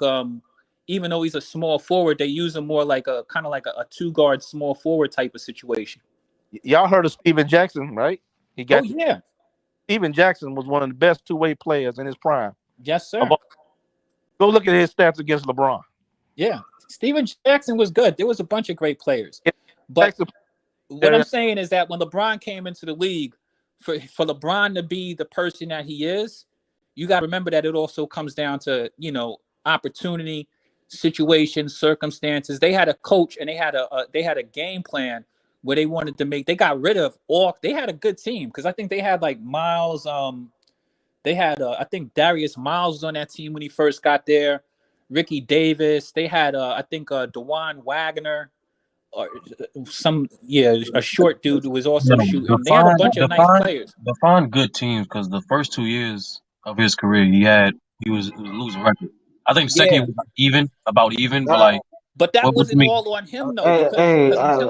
even though he's a small forward, they use him more like a kind of like a 2-guard small forward type of situation. Y'all heard of Steven Jackson, right? Yeah. Steven Jackson was one of the best 2-way players in his prime. Yes, sir. Go look at his stats against LeBron. Yeah. Steven Jackson was good. There was a bunch of great players. But what I'm saying is that when LeBron came into the league, for LeBron to be the person that he is, you got to remember that it also comes down to, opportunity, situations, circumstances. They had a coach and they had a game plan where they wanted to they got rid of they had a good team because I think they had like Miles. They had I think Darius Miles was on that team when he first got there. Ricky Davis. They had I think DeJuan Wagner. Or a short dude who was also shooting. They had a bunch of nice players. Define good teams because the first 2 years of his career, he was losing record. I think second year was about even, but that wasn't all on him though.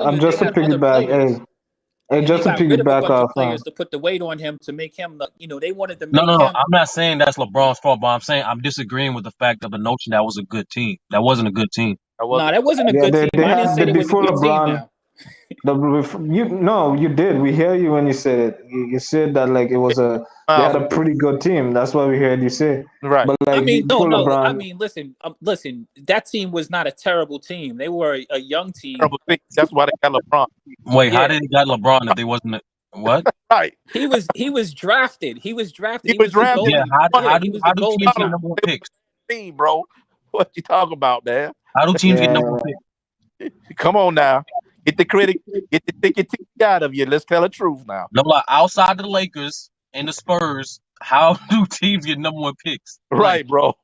I'm just to piggyback. Just to piggyback off players to put the weight on him to make him they wanted to make him. No, I'm not saying that's LeBron's fault, but I'm saying I'm disagreeing with the fact of the notion that was a good team. That wasn't a good team. No, that wasn't a good team. I didn't say it was a good team now. You did. We hear you when you said it. You said that like it was they had a pretty good team. That's what we heard you say. Right. But like, I mean, listen. That team was not a terrible team. They were a young team. That's why they got LeBron. Wait, how did he got LeBron if they wasn't what? Right. He was drafted. He was drafted. Yeah. How do teams get number 1 picks? Team, bro. What you talking about, man? How do teams get number 1 pick? Come on now. Get the critic, get the ticket out of you. Let's tell the truth now. No, like outside the Lakers and the Spurs, how do teams get number 1 picks? Right, bro.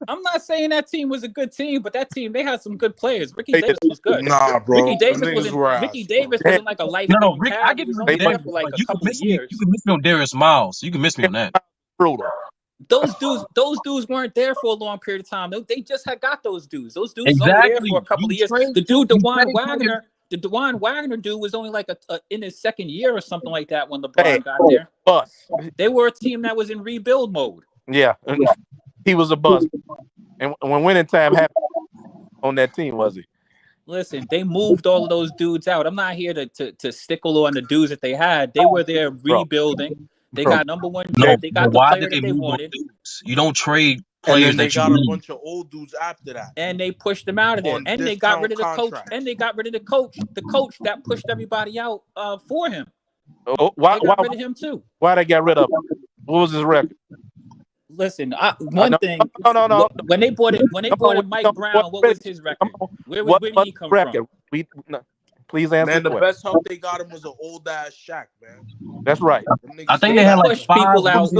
I'm not saying that team was a good team, but that team, they had some good players. Ricky Davis was good. Nah, bro. Ricky Davis wasn't like a lifelong Rick, I give you there for like a couple of years. You can miss me on Darius Miles. You can miss me on that. Brutal. Those dudes weren't there for a long period of time. They just had got those dudes. Those dudes exactly. were there for a couple of years. The dude, the DeJuan Wagner dude was only like in his second year or something like that when LeBron got there. Bust. They were a team that was in rebuild mode. Yeah, he was a bust. And when winning time happened on that team, was he? Listen, they moved all of those dudes out. I'm not here to stickle on the dudes that they had. They were there rebuilding. They got number 1 draft. They got the player that they wanted. You don't trade players and then they got a bunch of old dudes after that. And they pushed them out of there. And they got rid of the coach. And they got rid of the coach. The coach that pushed everybody out for him. Why got rid of him too? Why they got rid of him? What was his record? Listen, thing. No. When they brought in Mike Brown, what was his record? Where did he come from? Please answer. Man, the best help they got him was an old ass Shaq, man. That's right. I think they had like 5 people out.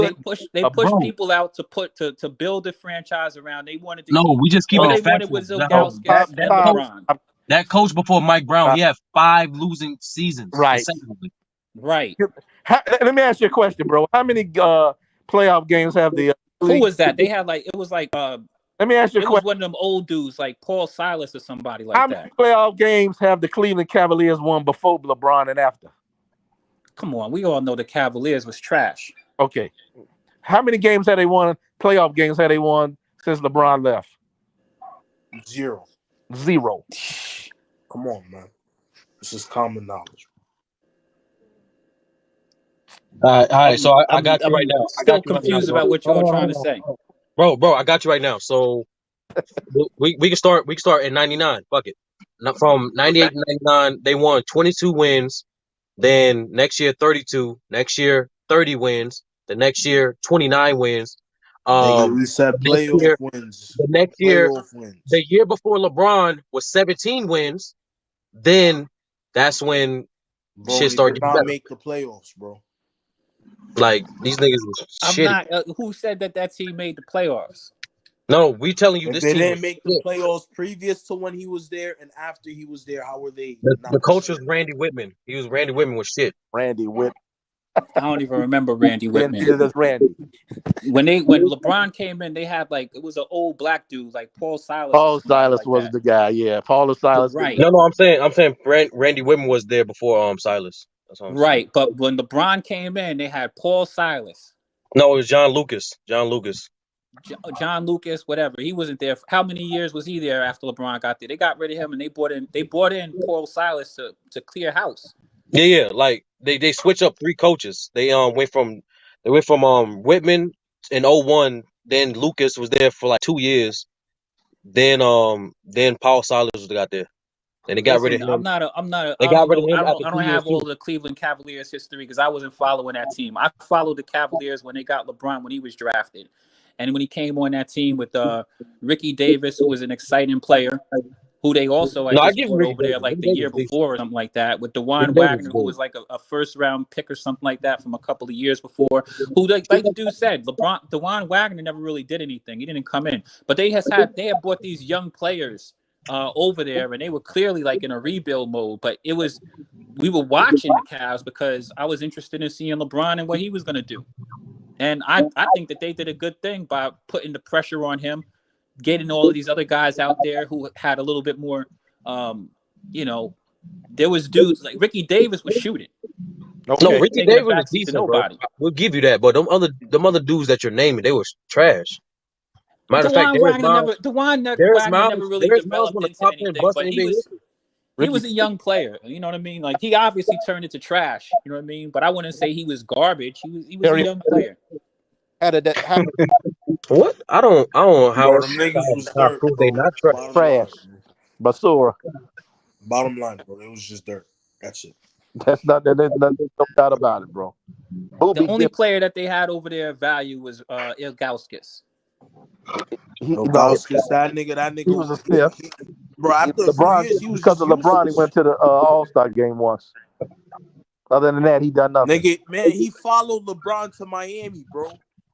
They pushed people out to build a franchise around. They wanted to. No, we just keep it factual. That coach before Mike Brown, he had 5 losing seasons. Right. Right. Let me ask you a question, bro. How many playoff games have the? Who was that? They had Let me ask you a question. It was one of them old dudes like Paul Silas or somebody like that. How many playoff games have the Cleveland Cavaliers won before LeBron and after? Come on, we all know the Cavaliers was trash. Okay. How many games have they won? Playoff games have they won since LeBron left? 0. Come on, man. This is common knowledge. All right. So I got you right now. Still confused about what y'all trying to say. Bro, I got you right now. So we can start in 99. Fuck it. From 98 to 99, they won 22 wins. Then next year 32. Next year 30 wins. The next year 29 wins. We said playoff wins. The next year, the year before LeBron was 17 wins. Then that's when shit started. Did not make the playoffs, bro. Like these niggas was I'm shitty. not. Who said that team made the playoffs? No, we telling you If this they team was didn't make the shit. playoffs previous to when he was there and after he was there, how were they The not coach shit? was Randy Whitman. Randy Whitman was shit. Randy Whit. I don't even remember Randy Whitman. Neither does Randy. When LeBron came in, they had like it was an old black dude like Paul Silas. Or Paul somebody Silas like was that. the guy. Yeah, Paul Silas. Right. No, I'm saying Randy Whitman was there before Silas. That's what I'm saying. Right, but when LeBron came in, they had Paul Silas. No, it was John Lucas. John Lucas. John Lucas, whatever. He wasn't there. How many years was he there after LeBron got there? They got rid of him and they brought in Paul Silas to clear house. Yeah. Like they switched up 3 coaches. They went from Whitman in 01. Then Lucas was there for like 2 years. Then Paul Silas got there. And they got rid of him. I'm not. They I got don't rid know. of him I after 2 don't years have all too. the Cleveland Cavaliers history because I wasn't following that team. I followed the Cavaliers when they got LeBron when he was drafted, and when he came on that team with Ricky Davis, who was an exciting player, who they also No, had I just give you brought Ricky over there Davis. like Ricky the year Davis decent. before or something like that, with Ricky DeJuan Davis Wagner, is who good. was like a first round pick or something like that from a couple of years before. Who like the dude said, DeJuan Wagner never really did anything. He didn't come in, but they had brought these young players over there, and they were clearly like in a rebuild mode. But we were watching the Cavs because I was interested in seeing LeBron and what he was going to do. And I think that they did a good thing by putting the pressure on him, getting all of these other guys out there who had a little bit more, there was dudes like Ricky Davis was shooting. Okay. No, He wasn't Ricky taking a Davis was backseat to decent, bro. nobody. We'll give you that. But them other dudes that you're naming, they were trash. Matter of fact, DeJuan Wagner never really Darius Miles developed won a into top 10 anything, bust but NBA history. he was a young player. You know what I mean? Like he obviously turned into trash. You know what I mean? But I wouldn't say he was garbage. He was a young player. What? I don't know Bro, how them niggas was dirt, prove they bro. not trash. Bottom Trash. line, Basura. bottom line, bro. It was just dirt. That's it. There's no doubt about it, bro. The only player that they had over there of value was Ilgauskas. Ilgauskas, that nigga. He was a stiff. Bro, after a few years, he was because just of LeBron. useless. He went to the All-Star game once. Other than that, he done nothing. Nigga, man, he followed LeBron to Miami, bro.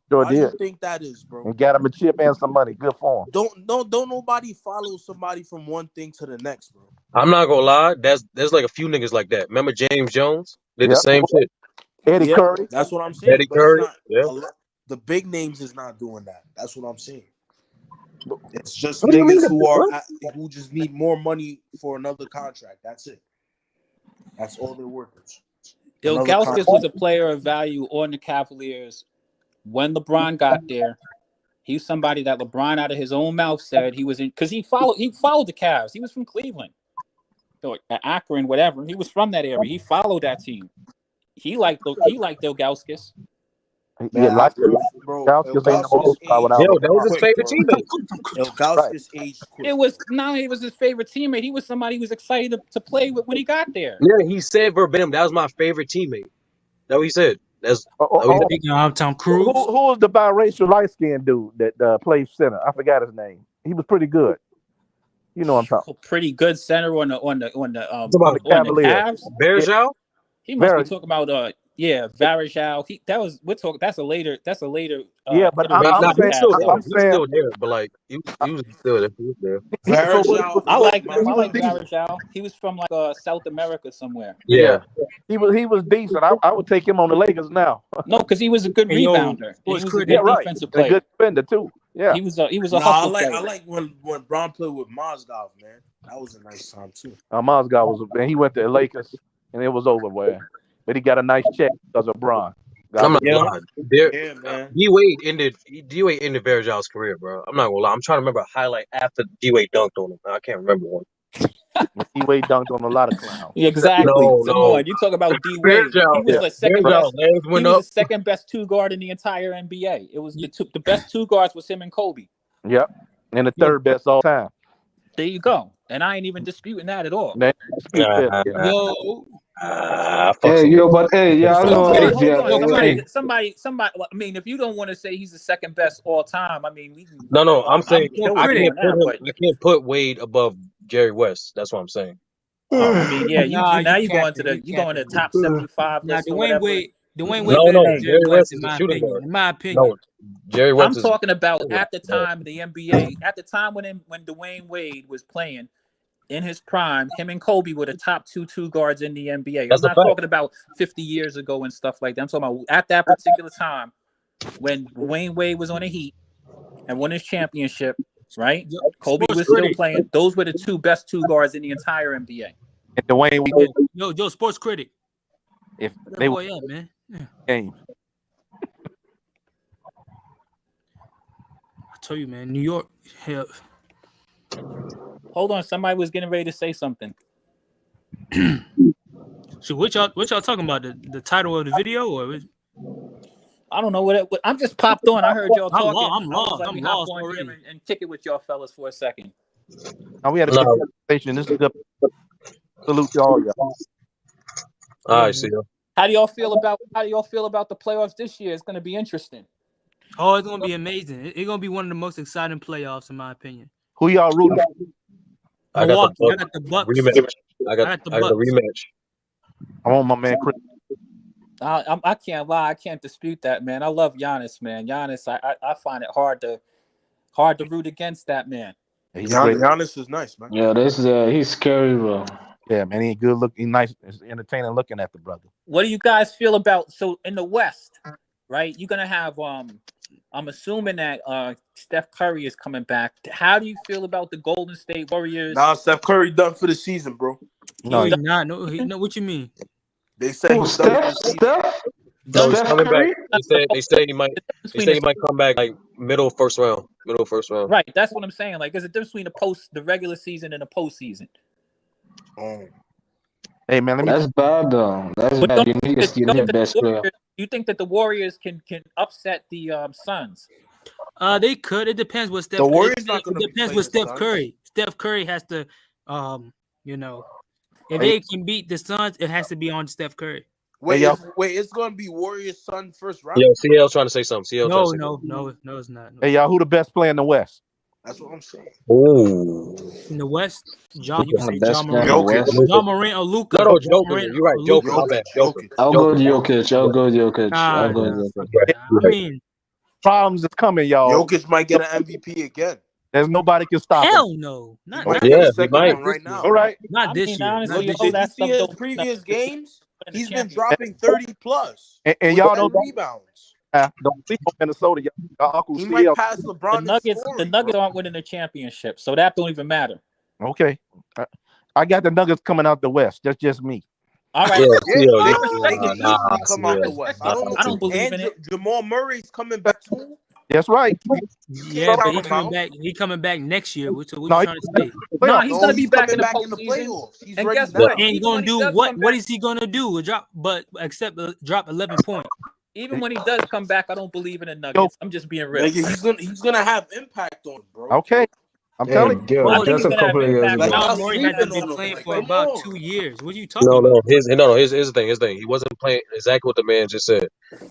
Sure Why do did. you think that is, bro? And got him a chip and some money. Good for him. Don't nobody follow somebody from one thing to the next, bro. I'm not gonna lie. There's like a few niggas like that. Remember James Jones? Did the same shit. Eddie Curry. That's what I'm saying. Eddie But Curry. it's not the big names is not doing that. That's what I'm saying. It's just What do you mean niggas who just need more money for another contract. That's it. That's all they're workers. Ilgauskas was a player of value on the Cavaliers when LeBron got there. He's somebody that LeBron out of his own mouth said he was in because he followed the Cavs. He was from Cleveland, or Akron, whatever. He was from that area. He followed that team. He liked Ilgauskas. Yeah, bro. That was his favorite teammate. Ilgauskas aged quick. It was his favorite teammate. He was somebody who was excited to play with when he got there. Yeah, he said verbatim, that was my favorite teammate. That's what he said. I'm Tom Cruise. Who was the biracial light-skinned dude that played center? I forgot his name. He was pretty good. You know what I'm talking. Pretty good center on the Cavaliers. Varejao? He must be talking about Varejao. That's a later yeah, but he's still there, but like he was still there. He was there. I like Varejao. He was from like South America somewhere. Yeah. He was decent. I would take him on the Lakers now. No, because he was a good rebounder. He was a good defensive player. A good defender too. Yeah. He was a hustle player. I like when Bron played with Mozgov, man. That was a nice time too. Mozgov he went to the Lakers and it was over, but he got a nice check because of Bron. I'm not gonna lie. Man. D-Wade ended Varejao's career, bro. I'm not gonna lie. I'm trying to remember a highlight after D-Wade dunked on him. I can't remember one. D-Wade dunked on a lot of clowns. Exactly. No. You talk about D-Wade. He was the second best. He was the second best two guard in the entire NBA. It was the best two guards was him and Kobe. Yep. And the third best all time. There you go. And I ain't even disputing that at all. Somebody. I mean, if you don't want to say he's the second best all time, I mean, we can. No. I'm saying I can't put Wade above Jerry West. That's what I'm saying. I mean, yeah. You go into the top 75 list or whatever. Dwayne Wade No, better no, than Jerry Jerry West, West in is the my shooting opinion. guard. In my No, opinion. Jerry I'm West is. talking about at the time in the NBA, at the time when Dwayne Wade was playing in his prime, him and Kobe were the top two guards in the NBA. That's I'm a not fact. talking about 50 years ago and stuff like that. I'm talking about at that particular time when Dwayne Wade was on the Heat and won his championship, right? Kobe Sports was still critic. playing. Those were the best two guards in the entire NBA. And Dwayne Wade, Yo, sports critic. if Where they that were boy at, man? Yeah. games, I tell you, man, New York. Hell, Hold on, somebody was getting ready to say something. so what y'all talking about? The title of the video or? I don't know what I'm just popped on. I heard y'all talking. I'm I was lost. like, I'm we hop lost on already. here and kick it with y'all fellas for a second. now we had a good No. conversation. This is good. Salute to all y'all. All Yeah, right, man. see you. How do y'all feel about the playoffs this year? It's going to be interesting. Oh, it's gonna be amazing. It's gonna be one of the most exciting playoffs, in my opinion. Who y'all rooting for? I got Milwaukee. the I got the Bucks. rematch. I got the the Bucks. rematch. I want my man Chris. I can't lie. I can't dispute that, man. I love Giannis, man. Giannis, I find it hard to root against that man. He's a great. Giannis is nice, man. Yeah, he's scary, bro. Yeah, man. He's good looking. He's nice. It's entertaining looking at the brother. What do you guys feel about so in the West, right? You're gonna have I'm assuming that Steph Curry is coming back. How do you feel about the Golden State Warriors? Nah, Steph Curry done for the season, bro. No, he's not. No, what you mean? They said he's done for the season. No, he's Steph coming Curry? back. They say he might. They say he might come back like middle first round. Right, that's what I'm saying. Like, there's a difference between the regular season and the postseason. Hey man, that's bad though. That's But bad. You need your best player. You think that the Warriors can upset the Suns? They could. It depends what Steph. The Warriors not going to. It depends with Steph Curry. Steph Curry has to, if they can beat the Suns, it has to be on Steph Curry. Wait, it's going to be Warriors Suns first round. Yo, CL's trying to say something. No, it's not. No. Hey y'all, who the best player in the West? That's what I'm saying. Ooh. In the West, John. You can say best John player in Morant. the West. John Morant or Luka. No, Joker. You're right. Joker. My bad. Joker. I'll go Jokic. I'll go Jokic. I mean, problems is coming, y'all. Jokic might get an MVP again. There's nobody can stop him. Hell no. Not the second one right now. All right. Not this year. Honestly, Did you see his previous games? He's been dropping 30 plus. And y'all don't rebounds. Don't sleep on Minnesota. He might pass LeBron. The Nuggets aren't winning the championship, so that don't even matter. Okay. I got the Nuggets coming out the West. That's just me. All right. They can easily come out the West. I don't believe in it. Jamal Murray's coming back too. That's right. Yeah, but he's coming back next year. What you trying to say? No, he's gonna be back in the playoffs. He's and ready guess now. what? Ain't gonna do what? What is he gonna do? Drop 11 points. Even when he does come back, I don't believe in the Nuggets. I'm just being real. He's gonna have impact on it, bro. Okay. I'm telling you. I think he's gonna have impact. John Morant hasn't been playing for about 2 years. What are you talking No. about? Here's the thing. Here's the thing. He wasn't playing exactly what the man just said.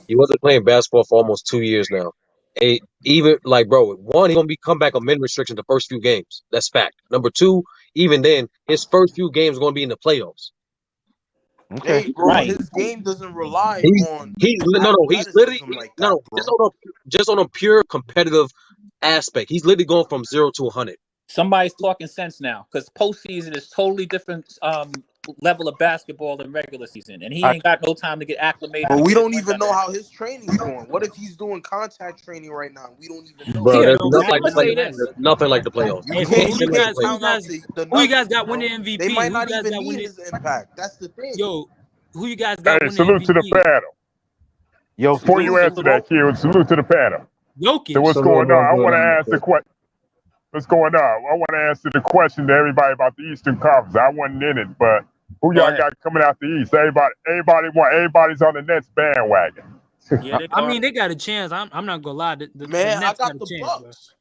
He wasn't playing basketball for almost 2 years now. Even like, bro, one, he's gonna be come back on min restriction the first few games. That's fact. Number two, even then, his first few games are gonna be in the playoffs. Okay, hey, bro, his game doesn't rely on. He's literally just on a pure competitive aspect. He's literally going from 0 to 100. Somebody's talking sense now, because postseason is totally different level of basketball than regular season, and he ain't got no time to get acclimated. But we don't even know how his training's going. What if he's doing contact training right now? We don't even know. Bro, there's nothing like the playoffs. Who you guys got winning MVP? They might not even need his impact. That's the thing. Yo, who you guys got winning salute MVP? to the panel. Yo, before you answer that, Q, salute to the panel. Jokic. So what's going on? I want to ask the question. What's going on? I want to answer the question to everybody about the Eastern Conference. I wasn't in it, but who y'all got coming out the East? Everybody's on the Nets bandwagon. Yeah, I mean, they got a chance. I'm not gonna lie. The Man, Nets I got a the chance, Bucks.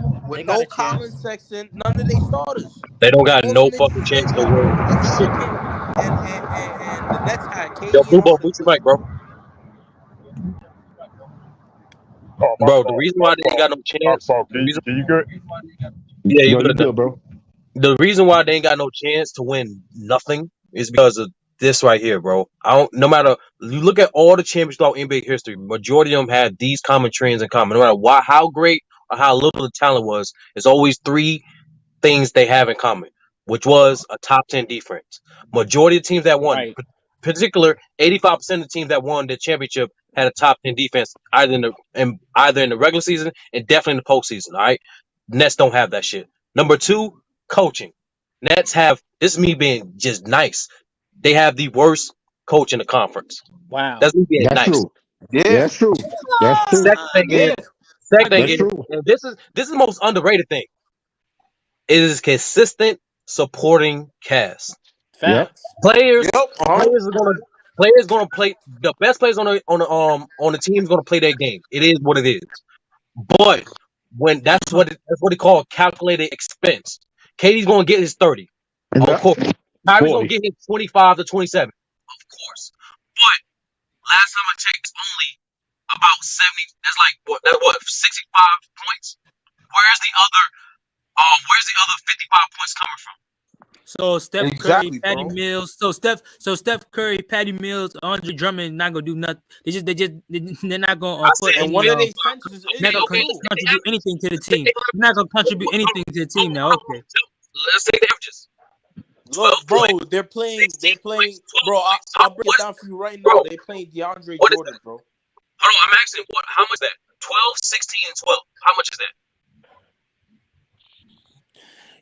with They got no a Collins, chance. Sexton, none of their starters. They don't got All them no niggas fucking is chance to injured. win It's all shit. K and the Nets had Yo, KD and Fubo, Harden mute your missing. mic, bro. Oh, my Bro, the fault. reason My why they ain't fault. got no My chance, fault. the reason, Can you good? yeah, you Yo, you good now. good, bro? The reason why they ain't got no chance to win nothing is because of this right here, bro. I don't. No matter you look at all the champions throughout NBA history, majority of them had these common trends in common. No matter how great or how little the talent was, there's always three things they have in common, which was a top 10 defense. Majority of teams that won, Right. particular 85% of the teams that won the championship had a top 10 defense either in the regular season and definitely in the postseason. All right, Nets don't have that shit. Number two, coaching. Nets have this is me being just nice. They have the worst coach in the conference. Wow. That's me being That's nice. true. Yeah. That's true. That's true. Second thing Yeah. is, second thing That's is, true. and this is the most underrated thing. It is consistent supporting cast. Yep. Facts. Players, Yep. players gonna play the best players on the team is gonna play their game. It is what it is. But when that's what they call calculated expense. KD's gonna get his 30, of Yep. course. Kyrie's gonna 40. get his 25 to 27, of course. But last time I checked, it's only about 70. That's like what 65 points. Where's the other 55 points coming from? So Steph Exactly, Curry, Patty bro. Mills. So Steph Curry, Patty Mills, Andre Drummond not gonna do nothing. They're not gonna I put said, And any one of their fences not is gonna okay, too. contribute anything to the team. They're not gonna contribute anything to the team now. Okay. let's take the averages. 12 Look, bro, points, they're playing, 16 points, 12 bro. points. I'll break it down for you right now. They're playing DeAndre What is Jordan, that? bro. Hold on, I'm asking, how much is that? 12, 16, and 12. How much is that?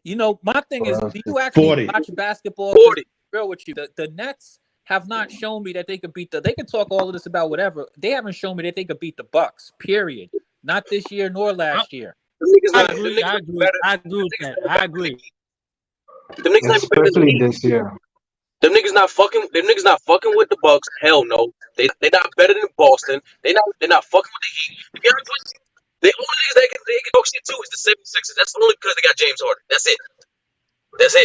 You know, my thing is, do you actually 40. watch basketball? Because 40. real with you, the Nets have not shown me that they could beat they can talk all of this about whatever. They haven't shown me that they could beat the Bucks. Period. Not this year nor last year. I agree with that. I agree. Them niggas not better than the Especially Heat. this year. Them niggas not fucking with the Bucks. Hell no. They not better than Boston. They're not fucking with the Heat. To be honest with you, the only niggas they can talk shit to is the 76ers. That's only because they got James Harden. That's it.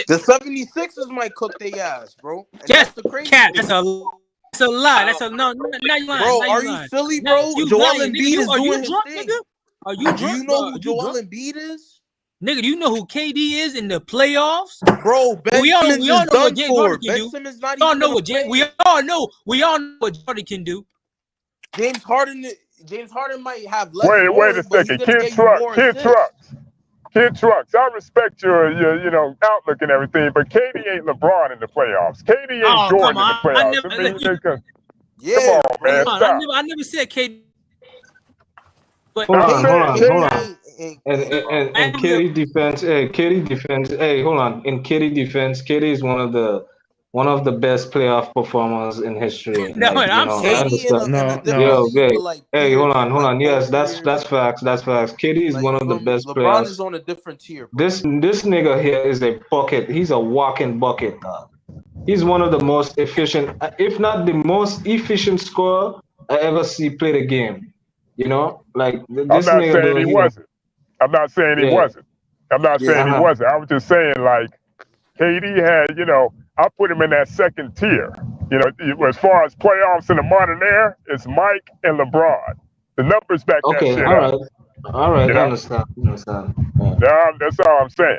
The 76ers might cook their ass, bro. And Yes, that's the crazy Cat. thing. That's a lie. That's a no. Now you lying. Bro, Now are you you lying. silly, Now bro? you Joel lying, nigga. Embiid is Are you doing his drunk, thing. nigga? Are you Do drunk? you know bro? who Are you Joel drunk? Embiid is? Nigga, do you know who KD is in the playoffs? Bro, Ben We all Simmons know is what done James Harden for. can Ben do. Simmons not We all even know gonna what play. we all know what Harden can do. James Harden might have less Wait a scoring, but he's second. gonna get you more assists. Kid Trucks. I respect your outlook and everything, but KD ain't LeBron in the playoffs. KD ain't Oh, Jordan come in the on. playoffs. Yeah, come on, man. bro. Stop. I never said KD. But Hold on. KD And KD defense, hold on. In KD defense, KD is one of the best playoff performers in history. No, Like, I'm I saying KD in understand. a different league with like Hey, peers, hold on. like Yes, both that's peers. facts. That's facts. KD is Like, one you of the feel me? best LeBron players. is on a different tier, bro. This nigga here is a bucket. He's a walking bucket, dog. He's one of the most efficient, if not the most efficient scorer I ever see play the game. Like I'm this not nigga saying though. he wasn't. I'm not saying he Yeah. wasn't. I'm not saying he wasn't. I was just saying, like, KD had, I put him in that second tier. As far as playoffs in the modern era, it's Mike and LeBron. The numbers back that Okay. shit All up. right. All right. I understand. Yeah, that's all I'm saying.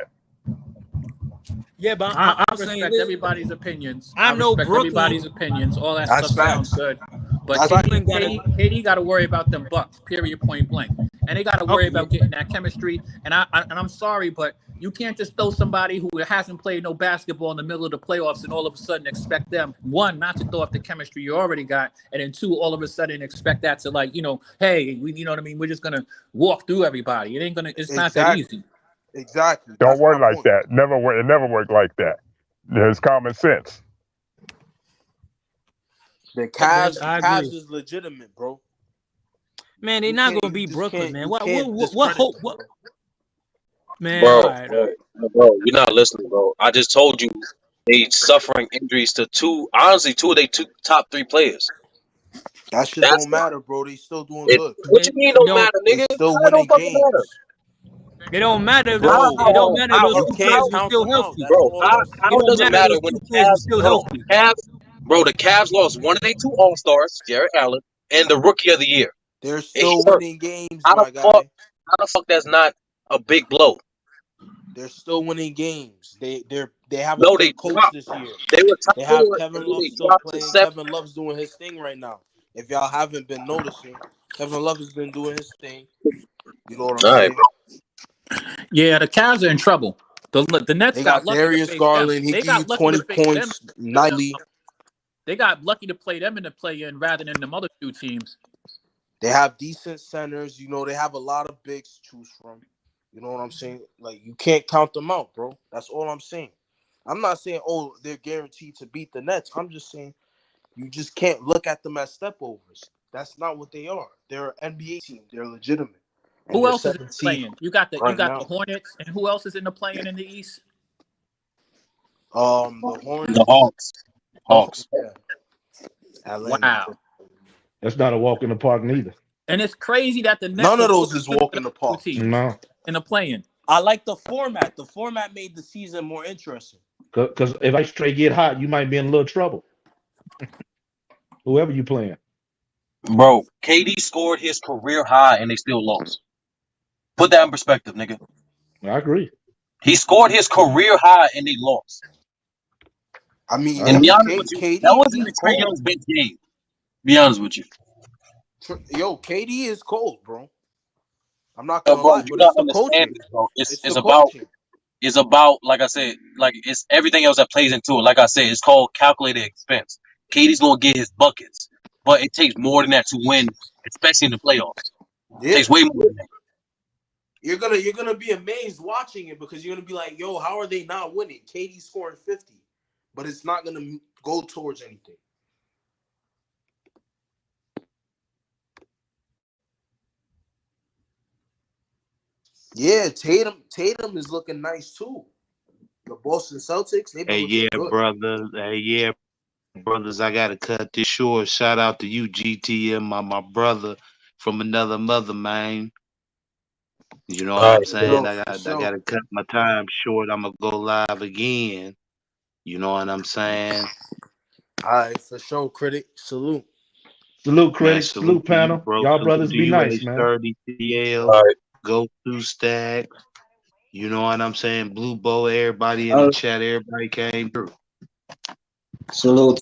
Yeah, but I I'm saying respect everybody's opinions. I know respect Brooklyn. everybody's opinions. All that That's stuff sounds facts. good. But That's KD got to worry about them Bucks, period, point blank. And they got to worry about getting that chemistry. And I'm sorry, but you can't just throw somebody who hasn't played no basketball in the middle of the playoffs and all of a sudden expect them, one, not to throw off the chemistry you already got, and then two, all of a sudden expect that to, like, hey, we, you know what I mean? We're just gonna walk through everybody. It's not that easy. Exactly. Don't work like that. It never worked like that. There's common sense. The Cavs is legitimate, bro. Man, they're not gonna beat Brooklyn, man. What hope? What? Man, bro, you're not listening, bro. I just told you they suffering injuries to two of their top three players. That shit don't matter, bro. They still doing good. What you mean don't matter, nigga? They still How winning don't fucking games. matter? It don't matter if Bro, it don't matter if those two players are still healthy. Bro, how does it matter when the Cavs still healthy? The Cavs lost one of their two All-Stars, Jared Allen, and the Rookie of the Year. They're still winning games, my guy. How the fuck that's not a big blow? They're still winning games. They have a good coach this year. They have Kevin Love still playing. Kevin Love's doing his thing right now. If y'all haven't been noticing, Kevin Love has been doing his thing. You know what I'm saying? Yeah, the Cavs are in trouble. The Nets they got lucky Darius to face Garland. them. He gave you 20 points nightly. They got lucky to play them in the play-in rather than them other two teams. They have decent centers. They have a lot of bigs to choose from. You know what I'm saying? Like, you can't count them out, bro. That's all I'm saying. I'm not saying, they're guaranteed to beat the Nets. I'm just saying You just can't look at them as stepovers. That's not what they are. They're an NBA team. They're legitimate. And Who they're else is in the 17th playing? You got the right now. Hornets, and who else is in the playing in the East? The Hornets. The Hawks. Hawks. Yeah. Atlanta. Wow. That's not a walk in the park neither. And it's crazy that the Nets None of are those is walk in the park. No. In the playing. I like the format. The format made the season more interesting. Because if I straight get hot, you might be in a little trouble. Whoever you playing. Bro, KD scored his career high and they still lost. Put that in perspective, nigga. I agree. He scored his career high and they lost. I mean, And be honest with you, KD, that wasn't even Trae Young's best game. Be honest with you. Yo, KD is cold, bro. I'm not gonna Bro, lie, you but it's gotta the coaching. understand this, bro. It's the about, like I said, like it's everything else that plays into it. Like I said, it's called calculated expense. KD's gonna get his buckets, but it takes more than that to win, especially in the playoffs. Yeah. It takes way more than that. You're gonna be amazed watching it because you're gonna be like, yo, how are they not winning? KD scoring 50, but it's not gonna go towards anything. Yeah, Tatum is looking nice too. The Boston Celtics, they've been looking good. Brothers. Hey, yeah, brothers. I gotta cut this short. Shout out to you, GTM, my brother from another mother, man. You know what I'm saying? I gotta cut my time short. I'm gonna go live again. You know what I'm saying? All right, for sure, critic. Salute. Salute, critic. Man, salute panel. you, bro. Y'all Salute brothers to be you, nice, man. H30 CL. Go to Stack. You know what I'm saying? Blue Bow, everybody in the chat, everybody came through. Salute.